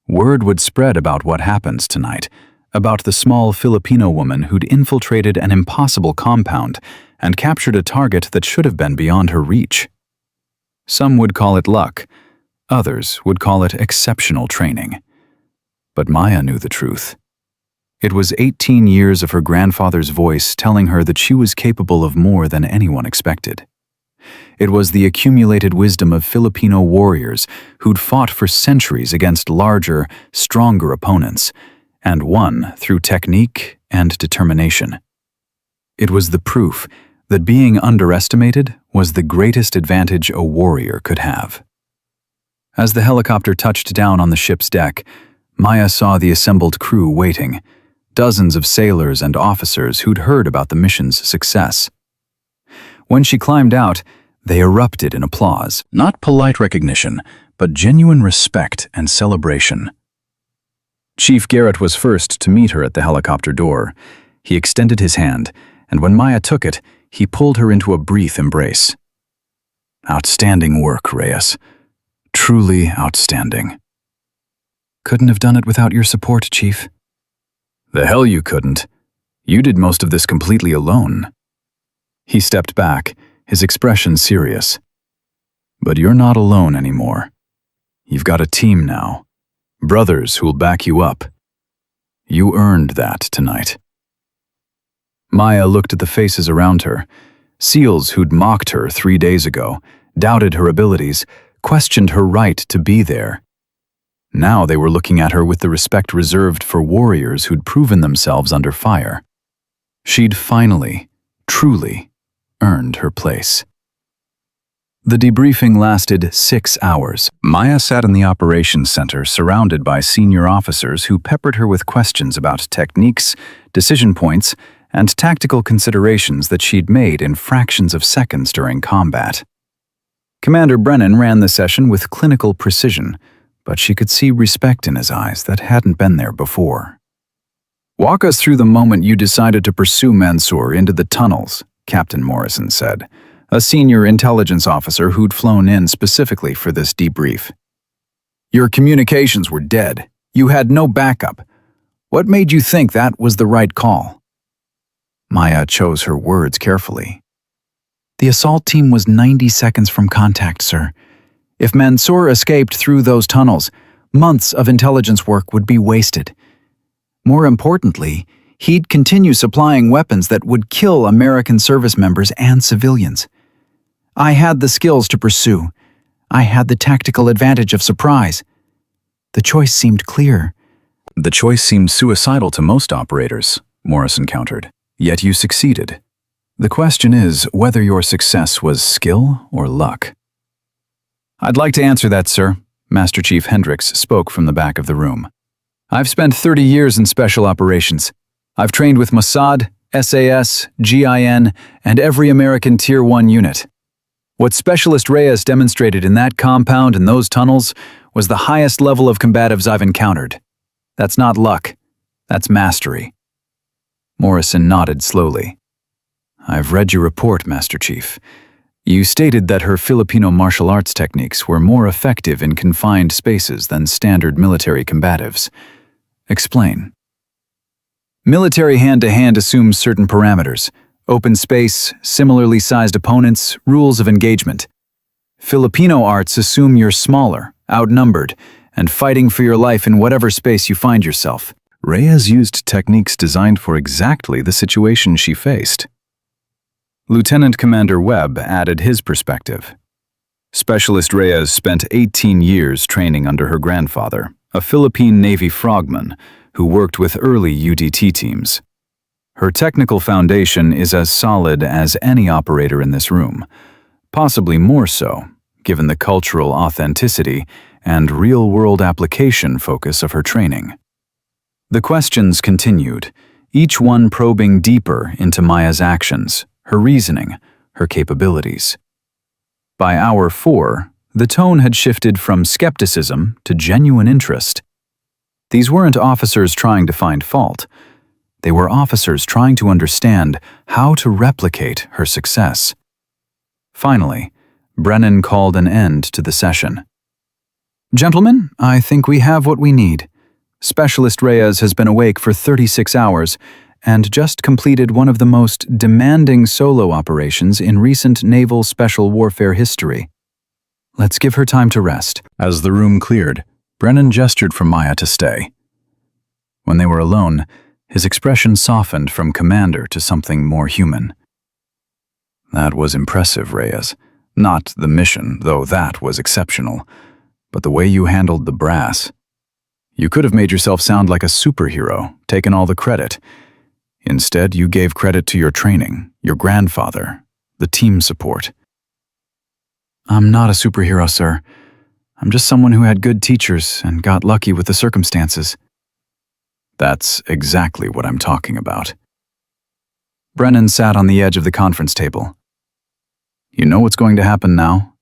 Word would spread about what happens tonight, about the small Filipino woman who'd infiltrated an impossible compound and captured a target that should have been beyond her reach. Some would call it luck, others would call it exceptional training. But Maya knew the truth. It was 18 years of her grandfather's voice telling her that she was capable of more than anyone expected. It was the accumulated wisdom of Filipino warriors who'd fought for centuries against larger, stronger opponents, and won through technique and determination. It was the proof that being underestimated was the greatest advantage a warrior could have. As the helicopter touched down on the ship's deck, Maya saw the assembled crew waiting, dozens of sailors and officers who'd heard about the mission's success. When she climbed out, they erupted in applause. Not polite recognition, but genuine respect and celebration. Chief Garrett was first to meet her at the helicopter door. He extended his hand, and when Maya took it, he pulled her into a brief embrace. Outstanding work, Reyes. Truly outstanding. Couldn't have done it without your support, Chief. The hell you couldn't. You did most of this completely alone. He stepped back, his expression serious. But you're not alone anymore. You've got a team now. Brothers who'll back you up. You earned that tonight. Maya looked at the faces around her. SEALs who'd mocked her 3 days ago, doubted her abilities, questioned her right to be there. Now they were looking at her with the respect reserved for warriors who'd proven themselves under fire. She'd finally, truly, earned her place. The debriefing lasted 6 hours. Maya sat in the operations center surrounded by senior officers who peppered her with questions about techniques, decision points, and tactical considerations that she'd made in fractions of seconds during combat. Commander Brennan ran the session with clinical precision, but she could see respect in his eyes that hadn't been there before. "Walk us through the moment you decided to pursue Mansour into the tunnels," Captain Morrison said, a senior intelligence officer who'd flown in specifically for this debrief. Your communications were dead. You had no backup. What made you think that was the right call? Maya chose her words carefully. The assault team was 90 seconds from contact, sir. If Mansour escaped through those tunnels, months of intelligence work would be wasted. More importantly, he'd continue supplying weapons that would kill American service members and civilians. I had the skills to pursue. I had the tactical advantage of surprise. The choice seemed clear. The choice seemed suicidal to most operators, Morrison countered. Yet you succeeded. The question is whether your success was skill or luck. I'd like to answer that, sir. Master Chief Hendricks spoke from the back of the room. I've spent 30 years in special operations. I've trained with Mossad, SAS, GIN, and every American Tier 1 unit. What Specialist Reyes demonstrated in that compound and those tunnels was the highest level of combatives I've encountered. That's not luck. That's mastery. Morrison nodded slowly. I've read your report, Master Chief. You stated that her Filipino martial arts techniques were more effective in confined spaces than standard military combatives. Explain. Military hand-to-hand assumes certain parameters: open space, similarly sized opponents, rules of engagement. Filipino arts assume you're smaller, outnumbered, and fighting for your life in whatever space you find yourself. Reyes used techniques designed for exactly the situation she faced. Lieutenant Commander Webb added his perspective. Specialist Reyes spent 18 years training under her grandfather, a Philippine Navy frogman who worked with early UDT teams. Her technical foundation is as solid as any operator in this room, possibly more so, given the cultural authenticity and real-world application focus of her training. The questions continued, each one probing deeper into Maya's actions, her reasoning, her capabilities. By hour 4, the tone had shifted from skepticism to genuine interest. These weren't officers trying to find fault. They were officers trying to understand how to replicate her success. Finally, Brennan called an end to the session. Gentlemen, I think we have what we need. Specialist Reyes has been awake for 36 hours and just completed one of the most demanding solo operations in recent naval special warfare history. Let's give her time to rest. As the room cleared, Brennan gestured for Maya to stay. When they were alone, his expression softened from commander to something more human. That was impressive, Reyes. Not the mission, though that was exceptional, but the way you handled the brass. You could have made yourself sound like a superhero, taken all the credit. Instead, you gave credit to your training, your grandfather, the team support. I'm not a superhero, sir. I'm just someone who had good teachers and got lucky with the circumstances. That's exactly what I'm talking about. Brennan sat on the edge of the conference table. You know what's going to happen now?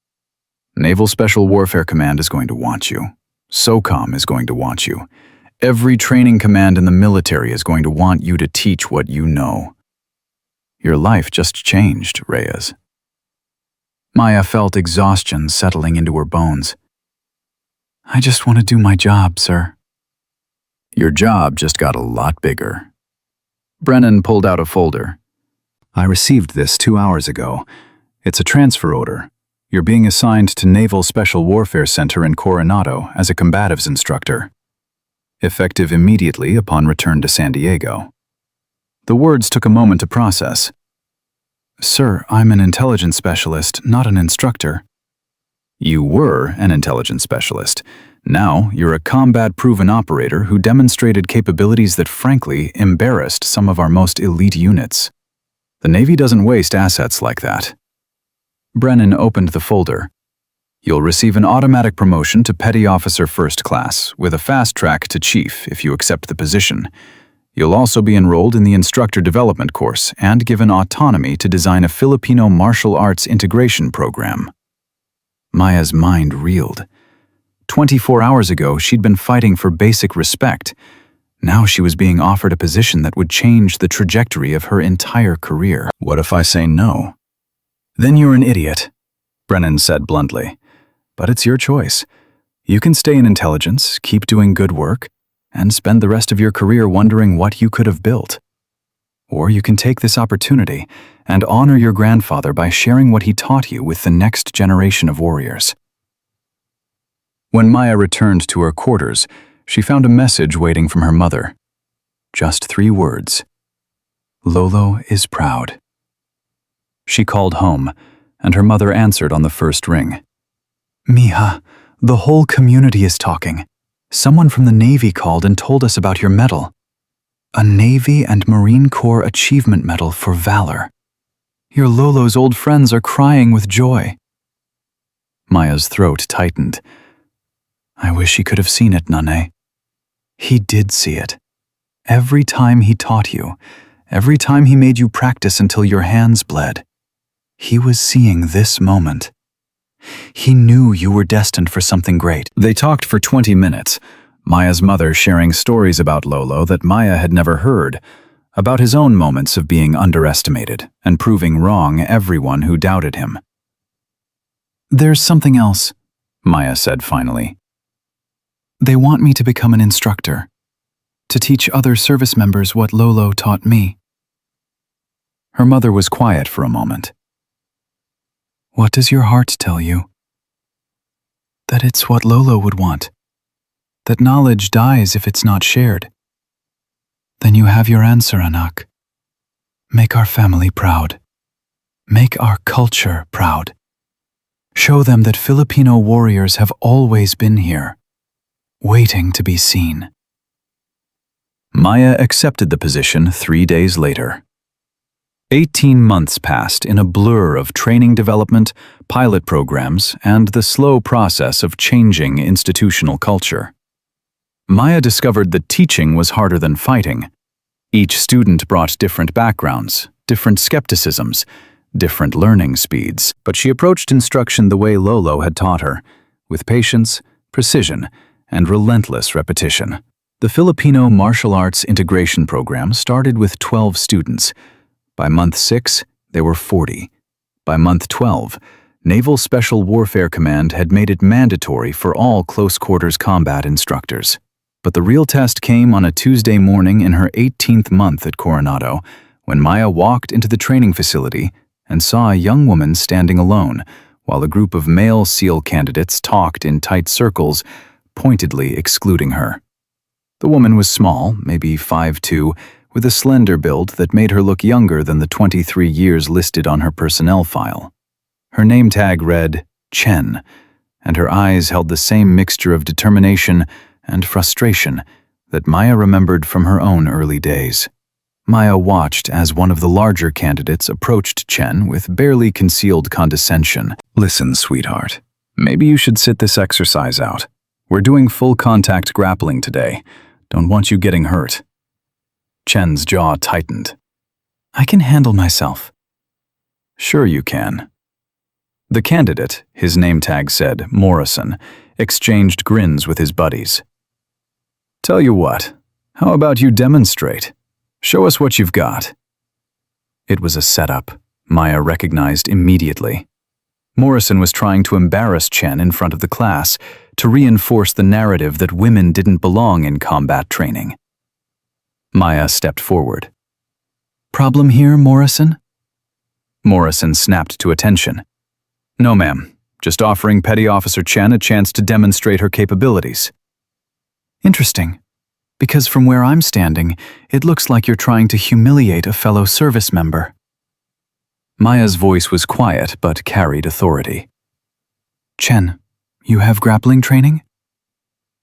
Naval Special Warfare Command is going to want you. SOCOM is going to want you. Every training command in the military is going to want you to teach what you know. Your life just changed, Reyes. Maya felt exhaustion settling into her bones. I just want to do my job, sir. Your job just got a lot bigger. Brennan pulled out a folder. I received this 2 hours ago. It's a transfer order. You're being assigned to Naval Special Warfare Center in Coronado as a combatives instructor. Effective immediately upon return to San Diego. The words took a moment to process. Sir, I'm an intelligence specialist, not an instructor. You were an intelligence specialist. Now you're a combat-proven operator who demonstrated capabilities that frankly embarrassed some of our most elite units. The Navy doesn't waste assets like that. Brennan opened the folder. You'll receive an automatic promotion to Petty Officer First Class, with a fast track to Chief if you accept the position. You'll also be enrolled in the Instructor Development course and given autonomy to design a Filipino martial arts integration program. Maya's mind reeled. 24 hours ago, she'd been fighting for basic respect. Now she was being offered a position that would change the trajectory of her entire career. What if I say no? Then you're an idiot, Brennan said bluntly. But it's your choice. You can stay in intelligence, keep doing good work, and spend the rest of your career wondering what you could have built. Or you can take this opportunity and honor your grandfather by sharing what he taught you with the next generation of warriors. When Maya returned to her quarters, she found a message waiting from her mother. Just 3 words. Lolo is proud. She called home, and her mother answered on the first ring. Mija, the whole community is talking. Someone from the Navy called and told us about your medal. A Navy and Marine Corps Achievement Medal for Valor. Your Lolo's old friends are crying with joy. Maya's throat tightened. I wish he could have seen it, Nane. He did see it. Every time he taught you, every time he made you practice until your hands bled, he was seeing this moment. He knew you were destined for something great. They talked for 20 minutes, Maya's mother sharing stories about Lolo that Maya had never heard, about his own moments of being underestimated and proving wrong everyone who doubted him. There's something else, Maya said finally. They want me to become an instructor, to teach other service members what Lolo taught me. Her mother was quiet for a moment. What does your heart tell you? That it's what Lolo would want. That knowledge dies if it's not shared. Then you have your answer, Anak. Make our family proud. Make our culture proud. Show them that Filipino warriors have always been here, waiting to be seen. Maya accepted the position 3 days later. 18 months passed in a blur of training development, pilot programs, and the slow process of changing institutional culture. Maya discovered that teaching was harder than fighting. Each student brought different backgrounds, different skepticisms, different learning speeds, but she approached instruction the way Lolo had taught her, with patience, precision, and relentless repetition. The Filipino Martial Arts Integration Program started with 12 students. By month 6, there were 40. By month 12, Naval Special Warfare Command had made it mandatory for all close-quarters combat instructors. But the real test came on a Tuesday morning in her 18th month at Coronado, when Maya walked into the training facility and saw a young woman standing alone, while a group of male SEAL candidates talked in tight circles, pointedly excluding her. The woman was small, maybe 5'2", with a slender build that made her look younger than the 23 years listed on her personnel file. Her name tag read Chen, and her eyes held the same mixture of determination and frustration that Maya remembered from her own early days. Maya watched as one of the larger candidates approached Chen with barely concealed condescension. Listen, sweetheart, maybe you should sit this exercise out. We're doing full contact grappling today. Don't want you getting hurt. Chen's jaw tightened. I can handle myself. Sure you can. The candidate, his name tag said Morrison, exchanged grins with his buddies. Tell you what, how about you demonstrate? Show us what you've got. It was a setup, Maya recognized immediately. Morrison was trying to embarrass Chen in front of the class, to reinforce the narrative that women didn't belong in combat training. Maya stepped forward. Problem here, Morrison? Morrison snapped to attention. No, ma'am. Just offering Petty Officer Chen a chance to demonstrate her capabilities. Interesting. Because from where I'm standing, it looks like you're trying to humiliate a fellow service member. Maya's voice was quiet but carried authority. Chen, you have grappling training?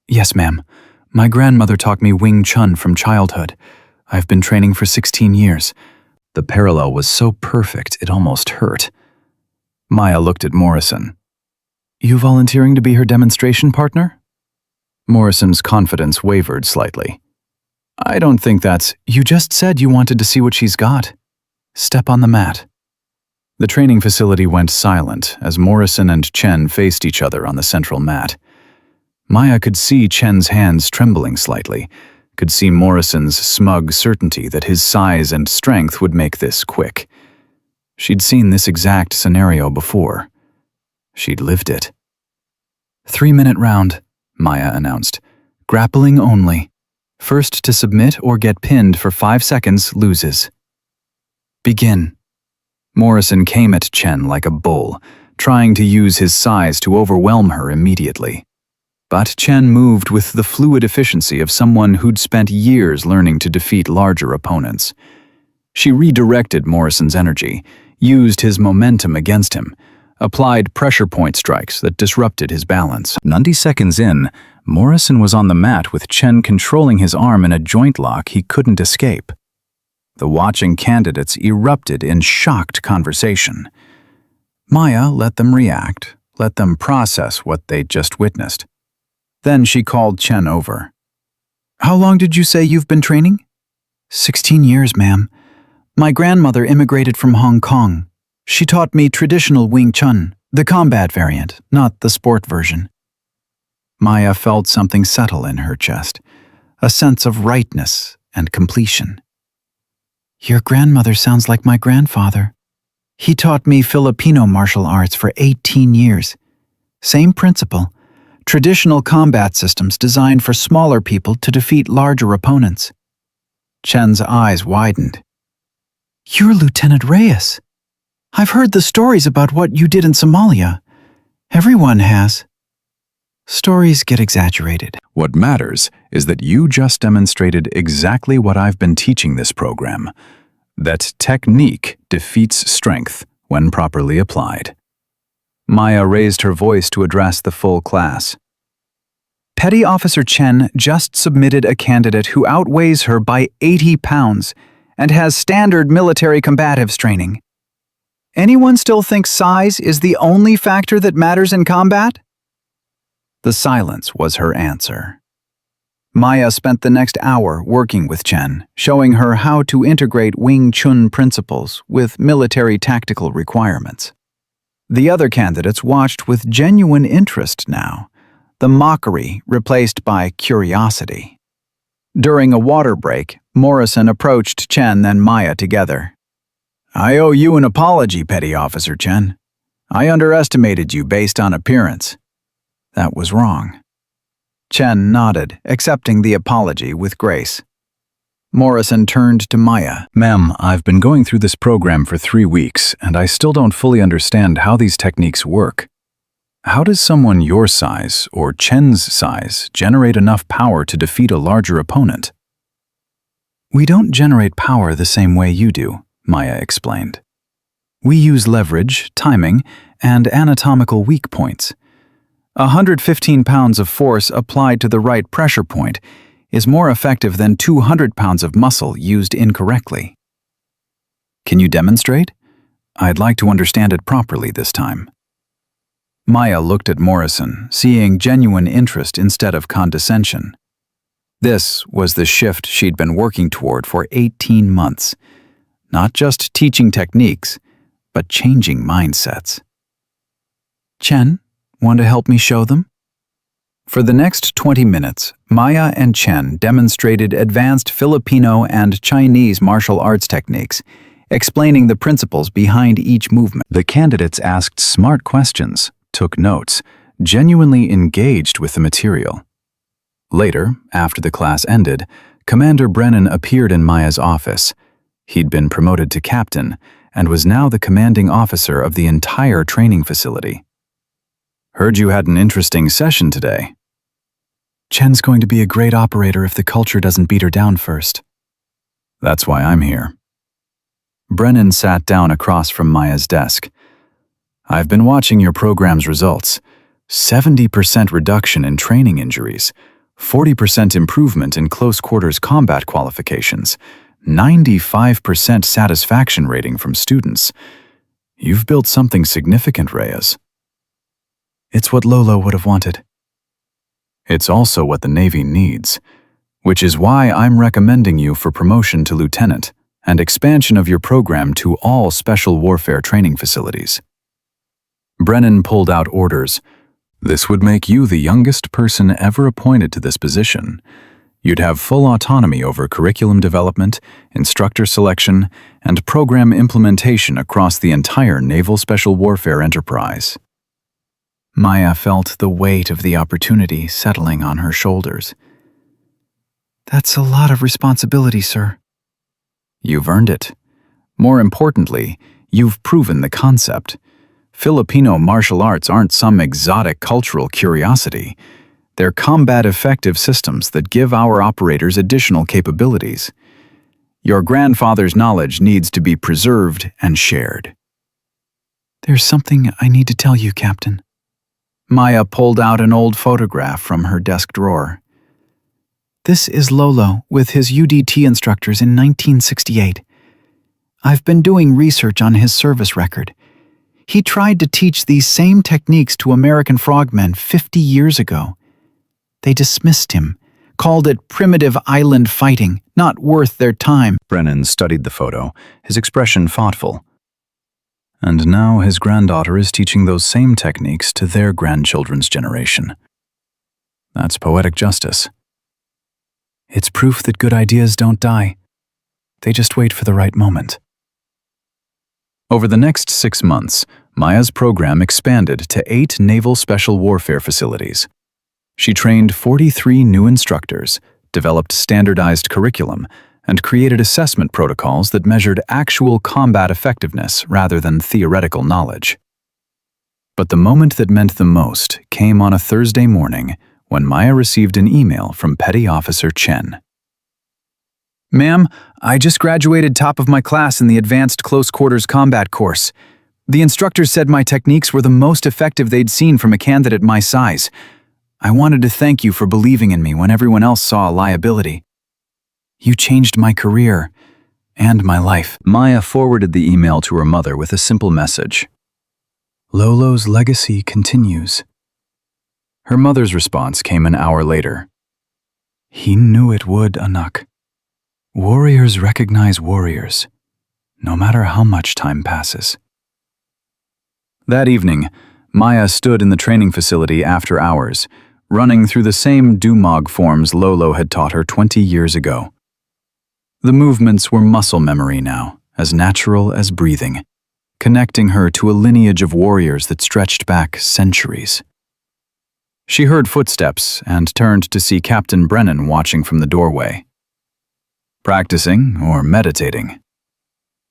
Yes, ma'am. My grandmother taught me Wing Chun from childhood. I've been training for 16 years. The parallel was so perfect it almost hurt. Maya looked at Morrison. You volunteering to be her demonstration partner? Morrison's confidence wavered slightly. I don't think that's... You just said you wanted to see what she's got. Step on the mat. The training facility went silent as Morrison and Chen faced each other on the central mat. Maya could see Chen's hands trembling slightly, could see Morrison's smug certainty that his size and strength would make this quick. She'd seen this exact scenario before. She'd lived it. 3-minute round, Maya announced. Grappling only. First to submit or get pinned for 5 seconds loses. Begin. Morrison came at Chen like a bull, trying to use his size to overwhelm her immediately. But Chen moved with the fluid efficiency of someone who'd spent years learning to defeat larger opponents. She redirected Morrison's energy, used his momentum against him, applied pressure point strikes that disrupted his balance. 90 seconds in, Morrison was on the mat with Chen controlling his arm in a joint lock he couldn't escape. The watching candidates erupted in shocked conversation. Maya let them react, let them process what they'd just witnessed. Then she called Chen over. How long did you say you've been training? 16 years, ma'am. My grandmother immigrated from Hong Kong. She taught me traditional Wing Chun, the combat variant, not the sport version. Maya felt something settle in her chest, a sense of rightness and completion. Your grandmother sounds like my grandfather. He taught me Filipino martial arts for 18 years. Same principle. Traditional combat systems designed for smaller people to defeat larger opponents. Chen's eyes widened. You're Lieutenant Reyes. I've heard the stories about what you did in Somalia. Everyone has. Stories get exaggerated. What matters is that you just demonstrated exactly what I've been teaching this program, that technique defeats strength when properly applied. Maya raised her voice to address the full class. Petty Officer Chen just submitted a candidate who outweighs her by 80 pounds and has standard military combatives training. Anyone still think size is the only factor that matters in combat? The silence was her answer. Maya spent the next hour working with Chen, showing her how to integrate Wing Chun principles with military tactical requirements. The other candidates watched with genuine interest now, the mockery replaced by curiosity. During a water break, Morrison approached Chen and Maya together. I owe you an apology, Petty Officer Chen. I underestimated you based on appearance. That was wrong. Chen nodded, accepting the apology with grace. Morrison turned to Maya. Ma'am, I've been going through this program for 3 weeks, and I still don't fully understand how these techniques work. How does someone your size, or Chen's size, generate enough power to defeat a larger opponent? We don't generate power the same way you do, Maya explained. We use leverage, timing, and anatomical weak points. 115 pounds of force applied to the right pressure point is more effective than 200 pounds of muscle used incorrectly. Can you demonstrate? I'd like to understand it properly this time. Maya looked at Morrison, seeing genuine interest instead of condescension. This was the shift she'd been working toward for 18 months. Not just teaching techniques, but changing mindsets. Chen, want to help me show them? For the next 20 minutes, Maya and Chen demonstrated advanced Filipino and Chinese martial arts techniques, explaining the principles behind each movement. The candidates asked smart questions, took notes, genuinely engaged with the material. Later, after the class ended, Commander Brennan appeared in Maya's office. He'd been promoted to captain and was now the commanding officer of the entire training facility. Heard you had an interesting session today. Chen's going to be a great operator if the culture doesn't beat her down first. That's why I'm here. Brennan sat down across from Maya's desk. I've been watching your program's results. 70% reduction in training injuries, 40% improvement in close quarters combat qualifications, 95% satisfaction rating from students. You've built something significant, Reyes. It's what Lolo would have wanted. It's also what the Navy needs, which is why I'm recommending you for promotion to lieutenant and expansion of your program to all special warfare training facilities. Brennan pulled out orders. This would make you the youngest person ever appointed to this position. You'd have full autonomy over curriculum development, instructor selection, and program implementation across the entire Naval Special Warfare enterprise. Maya felt the weight of the opportunity settling on her shoulders. That's a lot of responsibility, sir. You've earned it. More importantly, you've proven the concept. Filipino martial arts aren't some exotic cultural curiosity. They're combat-effective systems that give our operators additional capabilities. Your grandfather's knowledge needs to be preserved and shared. There's something I need to tell you, Captain. Maya pulled out an old photograph from her desk drawer. This is Lolo with his UDT instructors in 1968. I've been doing research on his service record. He tried to teach these same techniques to American frogmen 50 years ago. They dismissed him, called it primitive island fighting, not worth their time. Brennan studied the photo, his expression thoughtful. And now his granddaughter is teaching those same techniques to their grandchildren's generation. That's poetic justice. It's proof that good ideas don't die. They just wait for the right moment. Over the next 6 months, Maya's program expanded to 8 Naval Special Warfare facilities. She trained 43 new instructors, developed standardized curriculum, and created assessment protocols that measured actual combat effectiveness rather than theoretical knowledge. But the moment that meant the most came on a Thursday morning when Maya received an email from Petty Officer Chen. Ma'am, I just graduated top of my class in the Advanced Close Quarters Combat course. The instructors said my techniques were the most effective they'd seen from a candidate my size. I wanted to thank you for believing in me when everyone else saw a liability. You changed my career and my life. Maya forwarded the email to her mother with a simple message. Lolo's legacy continues. Her mother's response came an hour later. He knew it would, Anak. Warriors recognize warriors, no matter how much time passes. That evening, Maya stood in the training facility after hours, running through the same Dumog forms Lolo had taught her 20 years ago. The movements were muscle memory now, as natural as breathing, connecting her to a lineage of warriors that stretched back centuries. She heard footsteps and turned to see Captain Brennan watching from the doorway. Practicing or meditating?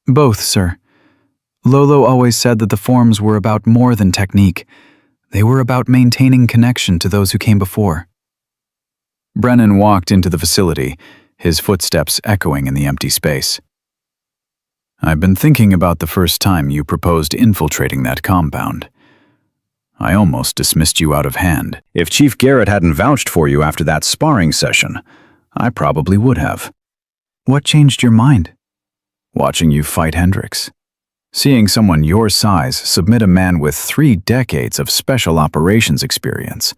Both, sir. Lolo always said that the forms were about more than technique. They were about maintaining connection to those who came before. Brennan walked into the facility, his footsteps echoing in the empty space. I've been thinking about the first time you proposed infiltrating that compound. I almost dismissed you out of hand. If Chief Garrett hadn't vouched for you after that sparring session, I probably would have. What changed your mind? Watching you fight Hendricks. Seeing someone your size submit a man with 3 decades of special operations experience.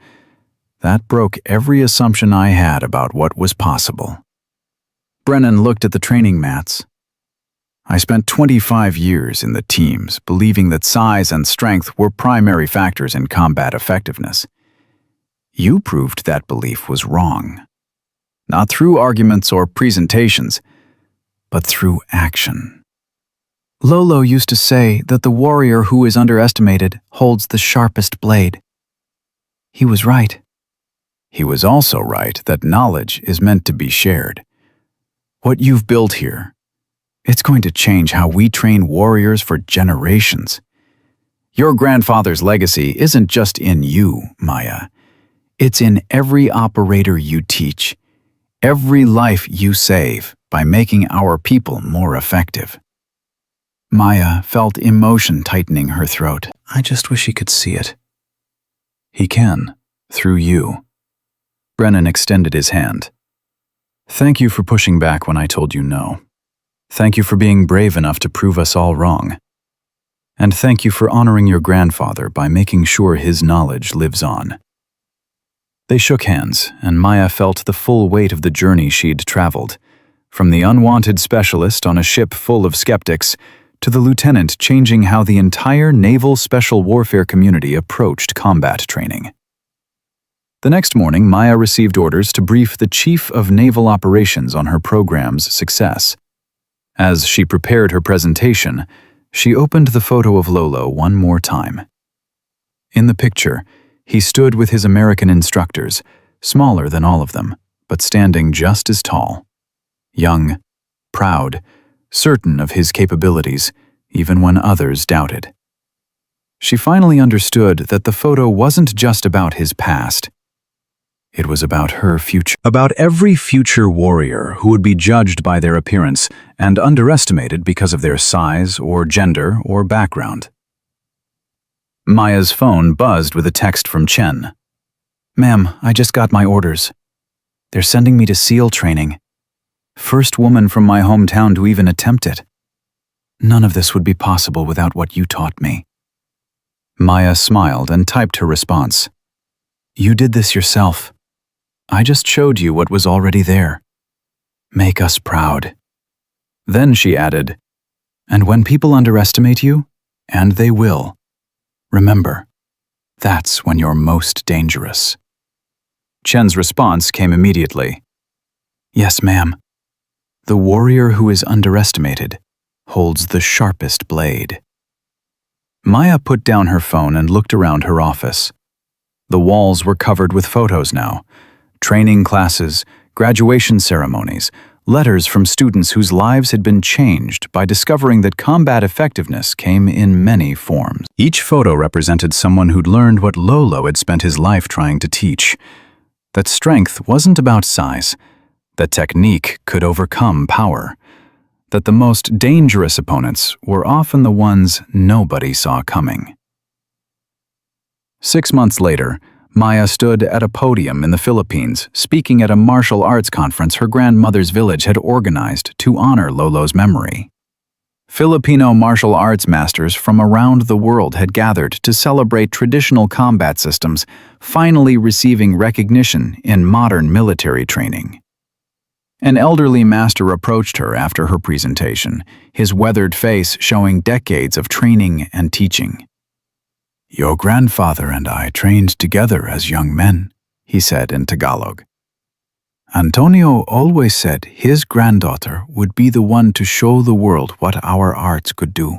That broke every assumption I had about what was possible. Brennan looked at the training mats. I spent 25 years in the teams, believing that size and strength were primary factors in combat effectiveness. You proved that belief was wrong. Not through arguments or presentations, but through action. Lolo used to say that the warrior who is underestimated holds the sharpest blade. He was right. He was also right that knowledge is meant to be shared. What you've built here, it's going to change how we train warriors for generations. Your grandfather's legacy isn't just in you, Maya. It's in every operator you teach, every life you save by making our people more effective. Maya felt emotion tightening her throat. I just wish he could see it. He can, through you. Brennan extended his hand. Thank you for pushing back when I told you no. Thank you for being brave enough to prove us all wrong. And thank you for honoring your grandfather by making sure his knowledge lives on. They shook hands, and Maya felt the full weight of the journey she'd traveled, from the unwanted specialist on a ship full of skeptics to the lieutenant changing how the entire naval special warfare community approached combat training. The next morning, Maya received orders to brief the Chief of Naval Operations on her program's success. As she prepared her presentation, she opened the photo of Lolo one more time. In the picture, he stood with his American instructors, smaller than all of them, but standing just as tall. Young, proud, certain of his capabilities, even when others doubted. She finally understood that the photo wasn't just about his past. It was about her future. About every future warrior who would be judged by their appearance and underestimated because of their size or gender or background. Maya's phone buzzed with a text from Chen. "Ma'am, I just got my orders. They're sending me to SEAL training. First woman from my hometown to even attempt it. None of this would be possible without what you taught me." Maya smiled and typed her response. "You did this yourself. I just showed you what was already there. Make us proud." Then she added, "And when people underestimate you, and they will, remember, that's when you're most dangerous." Chen's response came immediately. "Yes, ma'am. The warrior who is underestimated holds the sharpest blade." Maya put down her phone and looked around her office. The walls were covered with photos now. Training classes, graduation ceremonies, letters from students whose lives had been changed by discovering that combat effectiveness came in many forms. Each photo represented someone who'd learned what Lolo had spent his life trying to teach. That strength wasn't about size, that technique could overcome power, that the most dangerous opponents were often the ones nobody saw coming. 6 months later, Maya stood at a podium in the Philippines, speaking at a martial arts conference her grandmother's village had organized to honor Lolo's memory. Filipino martial arts masters from around the world had gathered to celebrate traditional combat systems, finally receiving recognition in modern military training. An elderly master approached her after her presentation, his weathered face showing decades of training and teaching. "Your grandfather and I trained together as young men," he said in Tagalog. "Antonio always said his granddaughter would be the one to show the world what our arts could do.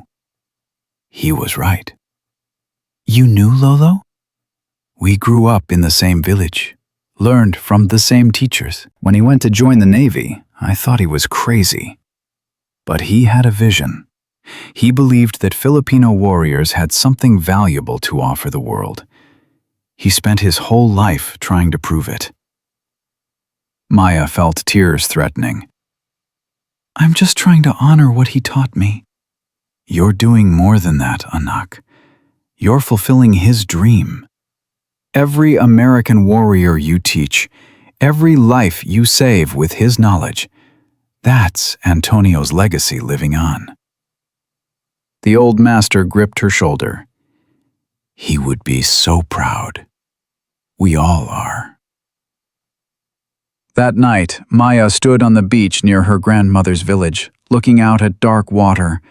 He was right." "You knew Lolo?" "We grew up in the same village, learned from the same teachers. When he went to join the Navy, I thought he was crazy. But he had a vision. He believed that Filipino warriors had something valuable to offer the world. He spent his whole life trying to prove it." Maya felt tears threatening. "I'm just trying to honor what he taught me." "You're doing more than that, Anak. You're fulfilling his dream. Every American warrior you teach, every life you save with his knowledge, that's Antonio's legacy living on." The old master gripped her shoulder. "He would be so proud. We all are." That night, Maya stood on the beach near her grandmother's village, looking out at dark water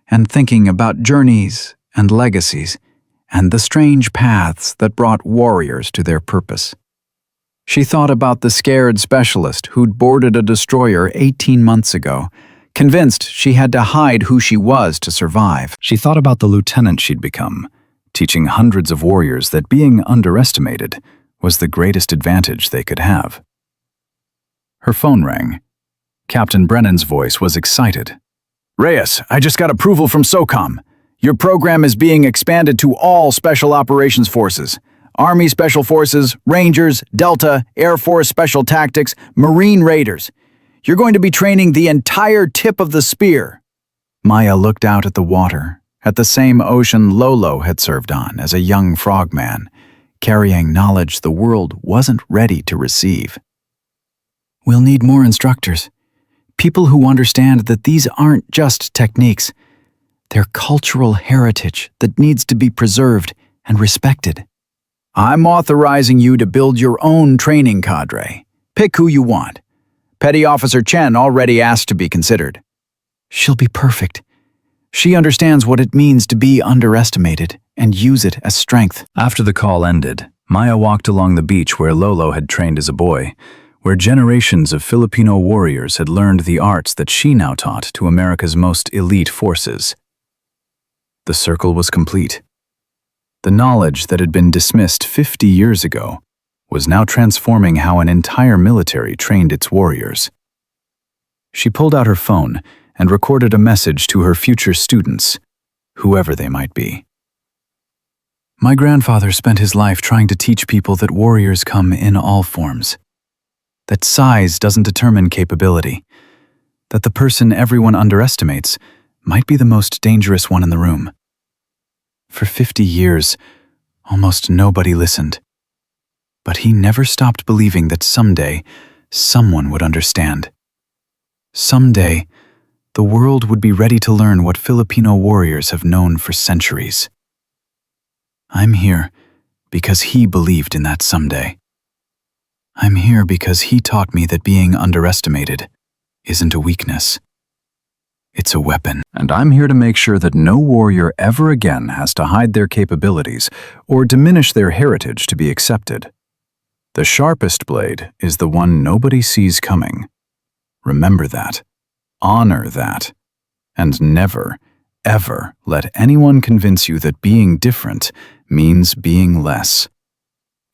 and thinking about journeys and legacies and the strange paths that brought warriors to their purpose. She thought about the scared specialist who'd boarded a destroyer 18 months ago, convinced she had to hide who she was to survive. She thought about the lieutenant she'd become, teaching hundreds of warriors that being underestimated was the greatest advantage they could have. Her phone rang. Captain Brennan's voice was excited. "Reyes, I just got approval from SOCOM. Your program is being expanded to all Special Operations Forces. Army Special Forces, Rangers, Delta, Air Force Special Tactics, Marine Raiders. You're going to be training the entire tip of the spear." Maya looked out at the water, at the same ocean Lolo had served on as a young frogman, carrying knowledge the world wasn't ready to receive. "We'll need more instructors. People who understand that these aren't just techniques. They're cultural heritage that needs to be preserved and respected." "I'm authorizing you to build your own training cadre. Pick who you want. Petty Officer Chen already asked to be considered." "She'll be perfect. She understands what it means to be underestimated and use it as strength." After the call ended, Maya walked along the beach where Lolo had trained as a boy, where generations of Filipino warriors had learned the arts that she now taught to America's most elite forces. The circle was complete. The knowledge that had been dismissed 50 years ago was now transforming how an entire military trained its warriors. She pulled out her phone and recorded a message to her future students, whoever they might be. My grandfather spent his life trying to teach people that warriors come in all forms, that size doesn't determine capability, that the person everyone underestimates might be the most dangerous one in the room. For 50 years, almost nobody listened. But he never stopped believing that someday, someone would understand. Someday, the world would be ready to learn what Filipino warriors have known for centuries. I'm here because he believed in that someday. I'm here because he taught me that being underestimated isn't a weakness. It's a weapon. And I'm here to make sure that no warrior ever again has to hide their capabilities or diminish their heritage to be accepted. The sharpest blade is the one nobody sees coming. Remember that. Honor that. And never, ever let anyone convince you that being different means being less.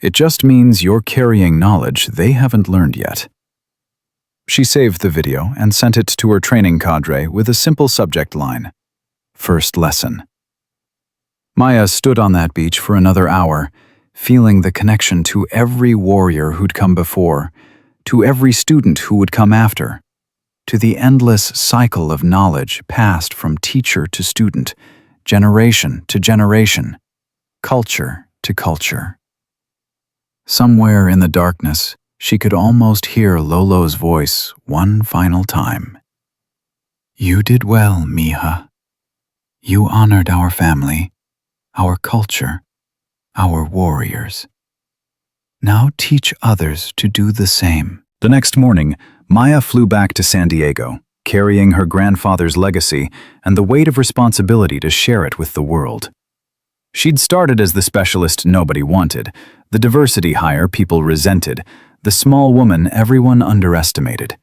It just means you're carrying knowledge they haven't learned yet. She saved the video and sent it to her training cadre with a simple subject line: First lesson. Maya stood on that beach for another hour, feeling the connection to every warrior who'd come before, to every student who would come after, to the endless cycle of knowledge passed from teacher to student, generation to generation, culture to culture. Somewhere in the darkness, she could almost hear Lolo's voice one final time. You did well, Mija. You honored our family, our culture, our warriors. Now teach others to do the same. The next morning, Maya flew back to San Diego, carrying her grandfather's legacy and the weight of responsibility to share it with the world. She'd started as the specialist nobody wanted, the diversity hire people resented, the small woman everyone underestimated.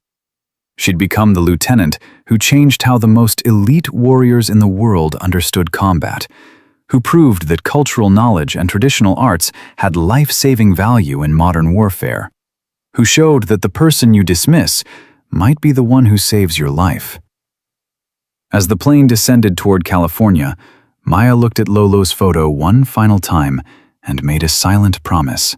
She'd become the lieutenant who changed how the most elite warriors in the world understood combat, who proved that cultural knowledge and traditional arts had life-saving value in modern warfare, who showed that the person you dismiss might be the one who saves your life. As the plane descended toward California, Maya looked at Lolo's photo one final time and made a silent promise.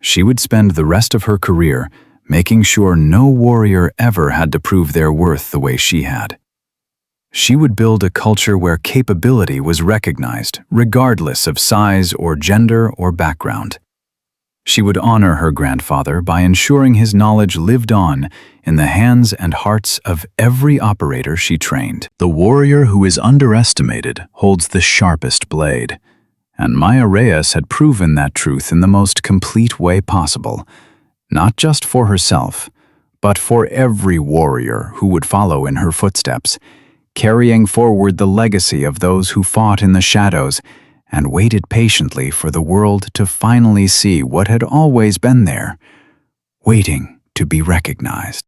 She would spend the rest of her career making sure no warrior ever had to prove their worth the way she had. She would build a culture where capability was recognized, regardless of size or gender or background. She would honor her grandfather by ensuring his knowledge lived on in the hands and hearts of every operator she trained. The warrior who is underestimated holds the sharpest blade, and Maya Reyes had proven that truth in the most complete way possible, not just for herself, but for every warrior who would follow in her footsteps, carrying forward the legacy of those who fought in the shadows and waited patiently for the world to finally see what had always been there, waiting to be recognized.